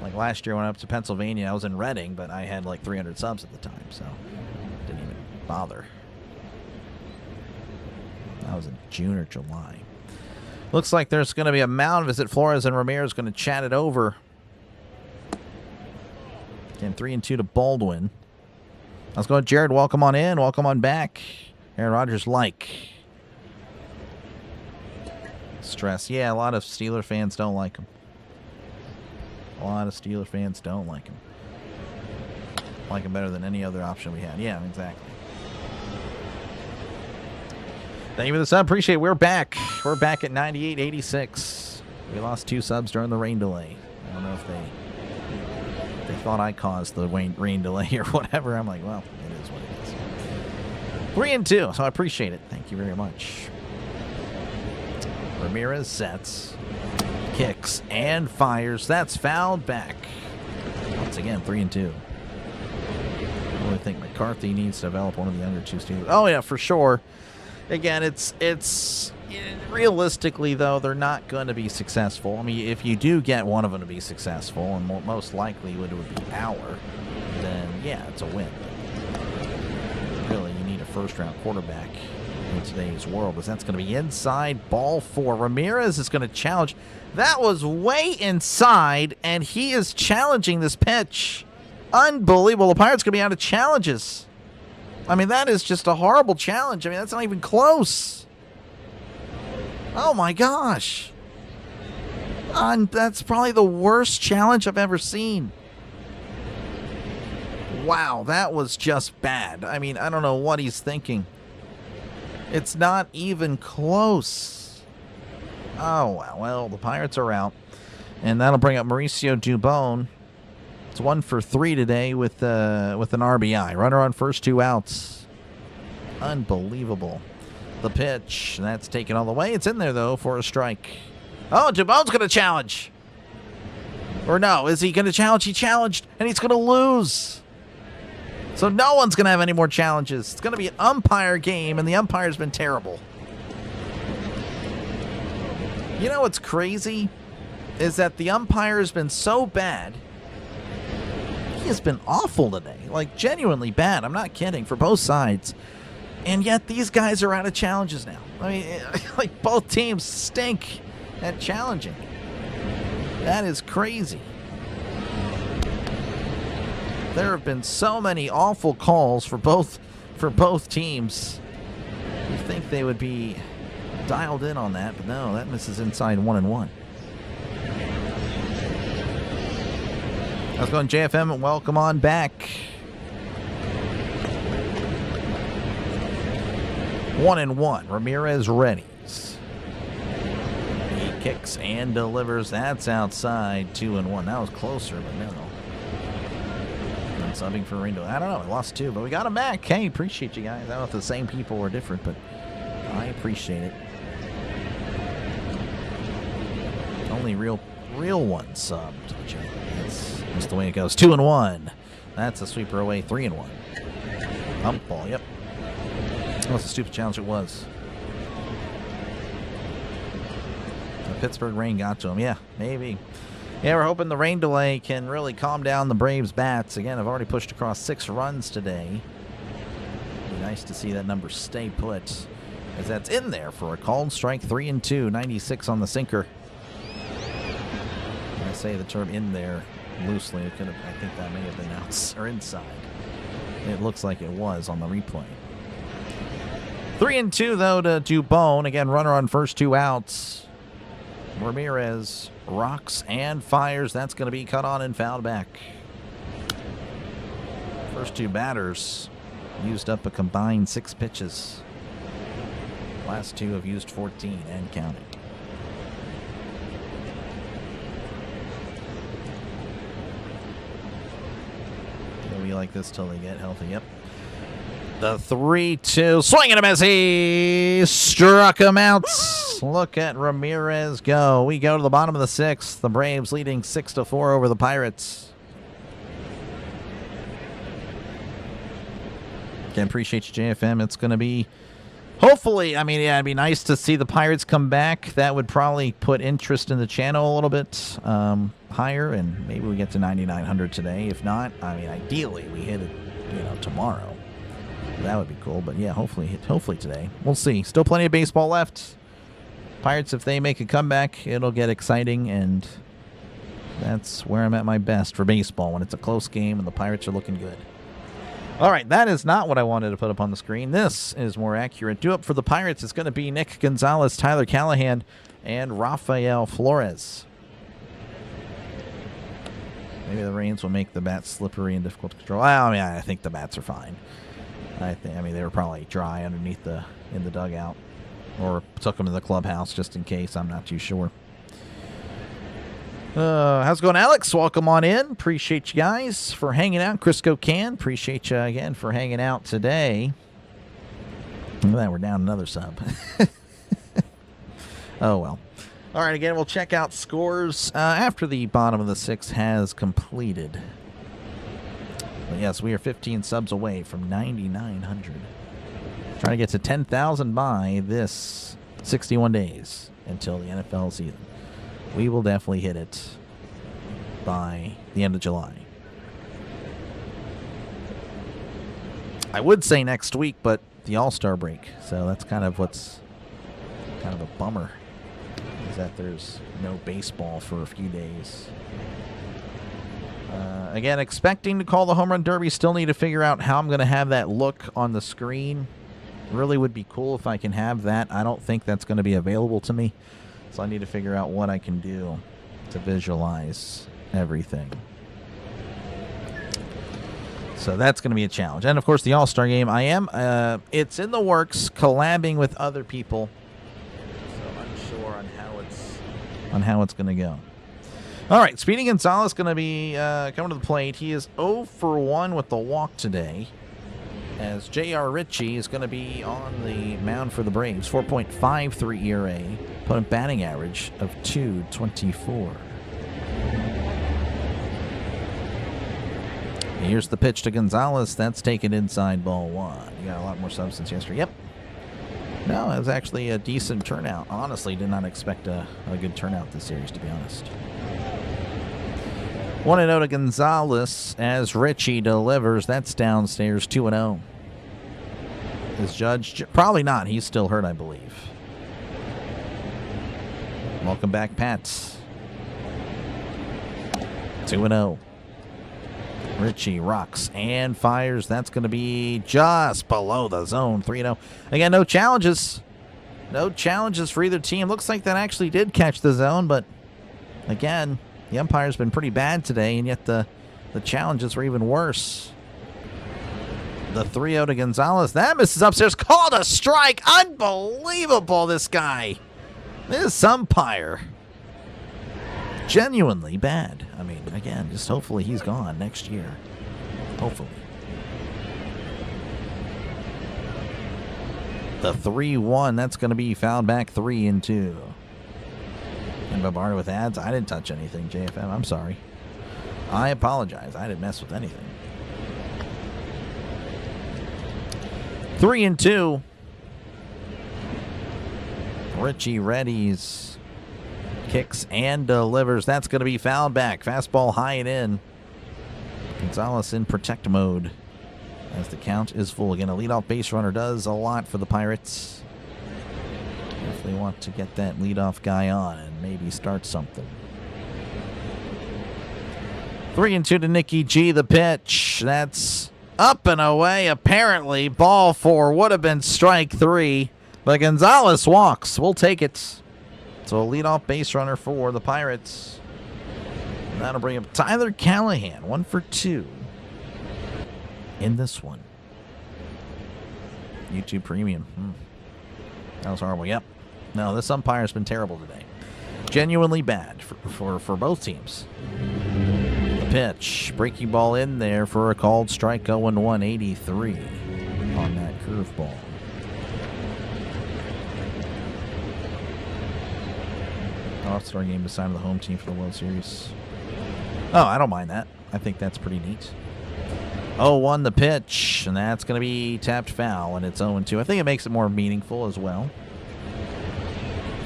Like last year when I went up to Pennsylvania, I was in Reading, but I had like 300 subs at the time, so didn't even bother. That was in June or July. Looks like there's going to be a mound visit. Flores and Ramirez going to chat it over. Again, 3-2 to Baldwin. Let's go, Jared. Welcome on in. Welcome on back. Aaron Rodgers like. Stress. Yeah, a lot of Steeler fans don't like him. A lot of Steeler fans don't like him. Like him better than any other option we had. Yeah, exactly. Thank you for the sub. Appreciate it. We're back. We're back at 98.86. We lost 2 subs during the rain delay. I don't know if they thought I caused the rain delay or whatever. I'm like, well, it is what it is. 3 and 2, so I appreciate it. Thank you very much. Ramirez sets, kicks, and fires. That's fouled back. Once again, 3 and 2. I really think McCarthy needs to develop one of the younger 2 Steelers. Oh, yeah, for sure. Again, it's realistically, though, they're not going to be successful. I mean, if you do get one of them to be successful, and most likely it would be Bauer, then, yeah, it's a win. But really, you need a first-round quarterback in today's world, because that's going to be inside ball 4. Ramirez is going to challenge. That was way inside, and he is challenging this pitch. Unbelievable. The Pirates going to be out of challenges. I mean, that is just a horrible challenge. I mean, that's not even close. Oh, my gosh. That's probably the worst challenge I've ever seen. Wow, that was just bad. I mean, I don't know what he's thinking. It's not even close. Oh, wow. Well, the Pirates are out. And that'll bring up Mauricio Dubon. It's 1 for 3 today with an RBI. Runner on first, 2 outs. Unbelievable. The pitch. That's taken all the way. It's in there, though, for a strike. Oh, Dubon's going to challenge. Or no, is he going to challenge? He challenged, and he's going to lose. So no one's going to have any more challenges. It's going to be an umpire game, and the umpire's been terrible. You know what's crazy? Is that the umpire has been so bad. He has been awful today. Like, genuinely bad. I'm not kidding. For both sides. And yet these guys are out of challenges now. I mean, like, both teams stink at challenging. That is crazy. There have been so many awful calls for both teams. You'd think they would be dialed in on that, but no, that misses inside 1-1. How's it going, JFM? Welcome on back. 1-1. Ramirez readies. He kicks and delivers. That's outside. 2-1. That was closer, but no. I'm subbing for Ringo. I don't know. I lost 2, but we got him back. Hey, appreciate you guys. I don't know if the same people or different, but I appreciate it. Only real ones subbed. That's just the way it goes. 2-1. That's a sweeper away. 3-1. Pump ball. Yep. That's a stupid challenge it was. The Pittsburgh rain got to him. Yeah, maybe. Yeah, we're hoping the rain delay can really calm down the Braves' bats. Again, I've already pushed across 6 runs today. Be nice to see that number stay put, as that's in there for a called strike. 3-2. 96 on the sinker. I say the term "in there" loosely. It could have, I think that may have been outside or inside. It looks like it was on the replay. 3-2, though, to Dubon. Again, runner on first, 2 outs. Ramirez rocks and fires. That's going to be cut on and fouled back. First 2 batters used up a combined 6 pitches. Last 2 have used 14 and counting. It'll be like this till they get healthy. Yep. The 3-2. Swing and a miss. He struck him out. Look at Ramirez go. We go to the bottom of the 6th. The Braves leading 6-4 over the Pirates. Again, appreciate you, JFM. It's going to be, hopefully, I mean, yeah, it'd be nice to see the Pirates come back. That would probably put interest in the channel a little bit higher, and maybe we get to 9,900 today. If not, I mean, ideally, we hit it, tomorrow. That would be cool, but yeah, hopefully today. We'll see. Still plenty of baseball left. Pirates, if they make a comeback, it'll get exciting, and that's where I'm at my best for baseball, when it's a close game and the Pirates are looking good. All right, that is not what I wanted to put up on the screen. This is more accurate. Due up for the Pirates is going to be Nick Gonzalez, Tyler Callahan, and Rafael Flores. Maybe the rains will make the bats slippery and difficult to control. I mean, I think the bats are fine. I mean, they were probably dry underneath in the dugout, or took them to the clubhouse just in case. I'm not too sure. How's it going, Alex? Welcome on in. Appreciate you guys for hanging out. Crisco Can, appreciate you again for hanging out today. Look at that, we're down another sub. Oh well. All right, again, we'll check out scores after the bottom of the sixth has completed. But yes, we are 15 subs away from 9,900. Trying to get to 10,000 by this 61 days until the NFL season. We will definitely hit it by the end of July. I would say next week, but the All-Star break. So that's kind of what's kind of a bummer, is that there's no baseball for a few days. Again, expecting to call the Home Run Derby. Still need to figure out how I'm going to have that look on the screen. Really would be cool if I can have that. I don't think that's going to be available to me. So I need to figure out what I can do to visualize everything. So that's going to be a challenge. And, of course, the All-Star Game. I am, it's in the works, collabing with other people. So I'm unsure on how it's going to go. All right, Speedy Gonzalez going to be coming to the plate. He is 0 for 1 with the walk today, as J.R. Ritchie is going to be on the mound for the Braves. 4.53 ERA, opponent batting average of .224. Here's the pitch to Gonzalez. That's taken inside, ball one. You got a lot more substance yesterday. Yep. No, it was actually a decent turnout. Honestly, did not expect a good turnout this series, to be honest. 1-0 to Gonzalez as Ritchie delivers. That's downstairs, 2-0. Is Judge? Probably not. He's still hurt, I believe. Welcome back, Pats. 2-0. Ritchie rocks and fires. That's going to be just below the zone, 3-0. Again, no challenges. No challenges for either team. Looks like that actually did catch the zone, but again, the umpire's been pretty bad today, and yet the challenges were even worse. The 3-0 to Gonzalez. That misses upstairs. Called a strike. Unbelievable, this guy. This umpire. Genuinely bad. I mean, again, just hopefully he's gone next year. Hopefully. The 3-1. That's going to be fouled back 3-2. And Bombarded with ads. I didn't touch anything, JFM. I'm sorry. I apologize. I didn't mess with anything. 3-2. Ritchie readies, kicks and delivers. That's going to be fouled back. Fastball high and in. Gonzalez in protect mode as the count is full. Again, a leadoff base runner does a lot for the Pirates. If they want to get that leadoff guy on and maybe start something. 3-2 to Nicky G. The pitch. That's up and away. Apparently, ball four would have been strike three, but Gonzalez walks. We'll take it. So a leadoff base runner for the Pirates. And that'll bring up Tyler Callahan, 1 for 2 in this one. YouTube Premium. That was horrible. Yep. No, this umpire's been terrible today. Genuinely bad for both teams. The pitch. Breaking ball in there for a called strike. 0-1, 83 on that curveball. All-Star game to sign the home team for the World Series. Oh, I don't mind that. I think that's pretty neat. 0-1 the pitch, and that's going to be tapped foul, and it's 0-2. I think it makes it more meaningful as well.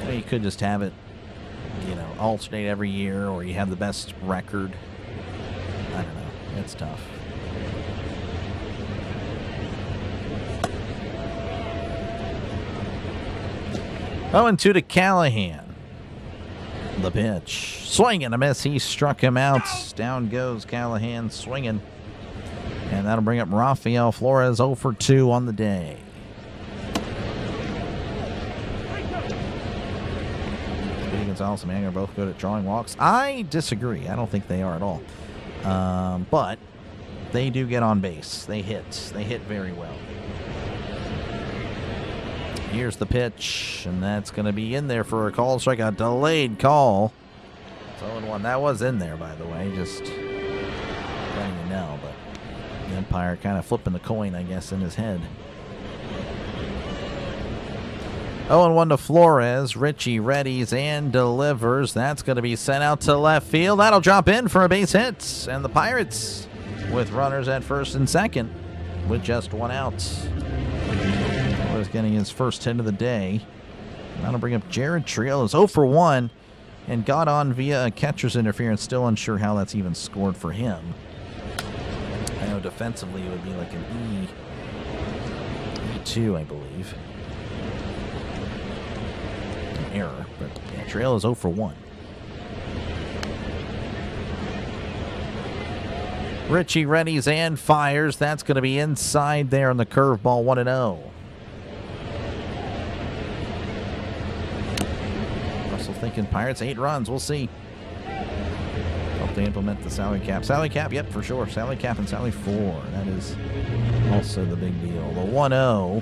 I mean, you could just have it, alternate every year, or you have the best record. I don't know. It's tough. Oh, and 2 to Callahan. The pitch. Swing and a miss. He struck him out. Down goes Callahan swinging. And that'll bring up Rafael Flores, 0 for 2 on the day. Gonzalez and Mangum are both good at drawing walks. I disagree. I don't think they are at all. But they do get on base. They hit. They hit very well. Here's the pitch, and that's going to be in there for a call strike. A delayed call. It's 0-1. That was in there, by the way. Just letting you know. But the umpire kind of flipping the coin, I guess, in his head. 0-1 to Flores. Richie readies and delivers. That's going to be sent out to left field. That'll drop in for a base hit. And the Pirates with runners at first and second with just one out. Flores getting his first hit of the day. That'll bring up Jared Triolos. 0 for 1 and got on via a catcher's interference. Still unsure how that's even scored for him. I know defensively it would be like an E2, I believe. Error, but yeah, Trail is 0 for 1. Richie readies and fires. That's going to be inside there on the curveball, 1-0. Russell thinking Pirates 8 runs. We'll see. Hope they implement the salary cap. Salary cap, yep, for sure. Salary cap and salary 4. That is also the big deal. The 1-0.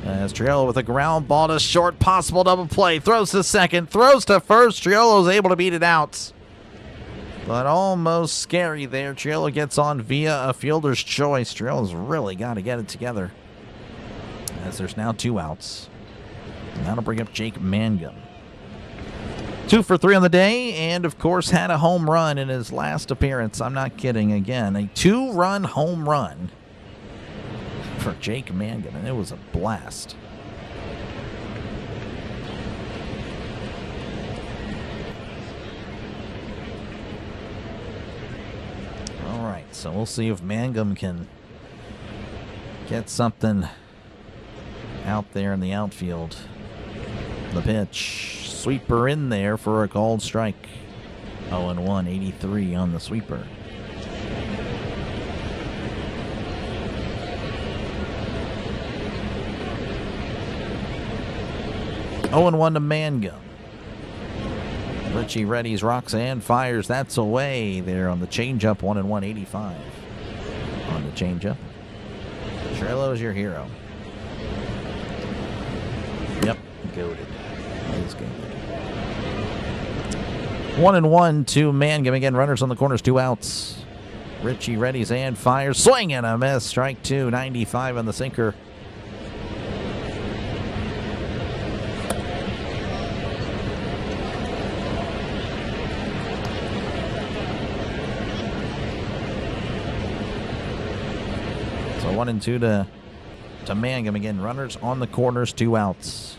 As Triolo with a ground ball to short, possible double play. Throws to second, throws to first. Triolo's able to beat it out. But almost scary there. Triolo gets on via a fielder's choice. Triolo's really got to get it together. As there's now 2 outs. And that'll bring up Jake Mangum. 2 for 3 on the day, and of course had a home run in his last appearance. I'm not kidding. Again, a 2-run home run for Jake Mangum, and it was a blast. All right, so we'll see if Mangum can get something out there in the outfield. The pitch, sweeper in there for a called strike. 0-1, 83 on the sweeper. Oh and 1 to Mangum. Richie readies, rocks, and fires. That's away there on the changeup. 1-1, 85 on the changeup. Trello's your hero. Yep, goated. He's goated. 1-1 to Mangum. Again, runners on the corners, 2 outs. Richie readies and fires. Swing and a miss. Strike 2, 95 on the sinker. So 1-2 to Mangum. Again, runners on the corners, 2 outs.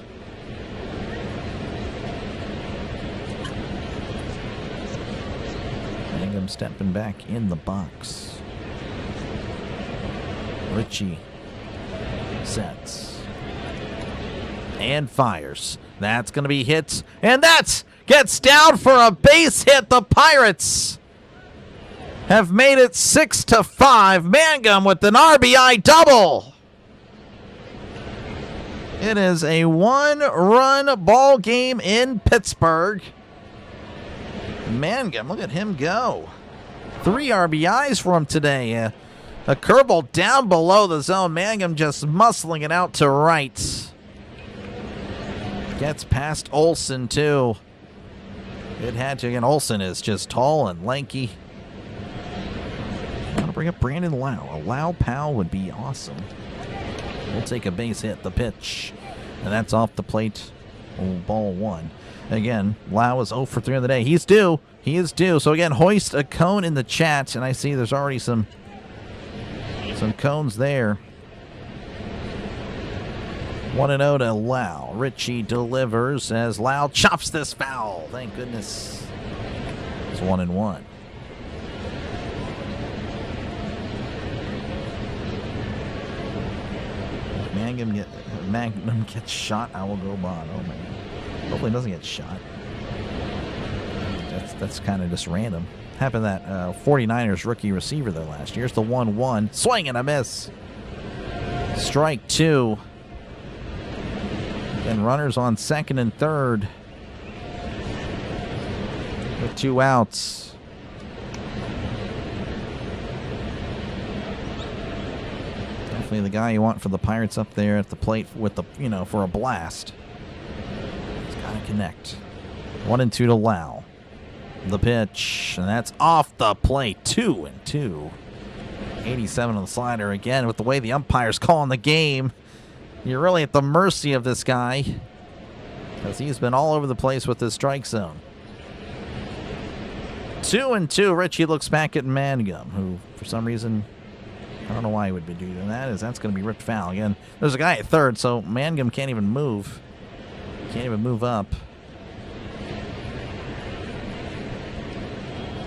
Mangum stepping back in the box. Richie sets and fires. That's going to be hit, and that gets down for a base hit. The Pirates have made it 6-5. Mangum with an RBI double. It is a 1-run ball game in Pittsburgh. Mangum, look at him go. 3 RBIs for him today. A curveball down below the zone. Mangum just muscling it out to right. Gets past Olsen, too. It had to. Again, Olsen is just tall and lanky. I want to bring up Brandon Lau. A Lau pal would be awesome. We'll take a base hit. The pitch. And that's off the plate. Ball 1. Again, Lau is 0 for 3 on the day. He's due. He is due. So again, hoist a cone in the chat. And I see there's already some cones there. 1-0 to Lau. Richie delivers as Lau chops this foul. Thank goodness. It's 1-1. Mangum gets shot, I will go bond. Oh man. Hopefully he doesn't get shot. That's kind of just random. Happened to that 49ers rookie receiver though last year. Here's the 1-1. Swing and a miss. Strike 2. And runners on second and third. with 2 outs. Definitely the guy you want for the Pirates up there at the plate with the, for a blast. He's got to connect. 1-2 to Lau. The pitch, and that's off the plate. 2-2. 87 on the slider again. With the way the umpire's calling the game, you're really at the mercy of this guy, because he's been all over the place with his strike zone. 2-2. Richie looks back at Mangum, who for some reason, I don't know why he would be doing that, that's going to be ripped foul. Again, there's a guy at third, so Mangum can't even move. Can't even move up.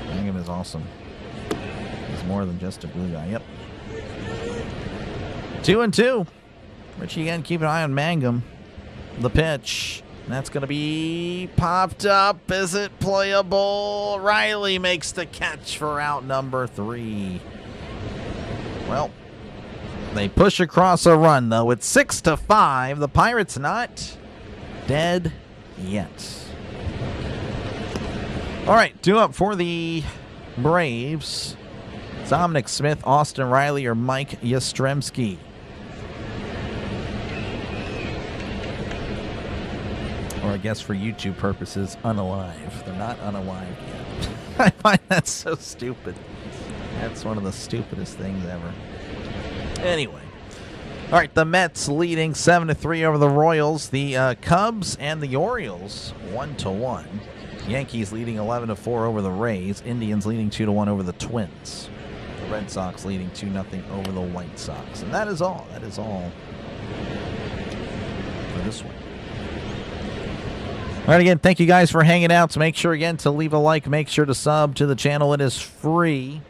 Mangum is awesome. He's more than just a blue guy. Yep. 2-2. Richie again, keep an eye on Mangum. The pitch. That's going to be popped up. Is it playable? Riley makes the catch for out number 3. Well, they push across a run, though. It's 6-5. The Pirates not dead yet. All right, 2 up for the Braves. Dominic Smith, Austin Riley, or Mike Yastrzemski. Or I guess for YouTube purposes, unalive. They're not unalive yet. I find that so stupid. That's one of the stupidest things ever. Anyway. All right, the Mets leading 7-3 over the Royals. The Cubs and the Orioles 1-1. Yankees leading 11-4 over the Rays. Indians leading 2-1 over the Twins. The Red Sox leading 2-0 over the White Sox. And that is all. That is all for this one. All right, again, thank you guys for hanging out. So make sure, again, to leave a like. Make sure to sub to the channel. It is free.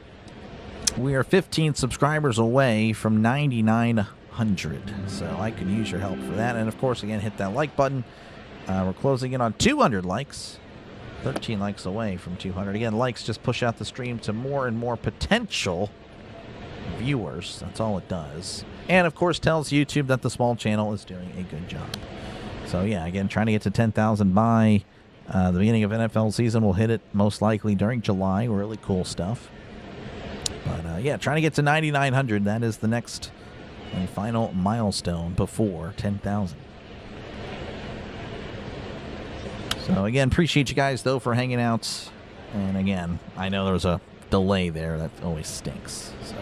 We are 15 subscribers away from 9,900. So I could use your help for that. And, of course, again, hit that like button. We're closing in on 200 likes. 13 likes away from 200. Again, likes just push out the stream to more and more potential viewers. That's all it does. And, of course, tells YouTube that the small channel is doing a good job. So, yeah, again, trying to get to 10,000 by the beginning of NFL season. We'll hit it most likely during July. Really cool stuff. But, yeah, trying to get to 9,900. That is the next and final milestone before 10,000. So, again, appreciate you guys, though, for hanging out. And, again, I know there was a delay there. That always stinks. So,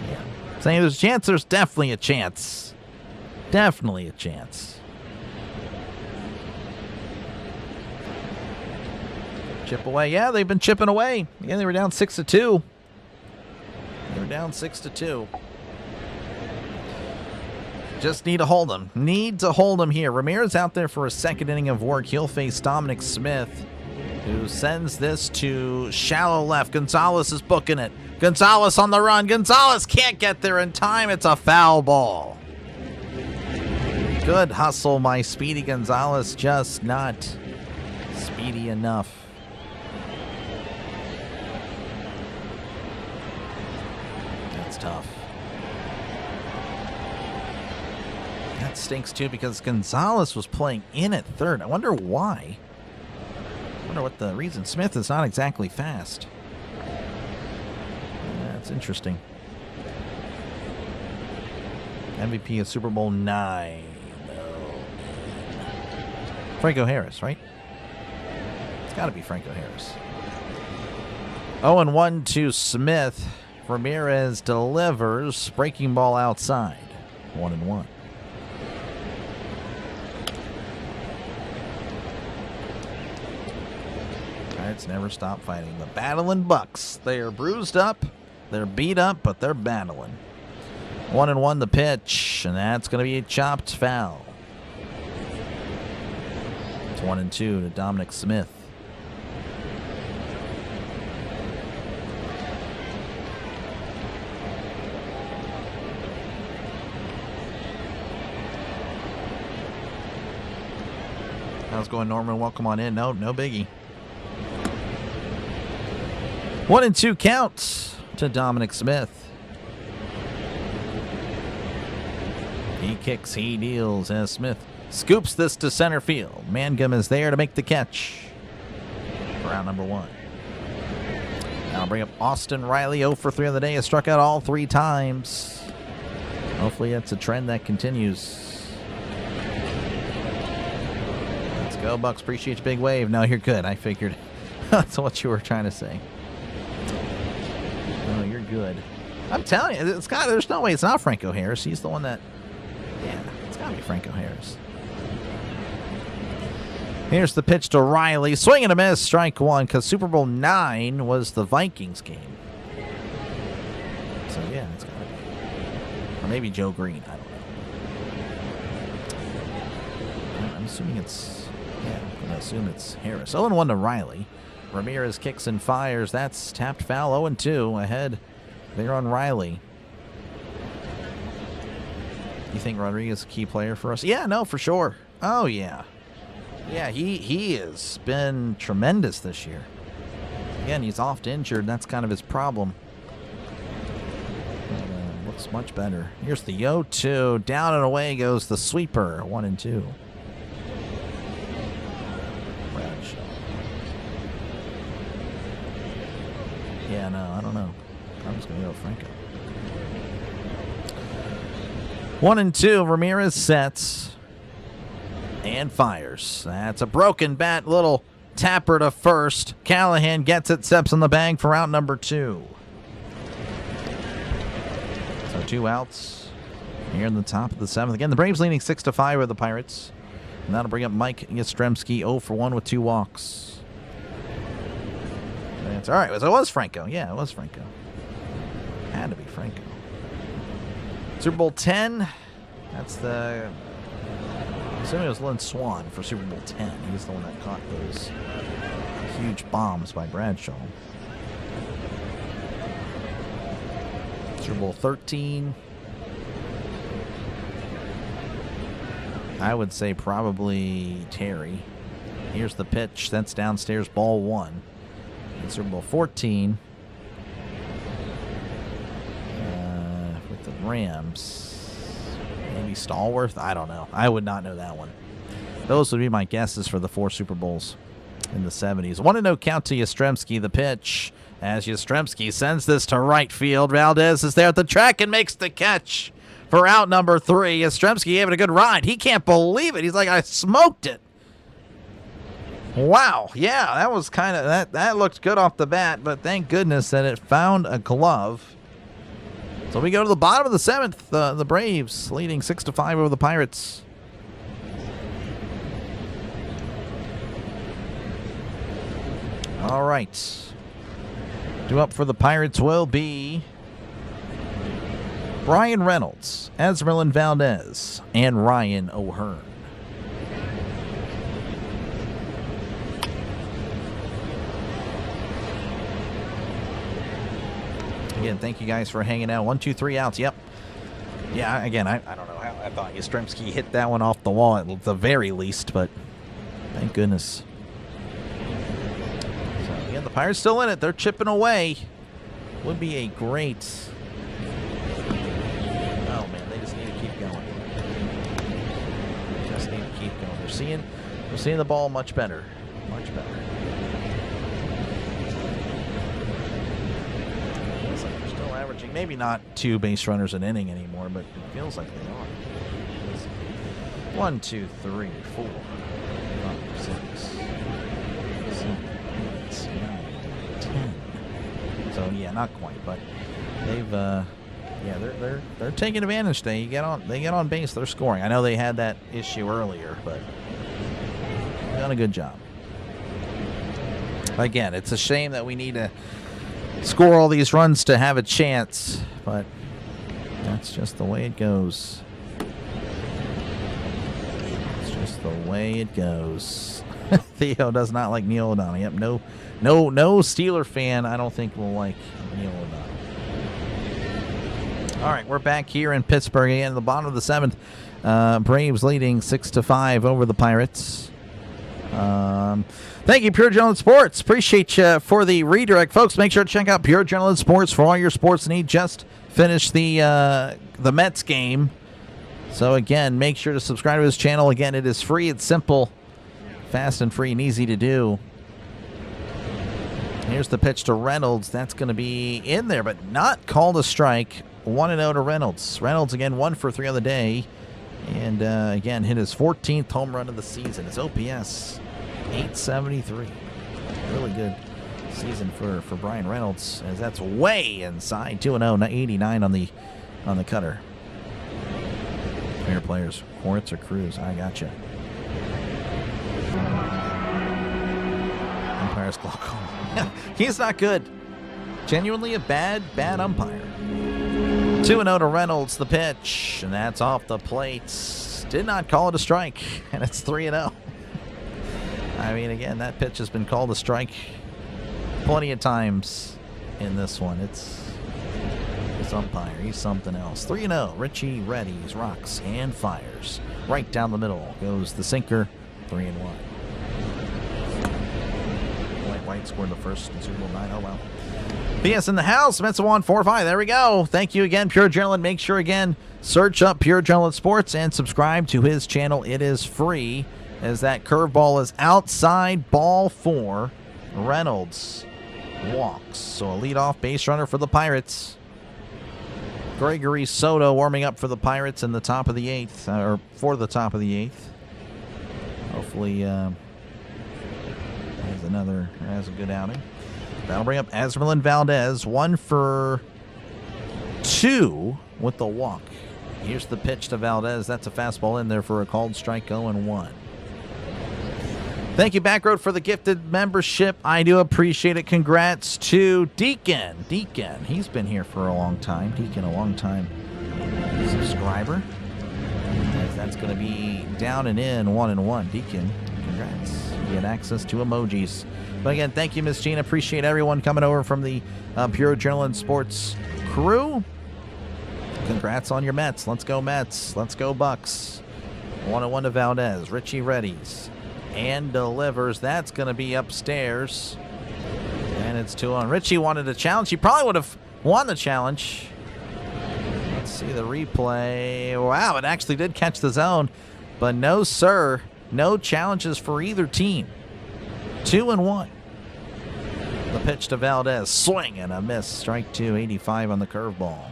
yeah. Saying there's a chance, there's definitely a chance. Definitely a chance. Chip away. Yeah, they've been chipping away. Again, they were down 6-2. They were down 6-2. Just need to hold them. Need to hold them here. Ramirez out there for a second inning of work. He'll face Dominic Smith, who sends this to shallow left. Gonzalez is booking it. Gonzalez on the run. Gonzalez can't get there in time. It's a foul ball. Good hustle by Speedy Gonzalez, just not speedy enough. That's tough. That stinks too, because Gonzalez was playing in at third. I wonder why. I wonder what the reason. Smith is not exactly fast. That's interesting. MVP of Super Bowl 9. Franco Harris, right? It's got to be Franco Harris. 0-1 to Smith. Ramirez delivers. Breaking ball outside. 1-1. Pirates never stop fighting. The battling Bucks. They are bruised up. They're beat up, but they're battling. 1-1 the pitch. And that's going to be a chopped foul. 1-2 to Dominic Smith. How's it going, Norman? Welcome on in. No biggie. 1-2 count to Dominic Smith. He kicks, he deals as Smith scoops this to center field. Mangum is there to make the catch. for out number 1. Now I'll bring up Austin Riley, 0 for 3 on the day. Has struck out all 3 times. Hopefully that's a trend that continues. Let's go, Bucks. Appreciate your big wave. No, you're good. I figured that's what you were trying to say. No, you're good. I'm telling you, there's no way it's not Franco Harris. He's the one that, yeah, it's got to be Franco Harris. Here's the pitch to Riley. Swing and a miss, strike 1, because Super Bowl 9 was the Vikings game. So, yeah, it's got to be. Or maybe Joe Green. I don't know. I'm assuming it's, yeah, I'm going to assume it's Harris. 0-1 to Riley. Ramirez kicks and fires. That's tapped foul. 0-2 ahead there on Riley. You think Rodriguez is a key player for us? Yeah, no, for sure. Oh, yeah. Yeah, he has been tremendous this year. Again, he's oft injured. That's kind of his problem. But, looks much better. Here's the 0-2. Down and away goes the sweeper. 1-2. Bradshaw. Yeah, no, I don't know. I'm just going to go with Franco. 1-2. Ramirez sets. And fires. That's a broken bat. Little tapper to first. Callahan gets it. Steps on the bag for out number 2. So 2 outs here in the top of the 7th. Again, the Braves leading 6-5 with the Pirates. And that'll bring up Mike Yastrzemski, 0 for 1 with 2 walks. That's all right. So it was Franco. Yeah, it was Franco. Had to be Franco. Super Bowl 10. That's the... Assuming it was Lynn Swann for Super Bowl 10. He's the one that caught those huge bombs by Bradshaw. Super Bowl 13. I would say probably Terry. Here's the pitch. That's downstairs, ball 1. In Super Bowl 14. With the Rams. Maybe Stallworth? I don't know. I would not know that one. Those would be my guesses for the 4 Super Bowls in the 70s. 1-0 count to Yastrzemski. The pitch as Yastrzemski sends this to right field. Valdez is there at the track and makes the catch for out number 3. Yastrzemski gave it a good ride. He can't believe it. He's like, I smoked it. Wow. Yeah, that was kind of, that looked good off the bat, but thank goodness that it found a glove. So we go to the bottom of the 7th. The Braves leading 6-5 over the Pirates. All right. Due up for the Pirates will be Brian Reynolds, Esmeralyn Valdez, and Ryan O'Hearn. Again, thank you guys for hanging out. 1, 2, 3 outs. Yep. Yeah, again, I don't know how I thought Yastrzemski hit that one off the wall at the very least, but thank goodness. So, again, the Pirates still in it. They're chipping away. Would be a great... Oh, man, they just need to keep going. Just need to keep going. We're seeing the ball much better. Much better. Averaging maybe not 2 base runners an inning anymore, but it feels like they are. 1, 2, 3, 4, 5, 6, 7, 8, 9, 10. So yeah, not quite, but they've yeah, they're taking advantage. They get on base, they're scoring. I know they had that issue earlier, but they've done a good job. Again, it's a shame that we need to score all these runs to have a chance, but that's just the way it goes. It's just the way it goes. Theo does not like Neil O'Donnell. Yep, no Steeler fan I don't think will like Neil O'Donnell. All right, we're back here in Pittsburgh again at the bottom of the 7th. Braves leading 6-5 over the Pirates. Thank you, Pure Adrenaline Sports. Appreciate you for the redirect. Folks, make sure to check out Pure Adrenaline Sports for all your sports needs. Just finished the Mets game. So, again, make sure to subscribe to his channel. Again, it is free. It's simple, fast and free, and easy to do. Here's the pitch to Reynolds. That's going to be in there, but not called a strike. 1-0 to Reynolds. Reynolds, again, 1 for 3 on the day. And, again, hit his 14th home run of the season. His OPS, 873. Really good season for Brian Reynolds, as that's way inside. 2-0, 89 on the cutter. Fair players, Quartz or Cruz? I gotcha. Umpire's claw call. He's not good. Genuinely a bad umpire. 2-0 to Reynolds, the pitch, and that's off the plate. Did not call it a strike, and it's 3-0. I mean, again, that pitch has been called a strike plenty of times in this one. It's umpire. He's something else. 3-0. Richie readies, rocks, and fires. Right down the middle goes the sinker. 3-1. White scored the first in Super Bowl 9. Oh, well. PS in the house. Mets 1-4-5. There we go. Thank you again, Pure Adrenaline. Make sure, again, search up Pure Adrenaline Sports and subscribe to his channel. It is free, as that curveball is outside, ball 4. Reynolds walks. So a leadoff base runner for the Pirates. Gregory Soto warming up for the Pirates in the top of the 8th, or for the top of the 8th. Hopefully, has a good outing. That'll bring up Esmeralyn Valdez, 1 for 2 with the walk. Here's the pitch to Valdez. That's a fastball in there for a called strike. 0-1. Thank you, Backroad, for the gifted membership. I do appreciate it. Congrats to Deacon. Deacon, he's been here for a long time. Deacon, a long time subscriber. That's going to be down and in, 1-1. Deacon, congrats. You get access to emojis. But again, thank you, Miss Jean. Appreciate everyone coming over from the Pure Adrenaline Sports crew. Congrats on your Mets. Let's go Mets. Let's go Bucks. 1-1 to Valdez. Richie readies and delivers. That's going to be upstairs. And it's 2-1. Richie wanted a challenge. He probably would have won the challenge. Let's see the replay. Wow, it actually did catch the zone. But no, sir. No challenges for either team. 2-1. The pitch to Valdez. Swing and a miss. Strike 2, 85 on the curveball.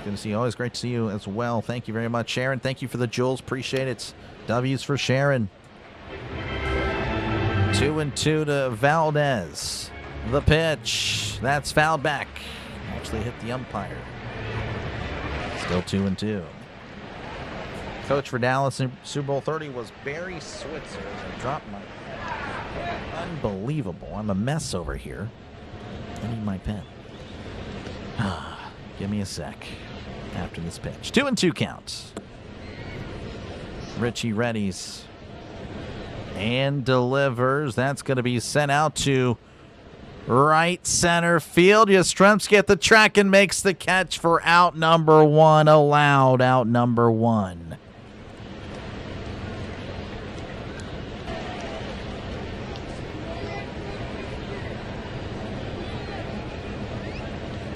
Good to see you. Always great to see you as well. Thank you very much, Sharon. Thank you for the jewels. Appreciate it. W's for Sharon. 2-2 to Valdez. The pitch. That's fouled back. Actually hit the umpire. Still 2-2. Coach for Dallas in Super Bowl 30 was Barry Switzer. I dropped my pen. Unbelievable. I'm a mess over here. I need my pen. Give me a sec after this pitch. 2-2 count. Richie readies and delivers. That's going to be sent out to right center field. Yastrzemski at the track and makes the catch for out number 1. Allowed out number 1.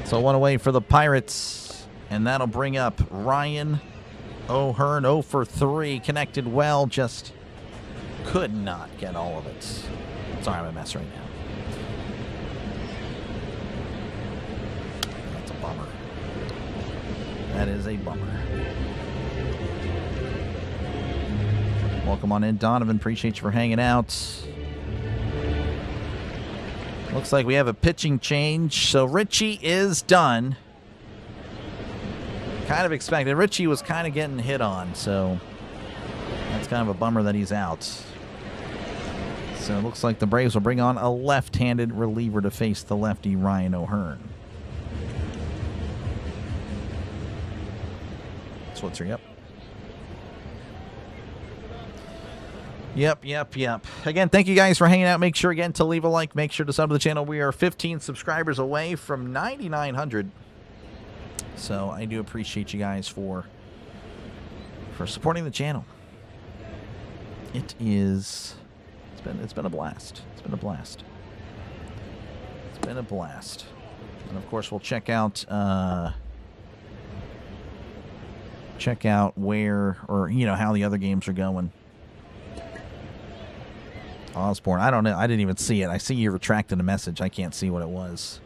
So 1 away for the Pirates, and that'll bring up Ryan O'Hearn. 0 for 3, connected well, just could not get all of it. Sorry, I'm a mess right now. That's a bummer. That is a bummer. Welcome on in, Donovan. Appreciate you for hanging out. Looks like we have a pitching change, so Richie is done. Kind of expected. Richie was kind of getting hit on, so that's kind of a bummer that he's out. So it looks like the Braves will bring on a left-handed reliever to face the lefty Ryan O'Hearn. Switzer, yep. Yep. Again, thank you guys for hanging out. Make sure, again, to leave a like. Make sure to sub to the channel. We are 15 subscribers away from 9,900. So I do appreciate you guys for supporting the channel. It's been a blast. It's been a blast. And of course, we'll check out where, or how the other games are going Osborne. I don't know. I didn't even see it. I see you retracted a message. I can't see what it was.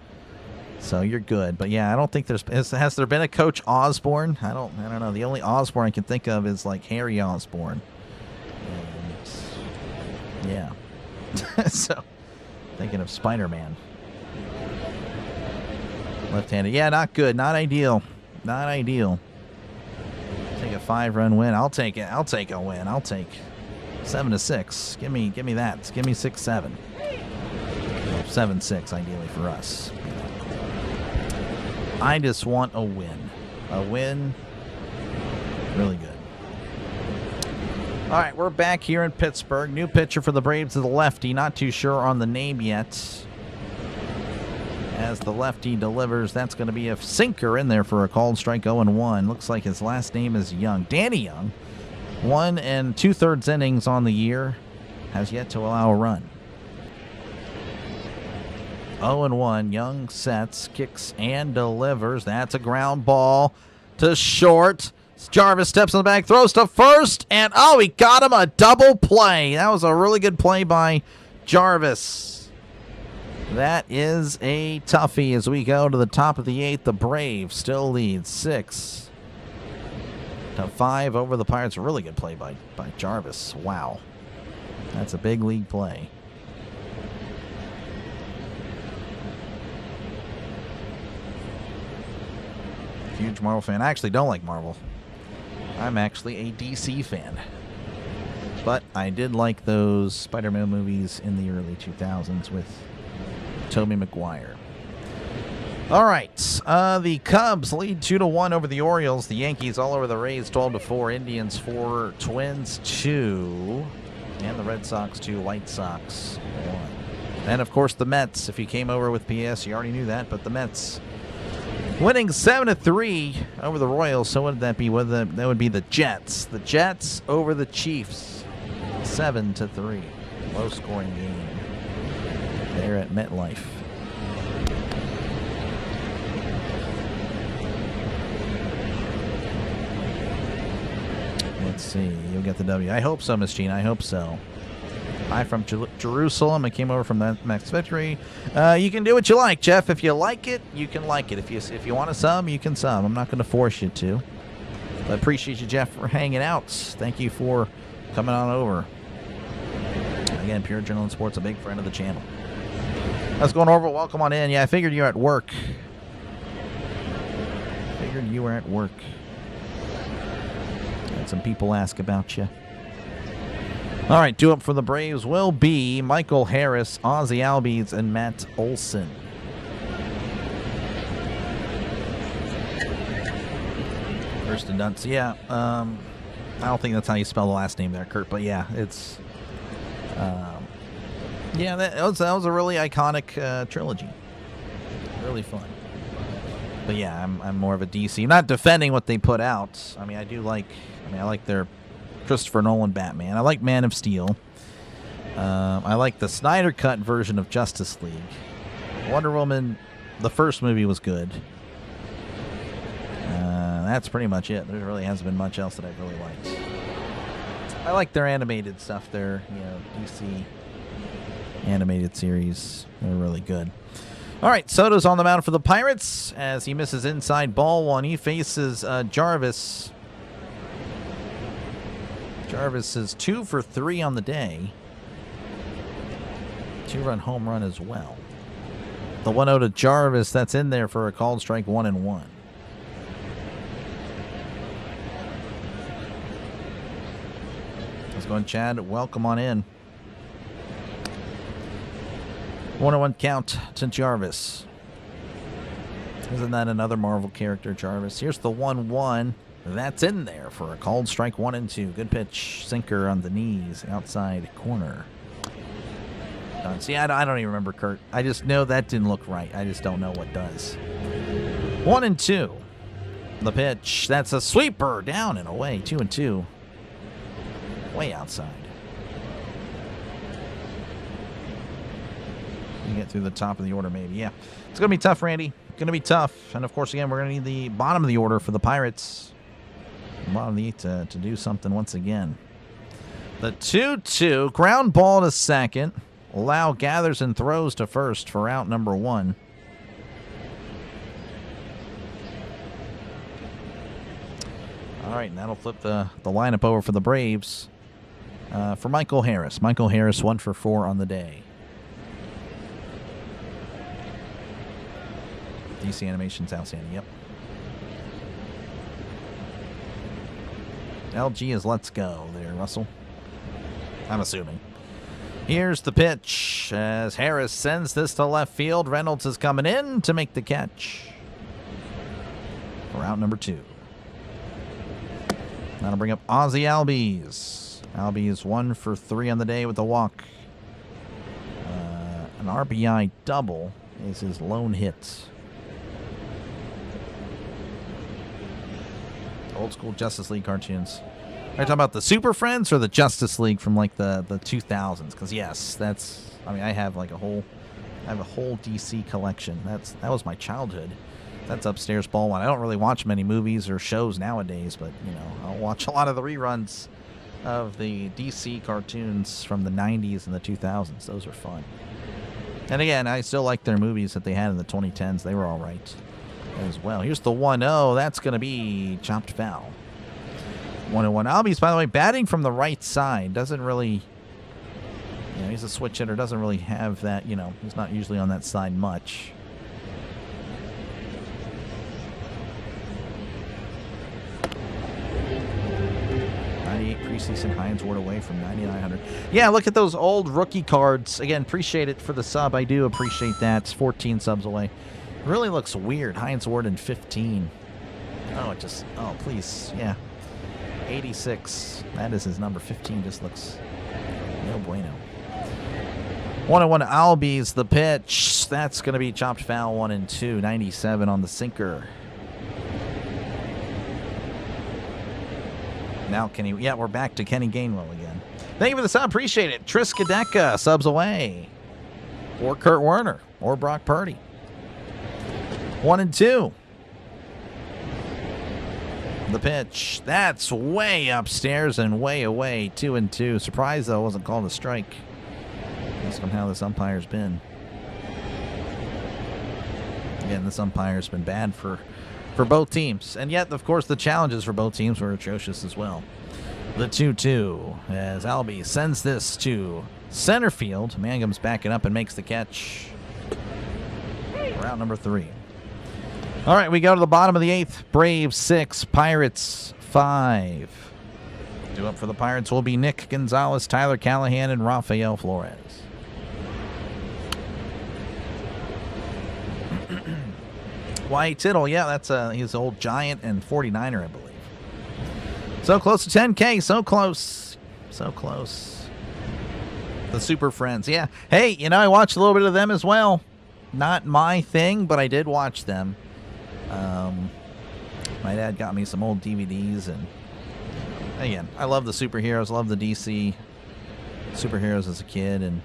So you're good. But yeah, I don't think has there been a Coach Osborne? I don't know. The only Osborne I can think of is like Harry Osborne. And yeah. So thinking of Spider-Man. Left-handed. Yeah, not good. Not ideal. Not ideal. Take a 5-run win. I'll take it. I'll take a win. I'll take 7-6. Give me that. Give me 6-7. 7-6 ideally for us. I just want a win. A win. Really good. All right, we're back here in Pittsburgh. New pitcher for the Braves is the lefty. Not too sure on the name yet. As the lefty delivers, that's going to be a sinker in there for a called strike 0-1. Looks like his last name is Young. Danny Young. 1 2/3 innings on the year. Has yet to allow a run. 0-1. Young sets, kicks, and delivers. That's a ground ball to short. Jarvis steps in the bag, throws to first, and oh, he got him a double play. That was a really good play by Jarvis. That is a toughie as we go to the top of the 8th. The Braves still lead 6-5 over the Pirates. A really good play by Jarvis. Wow. That's a big league play. Huge Marvel fan. I actually don't like Marvel. I'm actually a DC fan. But I did like those Spider-Man movies in the early 2000s with Tobey Maguire. All right. The Cubs lead 2-1 over the Orioles. The Yankees all over the Rays 12-4. Indians 4. Twins 2. And the Red Sox 2. White Sox 1. And, of course, the Mets. If you came over with PS, you already knew that. But the Mets winning 7-3 over the Royals. So what would that be? That would be the Jets. The Jets over the Chiefs. 7-3. Low-scoring game there at MetLife. Let's see. You'll get the W. I hope so, Miss Jean. I hope so. Hi from Jerusalem. I came over from that Max Victory. You can do what you like, Jeff. If you like it, you can like it. If you want to sub, you can sub. I'm not going to force you to. But I appreciate you, Jeff, for hanging out. Thank you for coming on over. Again, Pure Adrenaline Sports, a big friend of the channel. Let's go on over. Welcome on in. Yeah, I figured you were at work. Had some people ask about you. All right, due up for the Braves will be Michael Harris, Ozzie Albies, and Matt Olson. Kirsten Dunst. Yeah, I don't think that's how you spell the last name there, Kurt. But yeah, it's yeah, that was a really iconic trilogy. Really fun. But yeah, I'm more of a DC. I'm not defending what they put out. I mean, I like their Christopher Nolan Batman. I like Man of Steel. I like the Snyder Cut version of Justice League. Wonder Woman, the first movie was good. That's pretty much it. There really hasn't been much else that I've really liked. I like their animated stuff. Their DC animated series. They're really good. All right, Soto's on the mound for the Pirates as he misses inside ball one. He faces Jarvis. Jarvis is 2 for 3 on the day. 2-run home run as well. The 1-0 to Jarvis, that's in there for a called strike 1-1. Let's go on, Chad. Welcome on in. 1-1 count to Jarvis. Isn't that another Marvel character, Jarvis? Here's the 1-1. That's in there for a called strike 1-2. Good pitch. Sinker on the knees. Outside corner. Done. See, I don't even remember, Kurt. I just know that didn't look right. I just don't know what does. 1-2. The pitch. That's a sweeper. Down and away. 2-2. Way outside. You get through the top of the order, maybe. Yeah. It's going to be tough, Randy. Going to be tough. And, of course, again, we're going to need the bottom of the order for the Pirates. Bottom of the 8 to do something once again. The 2-2. Ground ball to second. Lau gathers and throws to first for out number 1. All right, and that'll flip the lineup over for the Braves for Michael Harris. Michael Harris, 1 for 4 on the day. DC animation's outstanding, yep. LG is let's go there, Russell. I'm assuming. Here's the pitch as Harris sends this to left field. Reynolds is coming in to make the catch for out number 2. That'll bring up Ozzie Albies. Albies 1 for 3 on the day with a walk. An RBI double is his lone hit. Old school Justice League cartoons. Are you talking about the Super Friends or the Justice League from like the 2000s? Because yes, that's. I mean, I have a whole DC collection. That was my childhood. That's upstairs ball one. I don't really watch many movies or shows nowadays, but you know, I'll watch a lot of the reruns of the DC cartoons from the 90s and the 2000s. Those are fun. And again, I still like their movies that they had in the 2010s. They were all right as well. Here's the 1-0. That's going to be chopped foul. 1-1. Albies, by the way, batting from the right side. Doesn't really, you know, he's a switch hitter. Doesn't really have that, you know, he's not usually on that side much. Preseason Hines Ward away from 9,900. Yeah, look at those old rookie cards. Again, appreciate it for the sub. I do appreciate that. It's 14 subs away. It really looks weird. Hines Ward in 15. Oh, please. Yeah. 86. That is his number. 15 just looks no bueno. 1-1 Albies, the pitch. That's going to be chopped foul 1-2. 97 on the sinker. Now Kenny, yeah, we're back to Kenny Gainwell again. Thank you for the sub, appreciate it. Triskadeka subs away, or Kurt Warner, or Brock Purdy. 1-2. The pitch, that's way upstairs and way away. 2-2. Surprised though, it wasn't called a strike. Ask him how this umpire's been. Again, this umpire's been bad for both teams. And yet, of course, the challenges for both teams were atrocious as well. The 2-2 as Albie sends this to center field. Mangum's backing up and makes the catch. Round number 3. All right, we go to the bottom of the 8th. Braves 6, Pirates 5. Due up for the Pirates will be Nick Gonzalez, Tyler Callahan, and Rafael Flores. White Tittle, yeah, that's he's an old Giant and 49er, I believe. So close to 10K, so close. So close. The Super Friends, yeah. Hey, you know, I watched a little bit of them as well. Not my thing, but I did watch them. My dad got me some old DVDs, and again, I love the superheroes, love the DC superheroes as a kid, and,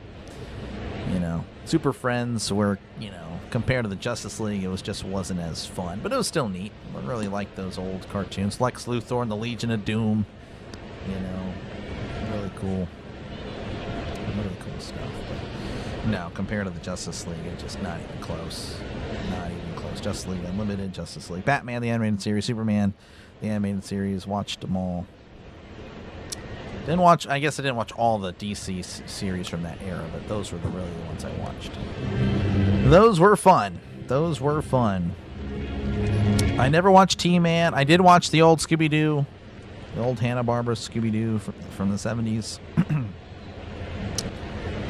you know, Super Friends were, you know, compared to the Justice League, it just wasn't as fun, but it was still neat. I really liked those old cartoons. Lex Luthor and the Legion of Doom, you know, really cool stuff. But no, compared to the Justice League, it's just not even close. Not even close. Justice League Unlimited, Justice League, Batman the animated series, Superman the animated series. Watched them all. I guess I didn't watch all the DC series from that era, but those were really the ones I watched. Those were fun. I never watched T-Man. I did watch the old Scooby-Doo, the old Hanna-Barbera Scooby-Doo from the 70s.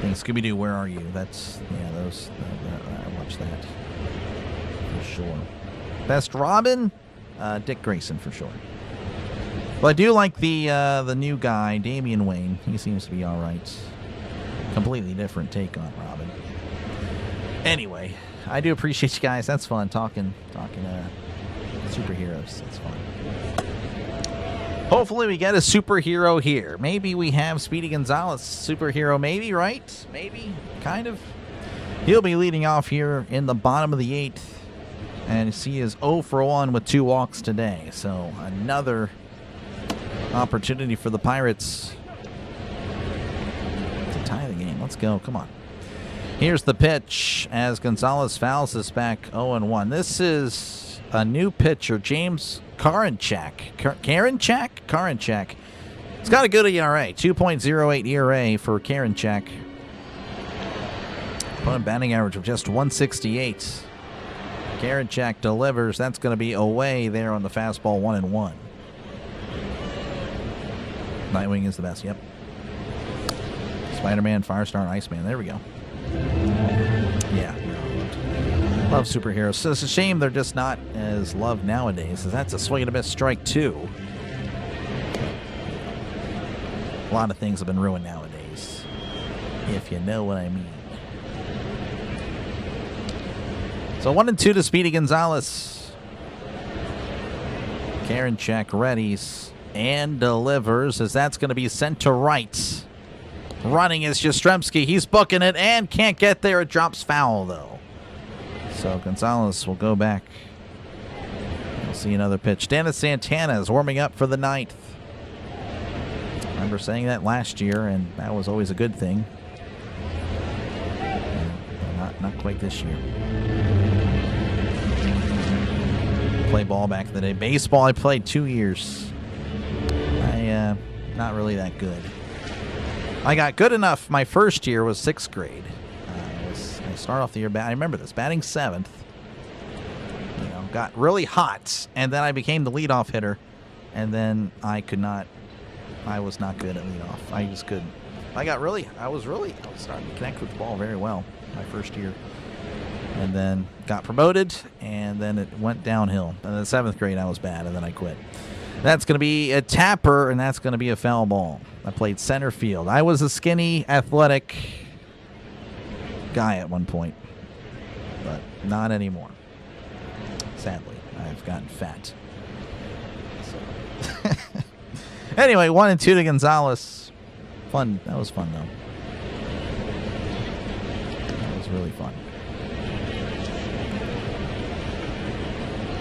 Scooby-Doo, Where Are You? That's, yeah, those, I watched that for sure. Best Robin? Dick Grayson for sure. Well, I do like the new guy, Damian Wayne. He seems to be all right. Completely different take on Robin. Anyway, I do appreciate you guys. That's fun talking superheroes. That's fun. Hopefully we get a superhero here. Maybe we have Speedy Gonzalez, superhero. Maybe, right? Maybe, kind of. He'll be leading off here in the bottom of the 8th, and he is 0 for 1 with 2 walks today. So another opportunity for the Pirates tie the game. Let's go. Come on. Here's the pitch as Gonzalez fouls this back 0-1. This is a new pitcher, James Karinchak. Karinchak. He's got a good ERA, 2.08 ERA for Karinchak. Opponent batting average of just 168. Karinchak delivers. That's going to be away there on the fastball, 1-1. Nightwing is the best, yep. Spider-Man, Firestar, and Iceman. There we go. Yeah. Love superheroes. So it's a shame they're just not as loved nowadays. That's a swing and a miss, strike 2. A lot of things have been ruined nowadays, if you know what I mean. So 1-2 to Speedy Gonzalez. Karinchak readies and delivers as that's going to be sent to right. Running is Jastrzemski. He's booking it and can't get there. It drops foul, though. So Gonzalez will go back. We'll see another pitch. Dennis Santana is warming up for the 9th. I remember saying that last year, and that was always a good thing. Not quite this year. Play ball back in the day. Baseball, I played 2 years. Not really that good. I got good enough. My first year was 6th grade. I started off the year, I remember this, batting 7th. You know, got really hot, and then I became the leadoff hitter, and then I was not good at leadoff. I just couldn't. I was starting to connect with the ball very well my first year. And then got promoted, and then it went downhill. And in the 7th grade, I was bad, and then I quit. That's going to be a tapper, and that's going to be a foul ball. I played center field. I was a skinny, athletic guy at one point, but not anymore. Sadly, I've gotten fat. So. Anyway, 1-2 to Gonzalez. Fun. That was fun, though. That was really fun.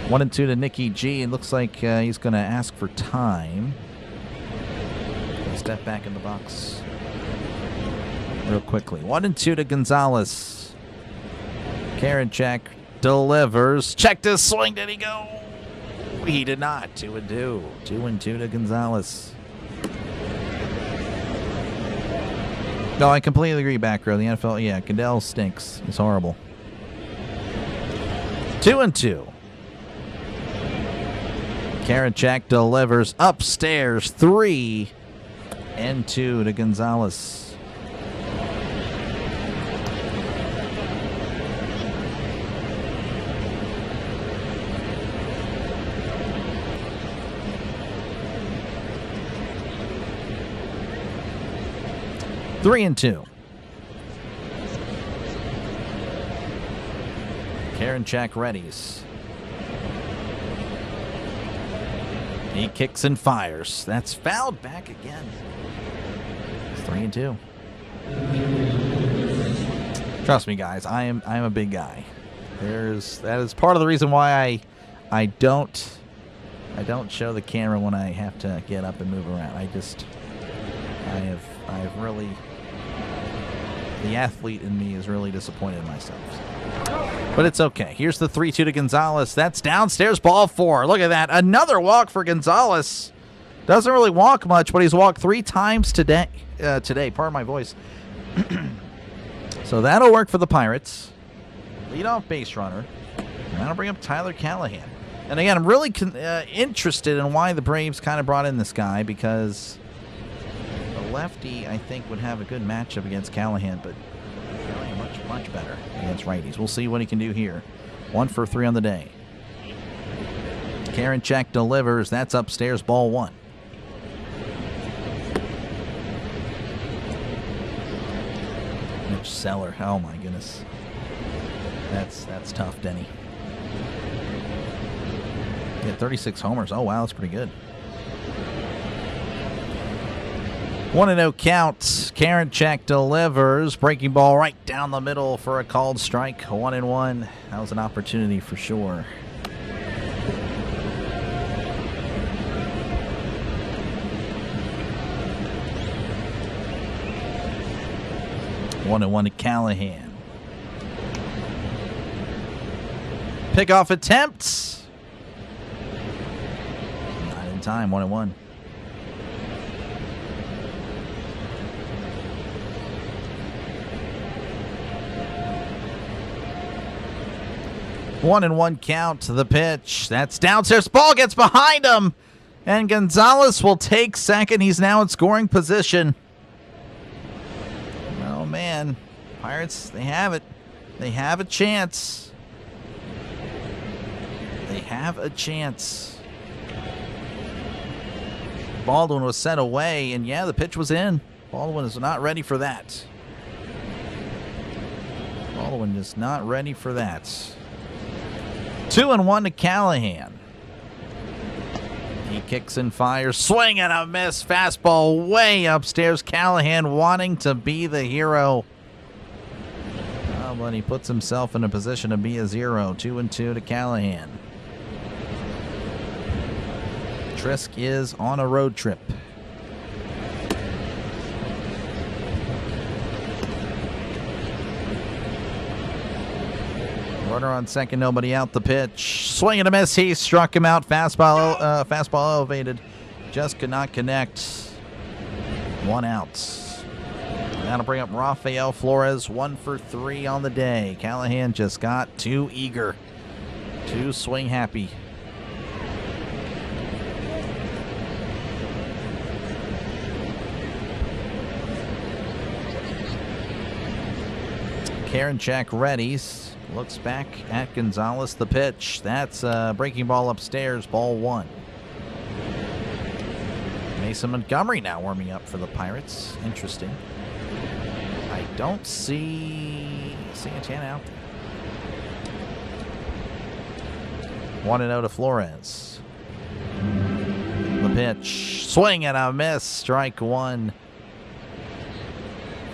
1-2 to Nicky G. It looks like he's going to ask for time. Step back in the box real quickly. 1-2 to Gonzalez. Karinchak delivers. Check this swing. Did he go? He did not. 2-2. 2-2 to Gonzalez. No, I completely agree, back row. The NFL, yeah, Goodell stinks. It's horrible. 2-2. Karinchak delivers upstairs. 3-2 to Gonzalez. Three and two. Karinchak readies. He kicks and fires. That's fouled back again. 3-2. Trust me, guys. I'm a big guy. That is part of the reason why I don't show the camera when I have to get up and move around. I have really, the athlete in me is really disappointed in myself. But it's okay. Here's the 3-2 to Gonzalez. That's downstairs, ball 4. Look at that. Another walk for Gonzalez. Doesn't really walk much, but he's walked 3 times today. Pardon my voice. So that'll work for the Pirates. Leadoff base runner. And that'll bring up Tyler Callahan. And again, I'm really interested in why the Braves kind of brought in this guy, because the lefty, I think, would have a good matchup against Callahan, but much better against righties. We'll see what he can do here. 1 for 3 on the day. Karinchak delivers. That's upstairs, ball 1. Mitch Seller. Oh my goodness. That's tough, Denny. He had 36 homers. Oh wow, that's pretty good. 1-0 count. Karinchak delivers. Breaking ball right down the middle for a called strike. 1-1. That was an opportunity for sure. 1-1 to Callahan. Pickoff attempts. Not in time. 1-1. One and one count to the pitch. That's downstairs. Ball gets behind him. And Gonzalez will take second. He's now in scoring position. Oh, man. Pirates, they have it. They have a chance. They have a chance. Baldwin was sent away, and yeah, the pitch was in. Baldwin is not ready for that. Baldwin is not ready for that. 2-1 to Callahan. He kicks and fires. Swing and a miss. Fastball way upstairs. Callahan wanting to be the hero. Oh, but he puts himself in a position to be a zero. 2-2 to Callahan. Trisk is on a road trip. Runner on second, nobody out. The pitch. Swing and a miss. He struck him out. Fastball elevated. Just could not connect. 1 out. That'll bring up Rafael Flores. 1 for 3 on the day. Callahan just got too eager. Too swing happy. Karinchak readies. Looks back at Gonzalez. The pitch. That's a breaking ball upstairs. Ball 1. Mason Montgomery now warming up for the Pirates. Interesting. I don't see Santana out there. 1-0 to Flores. The pitch. Swing and a miss. Strike 1.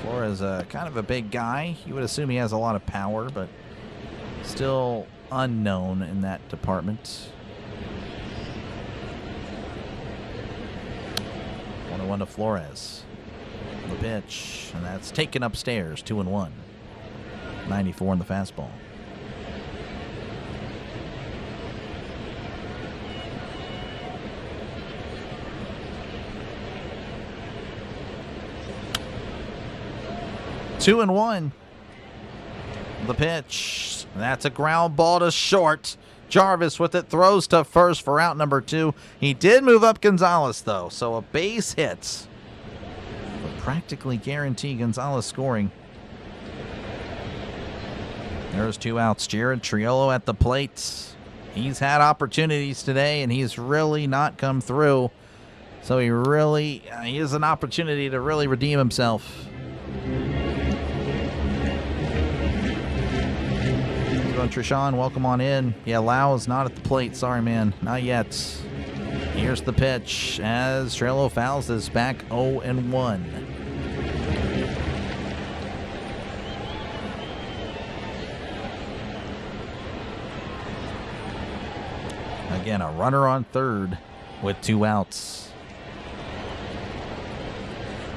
Flores kind of a big guy. You would assume he has a lot of power, but still unknown in that department. 1-1 to Flores. The pitch, and that's taken upstairs. 2-1. 94 in the fastball. Two and 1. The pitch. That's a ground ball to short. Jarvis with it, throws to first for out number 2. He did move up Gonzalez, though, so a base hit would practically guarantee Gonzalez scoring. There's 2 outs. Jared Triolo at the plate. He's had opportunities today, and he's really not come through. So he has an opportunity to really redeem himself. Trishan, welcome on in. Yeah, Lau is not at the plate. Sorry, man. Not yet. Here's the pitch as Trello fouls this back 0-1. Again, a runner on third with 2 outs.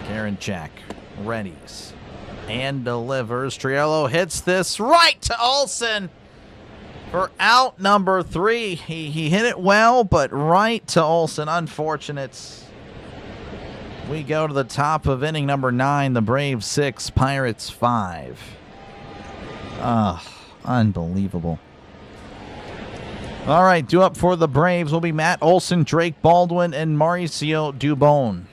Karinchak readies and delivers. Triello hits this right to Olsen for out number 3. He hit it well, but right to Olsen. Unfortunate. We go to the top of inning number 9. The Braves 6, Pirates 5. Unbelievable. All right, due up for the Braves will be Matt Olson, Drake Baldwin, and Mauricio Dubon.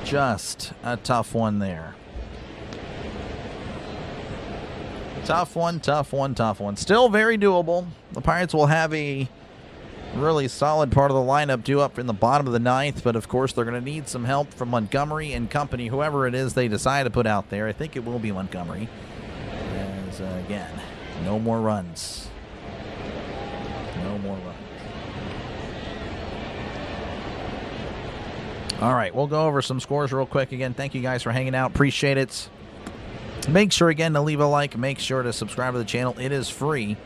Just a tough one there. Tough one. Still very doable. The Pirates will have a really solid part of the lineup due up in the bottom of the 9th, but of course they're going to need some help from Montgomery and company, whoever it is they decide to put out there. I think it will be Montgomery. As, again, no more runs. No more runs. All right, we'll go over some scores real quick. Again, thank you guys for hanging out. Appreciate it. Make sure, again, to leave a like. Make sure to subscribe to the channel. It is free.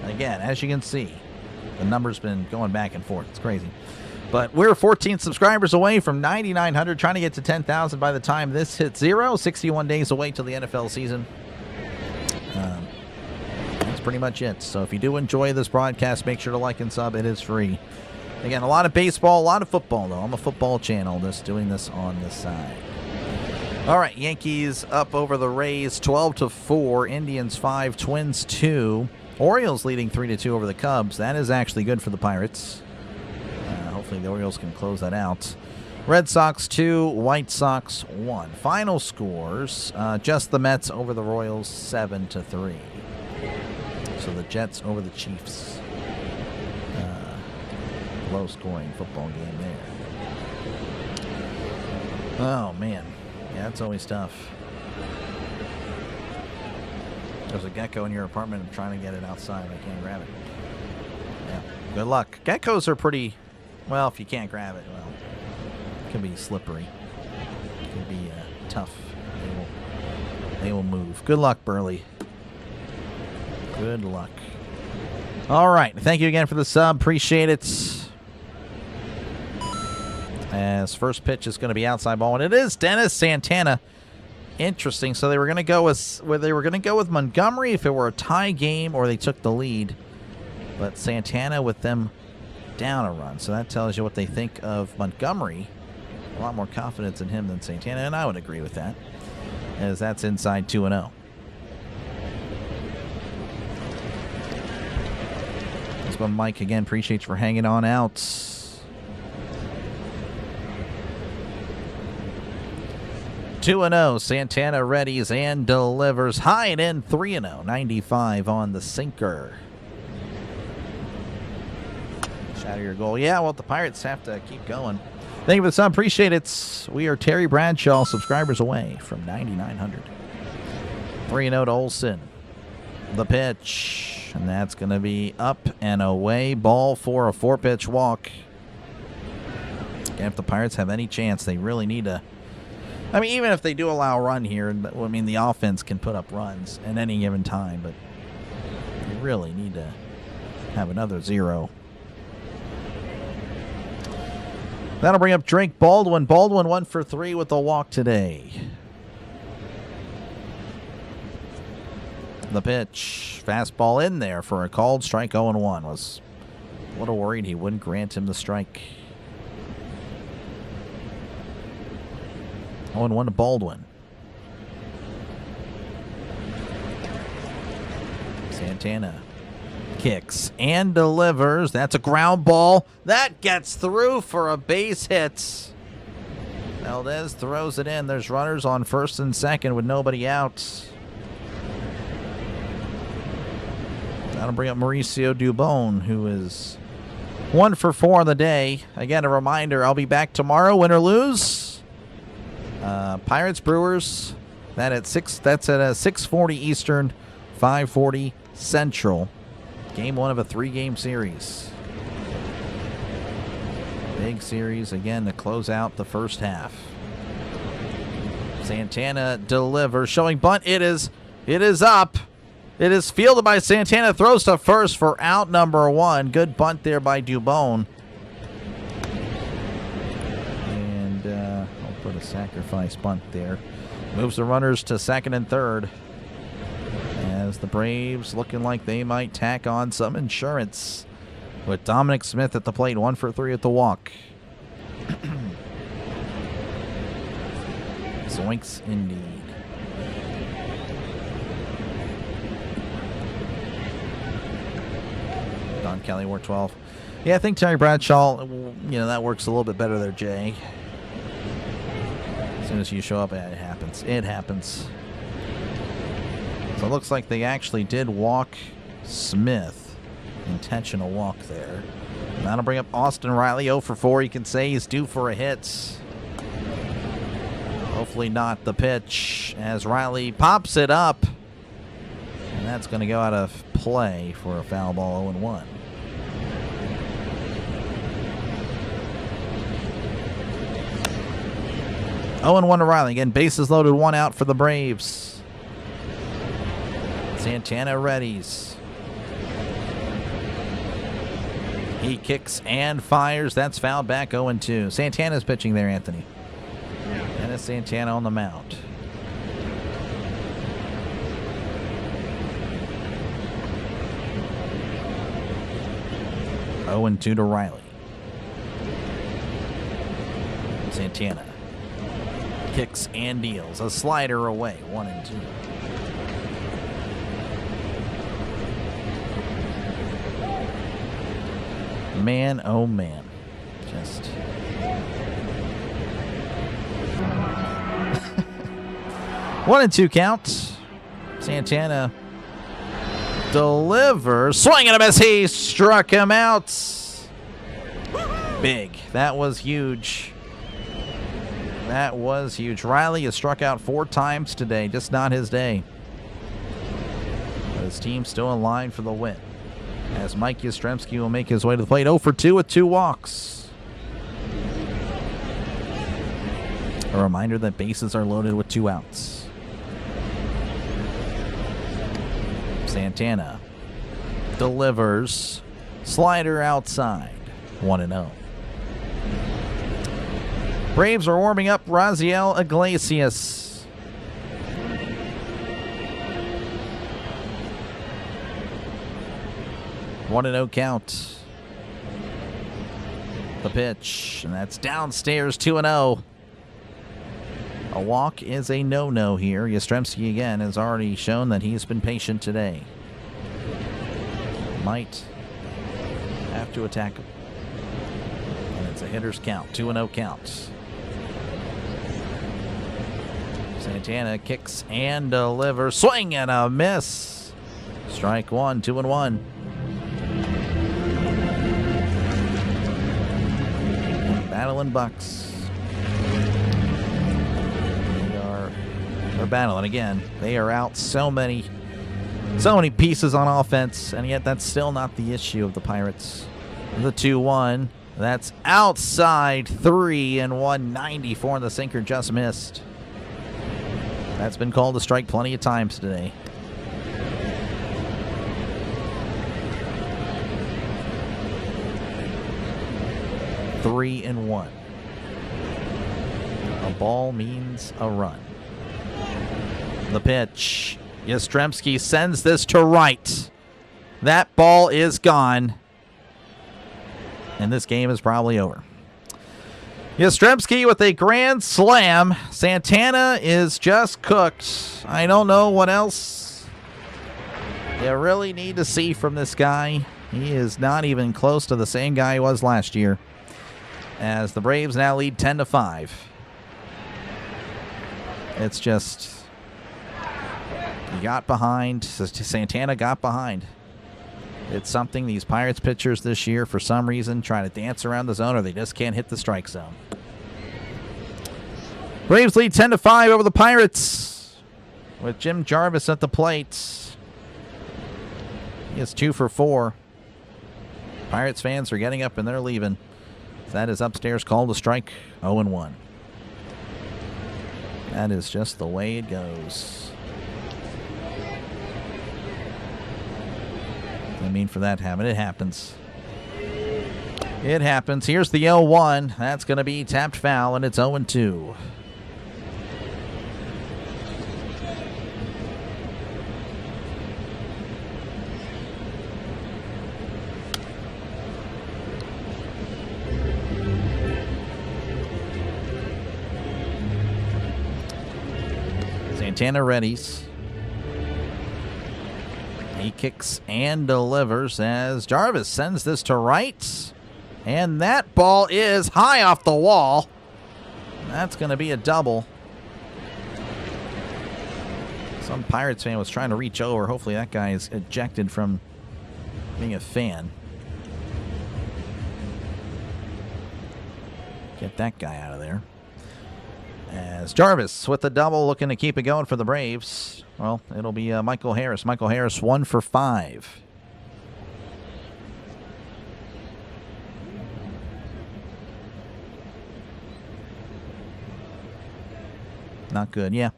Again, as you can see, the number's been going back and forth. It's crazy. But we're 14 subscribers away from 9,900, trying to get to 10,000 by the time this hits 0. 61 days away till the NFL season. That's pretty much it. So if you do enjoy this broadcast, make sure to like and sub. It is free. Again, a lot of baseball, a lot of football, though. I'm a football channel, just doing this on the side. All right, Yankees up over the Rays 12-4. Indians 5, Twins 2. Orioles leading 3-2 over the Cubs. That is actually good for the Pirates. Hopefully the Orioles can close that out. Red Sox 2, White Sox 1. Final scores, just the Mets over the Royals 7-3. So the Jets over the Chiefs. Low-scoring football game there. Oh, man. Yeah, that's always tough. There's a gecko in your apartment. I'm trying to get it outside. I can't grab it. Yeah, good luck. Geckos are pretty... Well, if you can't grab it, well, it can be slippery. It can be tough. They will move. Good luck, Burley. Good luck. All right. Thank you again for the sub. Appreciate it. As first pitch is going to be outside ball, and it is Dennis Santana. Interesting. So they were going to go with Montgomery if it were a tie game or they took the lead, but Santana with them down a run. So that tells you what they think of Montgomery. A lot more confidence in him than Santana, and I would agree with that, as that's inside 2-0. This one, Mike, again, appreciate you for hanging on out. 2-0, Santana readies and delivers. High and in, 3-0, 95 on the sinker. Shatter your goal. Yeah, well, the Pirates have to keep going. Thank you for the sub. Appreciate it. We are Terry Bradshaw subscribers away from 9,900. 3-0 to Olsen. The pitch. And that's going to be up and away. Ball for a 4-pitch walk. And if the Pirates have any chance, they really need to... I mean, even if they do allow a run here, I mean, the offense can put up runs at any given time, but they really need to have another 0. That'll bring up Drake Baldwin. Baldwin 1 for 3 with a walk today. The pitch. Fastball in there for a called strike. 0-1. Was a little worried he wouldn't grant him the strike. 0-1 to Baldwin. Santana kicks and delivers. That's a ground ball. That gets through for a base hit. Valdez throws it in. There's runners on first and second with nobody out. That'll bring up Mauricio Dubon, who is 1 for 4 on the day. Again, a reminder, I'll be back tomorrow, win or lose. Pirates Brewers. That's at 6:40 Eastern, 5:40 Central. Game 1 of a 3-game series. Big series again to close out the first half. Santana delivers, showing bunt. It is up. It is fielded by Santana. Throws to first for out number 1. Good bunt there by Dubon. Put a sacrifice bunt there. Moves the runners to second and third. As the Braves looking like they might tack on some insurance. With Dominic Smith at the plate, 1 for 3 at the walk. Zoinks indeed. Don Kelly, Ward 12. Yeah, I think Terry Bradshaw, that works a little bit better there, Jay. As soon as you show up, it happens. It happens. So it looks like they actually did walk Smith. Intentional walk there. And that'll bring up Austin Riley. 0 for 4. You can say he's due for a hit. Hopefully not. The pitch as Riley pops it up. And that's going to go out of play for a foul ball. 0-1. Oh, and 1 to Riley. Again, bases loaded, 1 out for the Braves. Santana readies. He kicks and fires. That's fouled back 0-2. Santana's pitching there, Anthony. Dennis Santana on the mound. Oh, 0-2 to Riley. Santana kicks and deals. A slider away. 1-2. Man, oh man. Just 1-2 count. Santana delivers. Swing and a miss. He struck him out. Big. That was huge. That was huge. Riley has struck out 4 times today. Just not his day. But his team's still in line for the win, as Mike Yastrzemski will make his way to the plate. 0-for-2 with 2 walks. A reminder that bases are loaded with 2 outs. Santana delivers. Slider outside. 1-0. Braves are warming up Raziel Iglesias. One and 0 count. The pitch, and that's downstairs. 2-0. A walk is a no-no here. Yastrzemski again has already shown that he's been patient today. Might have to attack him. And it's a hitter's count. 2-0 count. Santana kicks and delivers. Swing and a miss. Strike 1. 2-1. Battling Bucks. They're battling again. They are out so many pieces on offense, and yet that's still not the issue of the Pirates. The 2-1. That's outside. 3-194, and the sinker just missed. That's been called a strike plenty of times today. Three and 1. A ball means a run. The pitch. Yastrzemski sends this to right. That ball is gone. And this game is probably over. Yastrzemski with a grand slam. Santana is just cooked. I don't know what else you really need to see from this guy. He is not even close to the same guy he was last year, as the Braves now lead 10-5. It's just, he got behind. Santana got behind. It's something these Pirates pitchers this year, for some reason, try to dance around the zone, or they just can't hit the strike zone. Braves lead 10-5 over the Pirates, with Jim Jarvis at the plate. He is 2 for 4. Pirates fans are getting up and they're leaving. That is upstairs called a strike. 0-1. That is just the way it goes. I mean, for that to happen, it happens. It happens. Here's the 0-1. That's going to be tapped foul, and it's 0-2. Santana readies. He kicks and delivers as Jarvis sends this to right. And that ball is high off the wall. That's going to be a double. Some Pirates fan was trying to reach over. Hopefully that guy is ejected from being a fan. Get that guy out of there. As Jarvis with the double, looking to keep it going for the Braves. Well, it'll be Michael Harris. Michael Harris 1 for 5. Not good, yeah.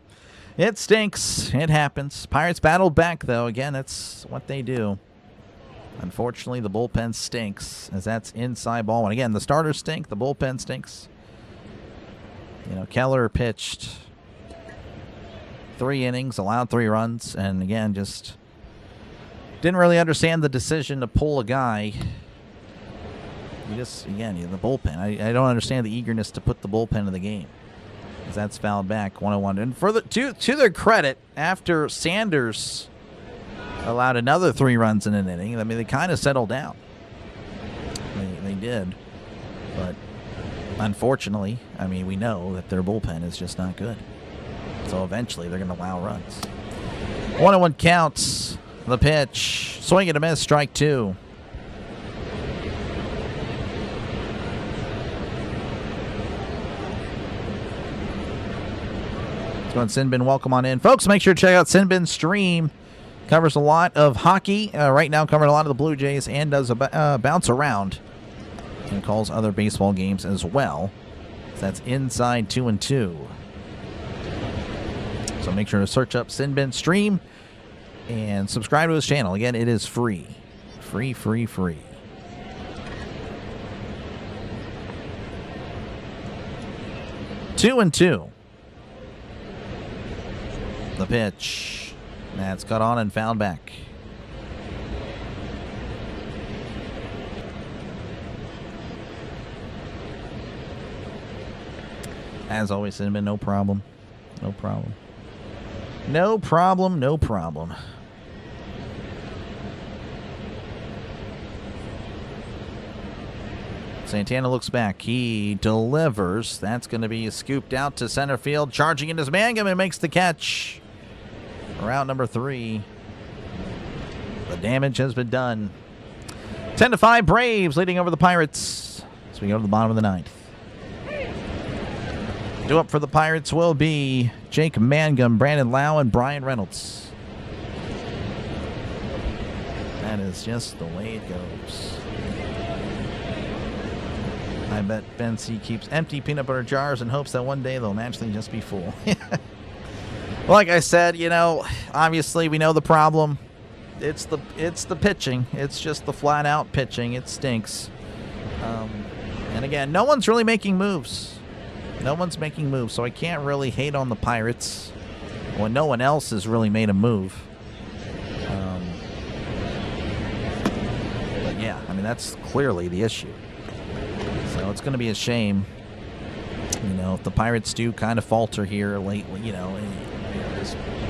It stinks. It happens. Pirates battled back, though. Again, that's what they do. Unfortunately, the bullpen stinks, as that's inside ball. And again, the starters stink. The bullpen stinks. You know, Keller pitched 3 innings, allowed 3 runs, and again, just didn't really understand the decision to pull a guy. You just, again, the bullpen. I don't understand the eagerness to put the bullpen in the game, as that's fouled back 1-1. And for to their credit, after Sanders allowed another 3 runs in an inning, I mean, they kind of settled down. They did. But unfortunately, I mean, we know that their bullpen is just not good. So eventually they're going to allow runs. 1-1 counts. The pitch. Swing and a miss. Strike 2. Let's go on Sinbin. Welcome on in. Folks, make sure to check out Sinbin's stream. Covers a lot of hockey. Right now covering a lot of the Blue Jays and does a bounce around. And calls other baseball games as well. So that's Inside 2 and 2. So make sure to search up Sinbin stream and subscribe to his channel. Again, it is free. Free. 2 and 2. The pitch. That's cut on and fouled back. As always, Cinnamon, no problem. No problem. No problem, no problem. Santana looks back. He delivers. That's going to be scooped out to center field. Charging into Mangum and makes the catch. Route number 3. The damage has been done. 10-5 Braves leading over the Pirates as we go to the bottom of the 9th. Due up for the Pirates will be Jake Mangum, Brandon Lau, and Brian Reynolds. That is just the way it goes. I bet Ben C keeps empty peanut butter jars in hopes that one day they'll naturally just be full. Like I said, you know, obviously we know the problem. It's the pitching. It's just the flat out pitching. It stinks. And again, no one's really making moves. No one's making moves, so I can't really hate on the Pirates when no one else has really made a move. But yeah, I mean, that's clearly the issue. So it's going to be a shame, you know, if the Pirates do kind of falter here lately, you know,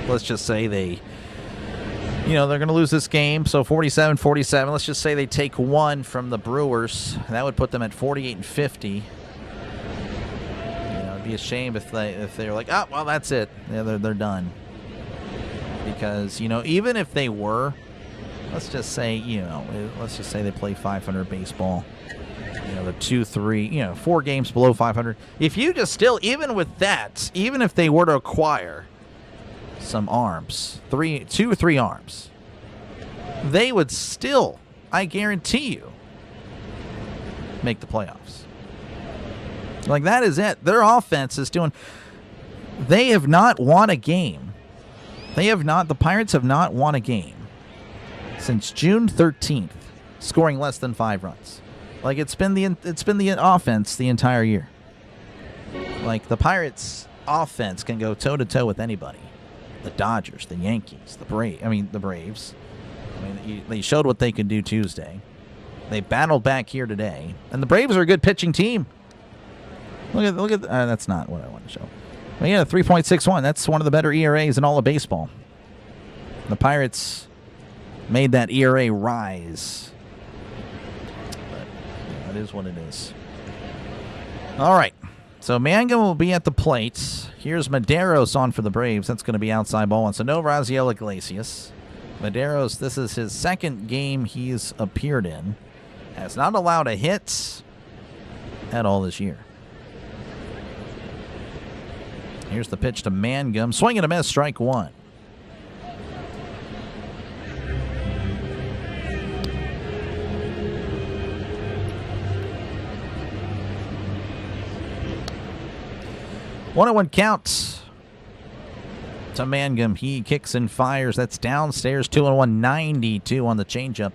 let's just say they, you know, they're going to lose this game. So 47-47. Let's just say they take 1 from the Brewers. That would put them at 48-50. You know, it'd be a shame if they're like, oh, well, that's it. Yeah, they're done. Because, you know, even if they were, let's just say, you know, let's just say they play 500 baseball. You know, the 2-3, you know, 4 games below 500. If you just still, even with that, even if they were to acquire some arms, 2 or 3 arms, they would still, I guarantee you, make the playoffs. Like, that is it. Their offense is doing, they have not won a game. The Pirates have not won a game since June 13th, scoring less than 5 runs. Like, it's been the offense the entire year. Like, the Pirates' offense can go toe-to-toe with anybody. The Dodgers, the Yankees, the Braves. I mean, they showed what they could do Tuesday. They battled back here today. And the Braves are a good pitching team. Look at that's not what I want to show. But yeah, 3.61. That's one of the better ERAs in all of baseball. The Pirates made that ERA rise. It is what it is. All right. So Mangum will be at the plate. Here's Medeiros on for the Braves. That's going to be outside ball 1. So no Raziel Iglesias. Medeiros, this is his 2nd game he's appeared in. Has not allowed a hit at all this year. Here's the pitch to Mangum. Swing and a miss. Strike 1. One count to Mangum. He kicks and fires. That's downstairs. 2-1, 92 on the changeup.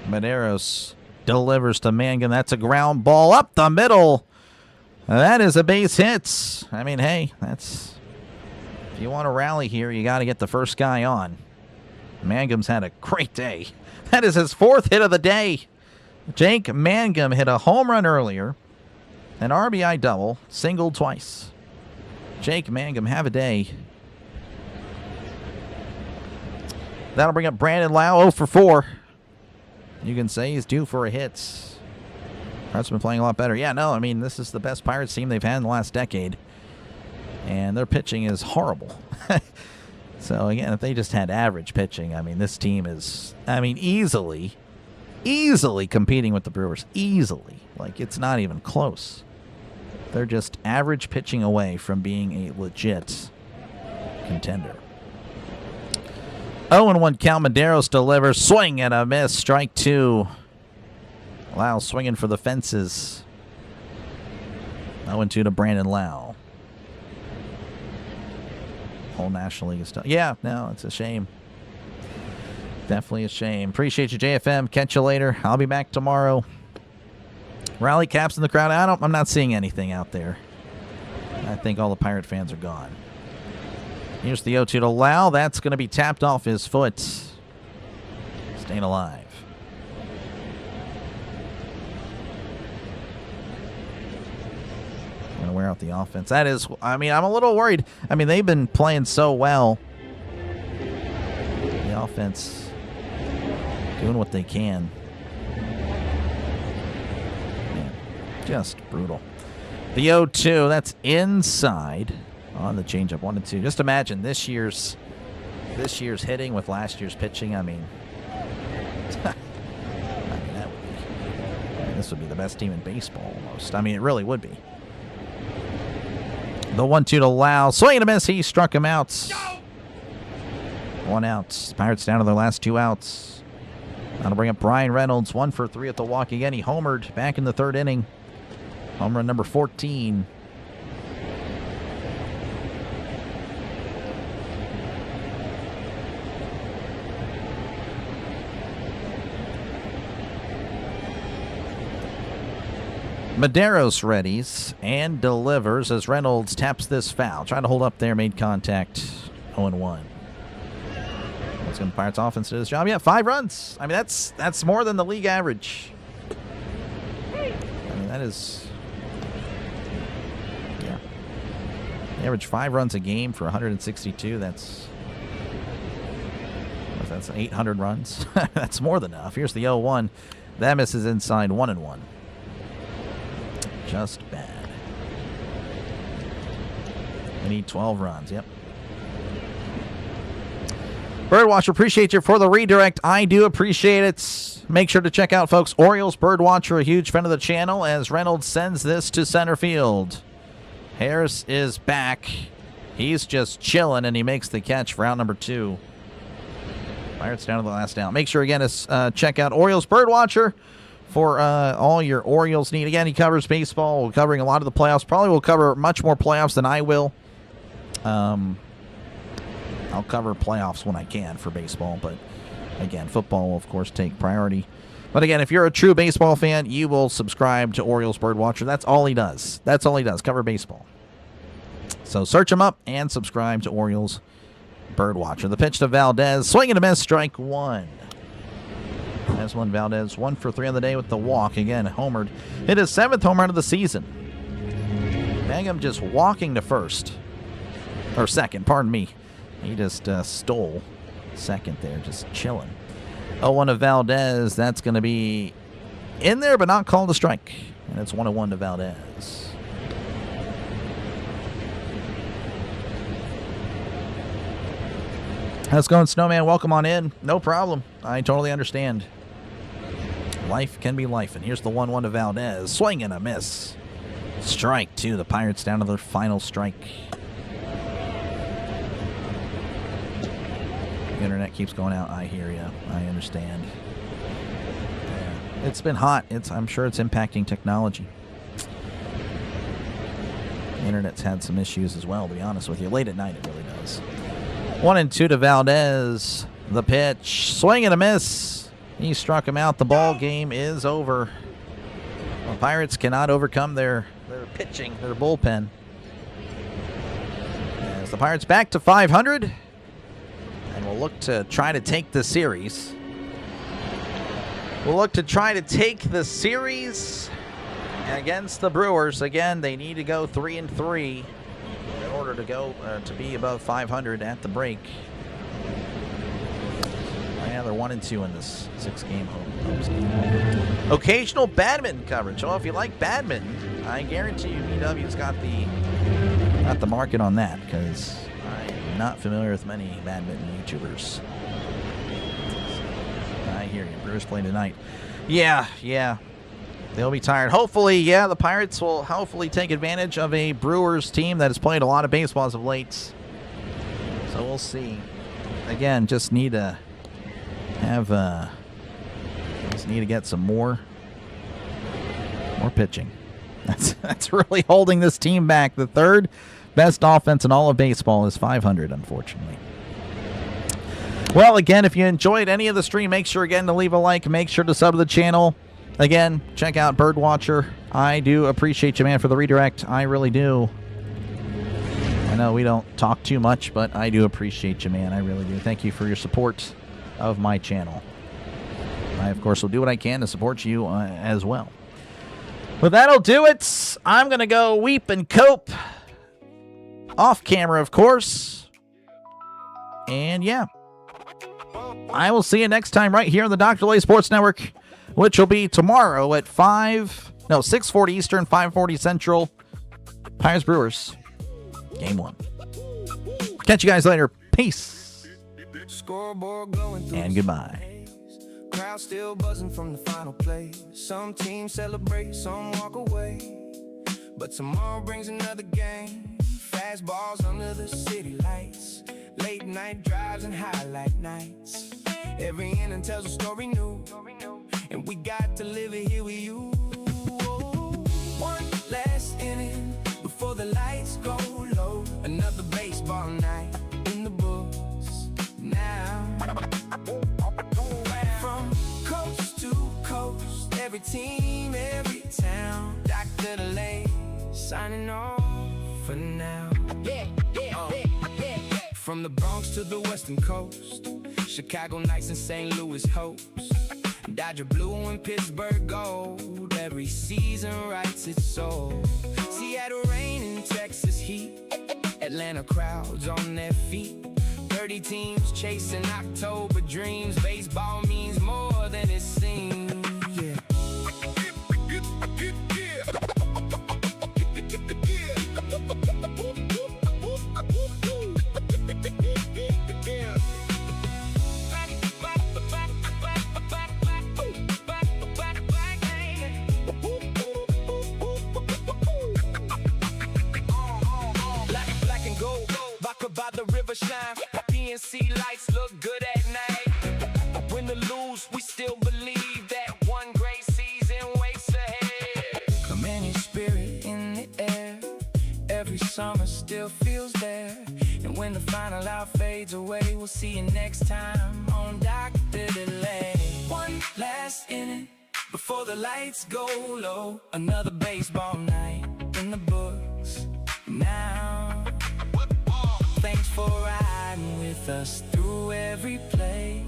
Medeiros delivers to Mangum. That's a ground ball up the middle. That is a base hit. I mean, hey, that's... If you want to rally here, you got to get the first guy on. Mangum's had a great day. That is his 4th hit of the day. Jake Mangum hit a home run earlier. An RBI double. Singled twice. Jake Mangum, have a day. That'll bring up Brandon Lau, 0 for 4. You can say he's due for a hit. Pirates have been playing a lot better. Yeah, no, I mean, this is the best Pirates team they've had in the last decade. And their pitching is horrible. So, again, if they just had average pitching, I mean, this team is, I mean, easily competing with the Brewers. Easily. Like, it's not even close. They're just average pitching away from being a legit contender. 0-1 count. Medeiros delivers. Swing and a miss. Strike 2. Lau swinging for the fences. 0-2 to Brandon Lau. Whole National League is done. Yeah, no, it's a shame. Definitely a shame. Appreciate you, JFM. Catch you later. I'll be back tomorrow. Rally caps in the crowd. I'm not seeing anything out there. I think all the Pirate fans are gone. Here's the 0-2 to Lau. That's going to be tapped off his foot. Staying alive. Going to wear out the offense. That is, I mean, I'm a little worried. I mean, they've been playing so well. The offense doing what they can. Man, just brutal. The 0-2, that's inside on the changeup. 1-2. Just imagine this year's hitting with last year's pitching. I mean, this would be the best team in baseball almost. I mean, it really would be. The 1-2 to Lau. Swing and a miss. He struck him out. 1 out. Pirates down to their last 2 outs. That'll bring up Brian Reynolds. 1 for 3 at the walk again. He homered back in the 3rd inning. Home run number 14. Medeiros readies and delivers as Reynolds taps this foul. Trying to hold up there, made contact. 0-1. That's going to Pirates offense do his job. Yeah, 5 runs. I mean, that's more than the league average. I mean, that is... Yeah. They average 5 runs a game for 162. That's 800 runs. That's more than enough. Here's the 0-1. That misses inside. 1-1. Just bad. We need 12 runs. Yep. Birdwatcher, appreciate you for the redirect. I do appreciate it. Make sure to check out, folks, Orioles Birdwatcher, a huge fan of the channel, as Reynolds sends this to center field. Harris is back. He's just chilling, and he makes the catch for out number 2. Pirates down to the last out. Make sure, again, to check out Orioles Birdwatcher for all your Orioles need. Again, he covers baseball. We're covering a lot of the playoffs. Probably will cover much more playoffs than I will. I'll cover playoffs when I can for baseball, but again, football will, of course, take priority. But again, if you're a true baseball fan, you will subscribe to Orioles Birdwatcher. That's all he does. That's all he does, cover baseball. So search him up and subscribe to Orioles Birdwatcher. The pitch to Valdez. Swing and a miss, strike 1. That's one. Valdez 1 for 3 on the day with the walk. Again, homered. Hit his 7th home run of the season. Mangum just walking to first. Or second, pardon me. He just stole second there, just chilling. 0-1 to Valdez. That's going to be in there, but not called a strike. And it's 1-1 to Valdez. How's it going, Snowman? Welcome on in. No problem. I totally understand. Life can be life. And here's the 1-1 to Valdez. Swing and a miss. Strike 2. The Pirates down to their final strike. The internet keeps going out. I hear you. I understand. Yeah. It's been hot. I'm sure it's impacting technology. The internet's had some issues as well, to be honest with you. Late at night, it really does. 1-2 to Valdez. The pitch. Swing and a miss. He struck him out. The ball game is over. The Pirates cannot overcome their pitching, their bullpen. As the Pirates back to 500, and we'll look to try to take the series. Against the Brewers. Again, they need to go 3-3 in order to go to be above 500 at the break. Yeah, they're 1-2 in this 6-game home. Occasional badminton coverage. Oh, if you like badminton, I guarantee you BW's got the market on that, because I'm not familiar with many badminton YouTubers. I hear you. Brewers play tonight. Yeah. They'll be tired. Hopefully, the Pirates will hopefully take advantage of a Brewers team that has played a lot of baseball as of late. So we'll see. Again, just need to get some more pitching. That's really holding this team back. The third best offense in all of baseball is 500, unfortunately. Well, again, if you enjoyed any of the stream, make sure again to leave a like. Make sure to sub to the channel. Again, check out Birdwatcher. I do appreciate you, man, for the redirect. I really do. I know we don't talk too much, but I do appreciate you, man. I really do. Thank you for your support of my channel. I, of course, will do what I can to support you as well. But that'll do it. I'm going to go weep and cope. Off camera, of course. And, yeah. I will see you next time right here on the Dr. Delay Sports Network, which will be tomorrow at 6:40 Eastern, 5:40 Central. Pirates Brewers, Game 1. Catch you guys later. Peace. And goodbye. Crowd still buzzing from the final play. Some teams celebrate, some walk away. But tomorrow brings another game. Fastballs under the city lights. Late night drives and highlight nights. Every inning tells a story new, and we got to live it here with you. One last inning before the lights go low. Another baseball night in the books now. From coast to coast, every team, every town. Dr. Delay signing off for now. From the Bronx to the Western Coast, Chicago Knights and St. Louis Hopes, Dodger blue and Pittsburgh gold. Every season writes its soul. Seattle rain and Texas heat, Atlanta crowds on their feet. 30 teams chasing October dreams. Baseball means more than it seems. Yeah. By the river shine, PNC lights look good at night. Win or lose, we still believe that one great season waits ahead. Commanding spirit in the air, every summer still feels there. And when the final out fades away, we'll see you next time on Dr. Delay. One last inning before the lights go low. Another baseball night in the books now. Thanks for riding with us through every play.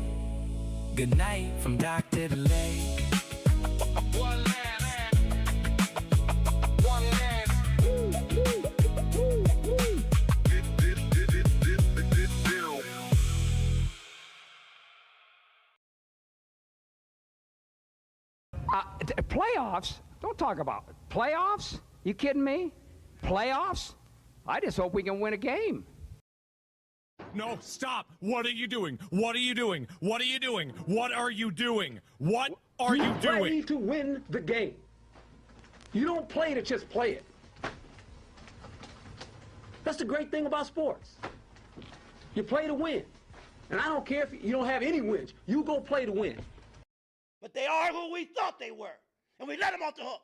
Good night from Dr. Delay. One last. Playoffs? Don't talk about it. Playoffs? You kidding me? Playoffs? I just hope we can win a game. No, stop. What are you doing? What are you doing? What are you doing? What are you doing? What are you doing? Play to win the game. You don't play to just play it. That's the great thing about sports. You play to win. And I don't care if you don't have any wins. You go play to win. But they are who we thought they were. And we let them off the hook.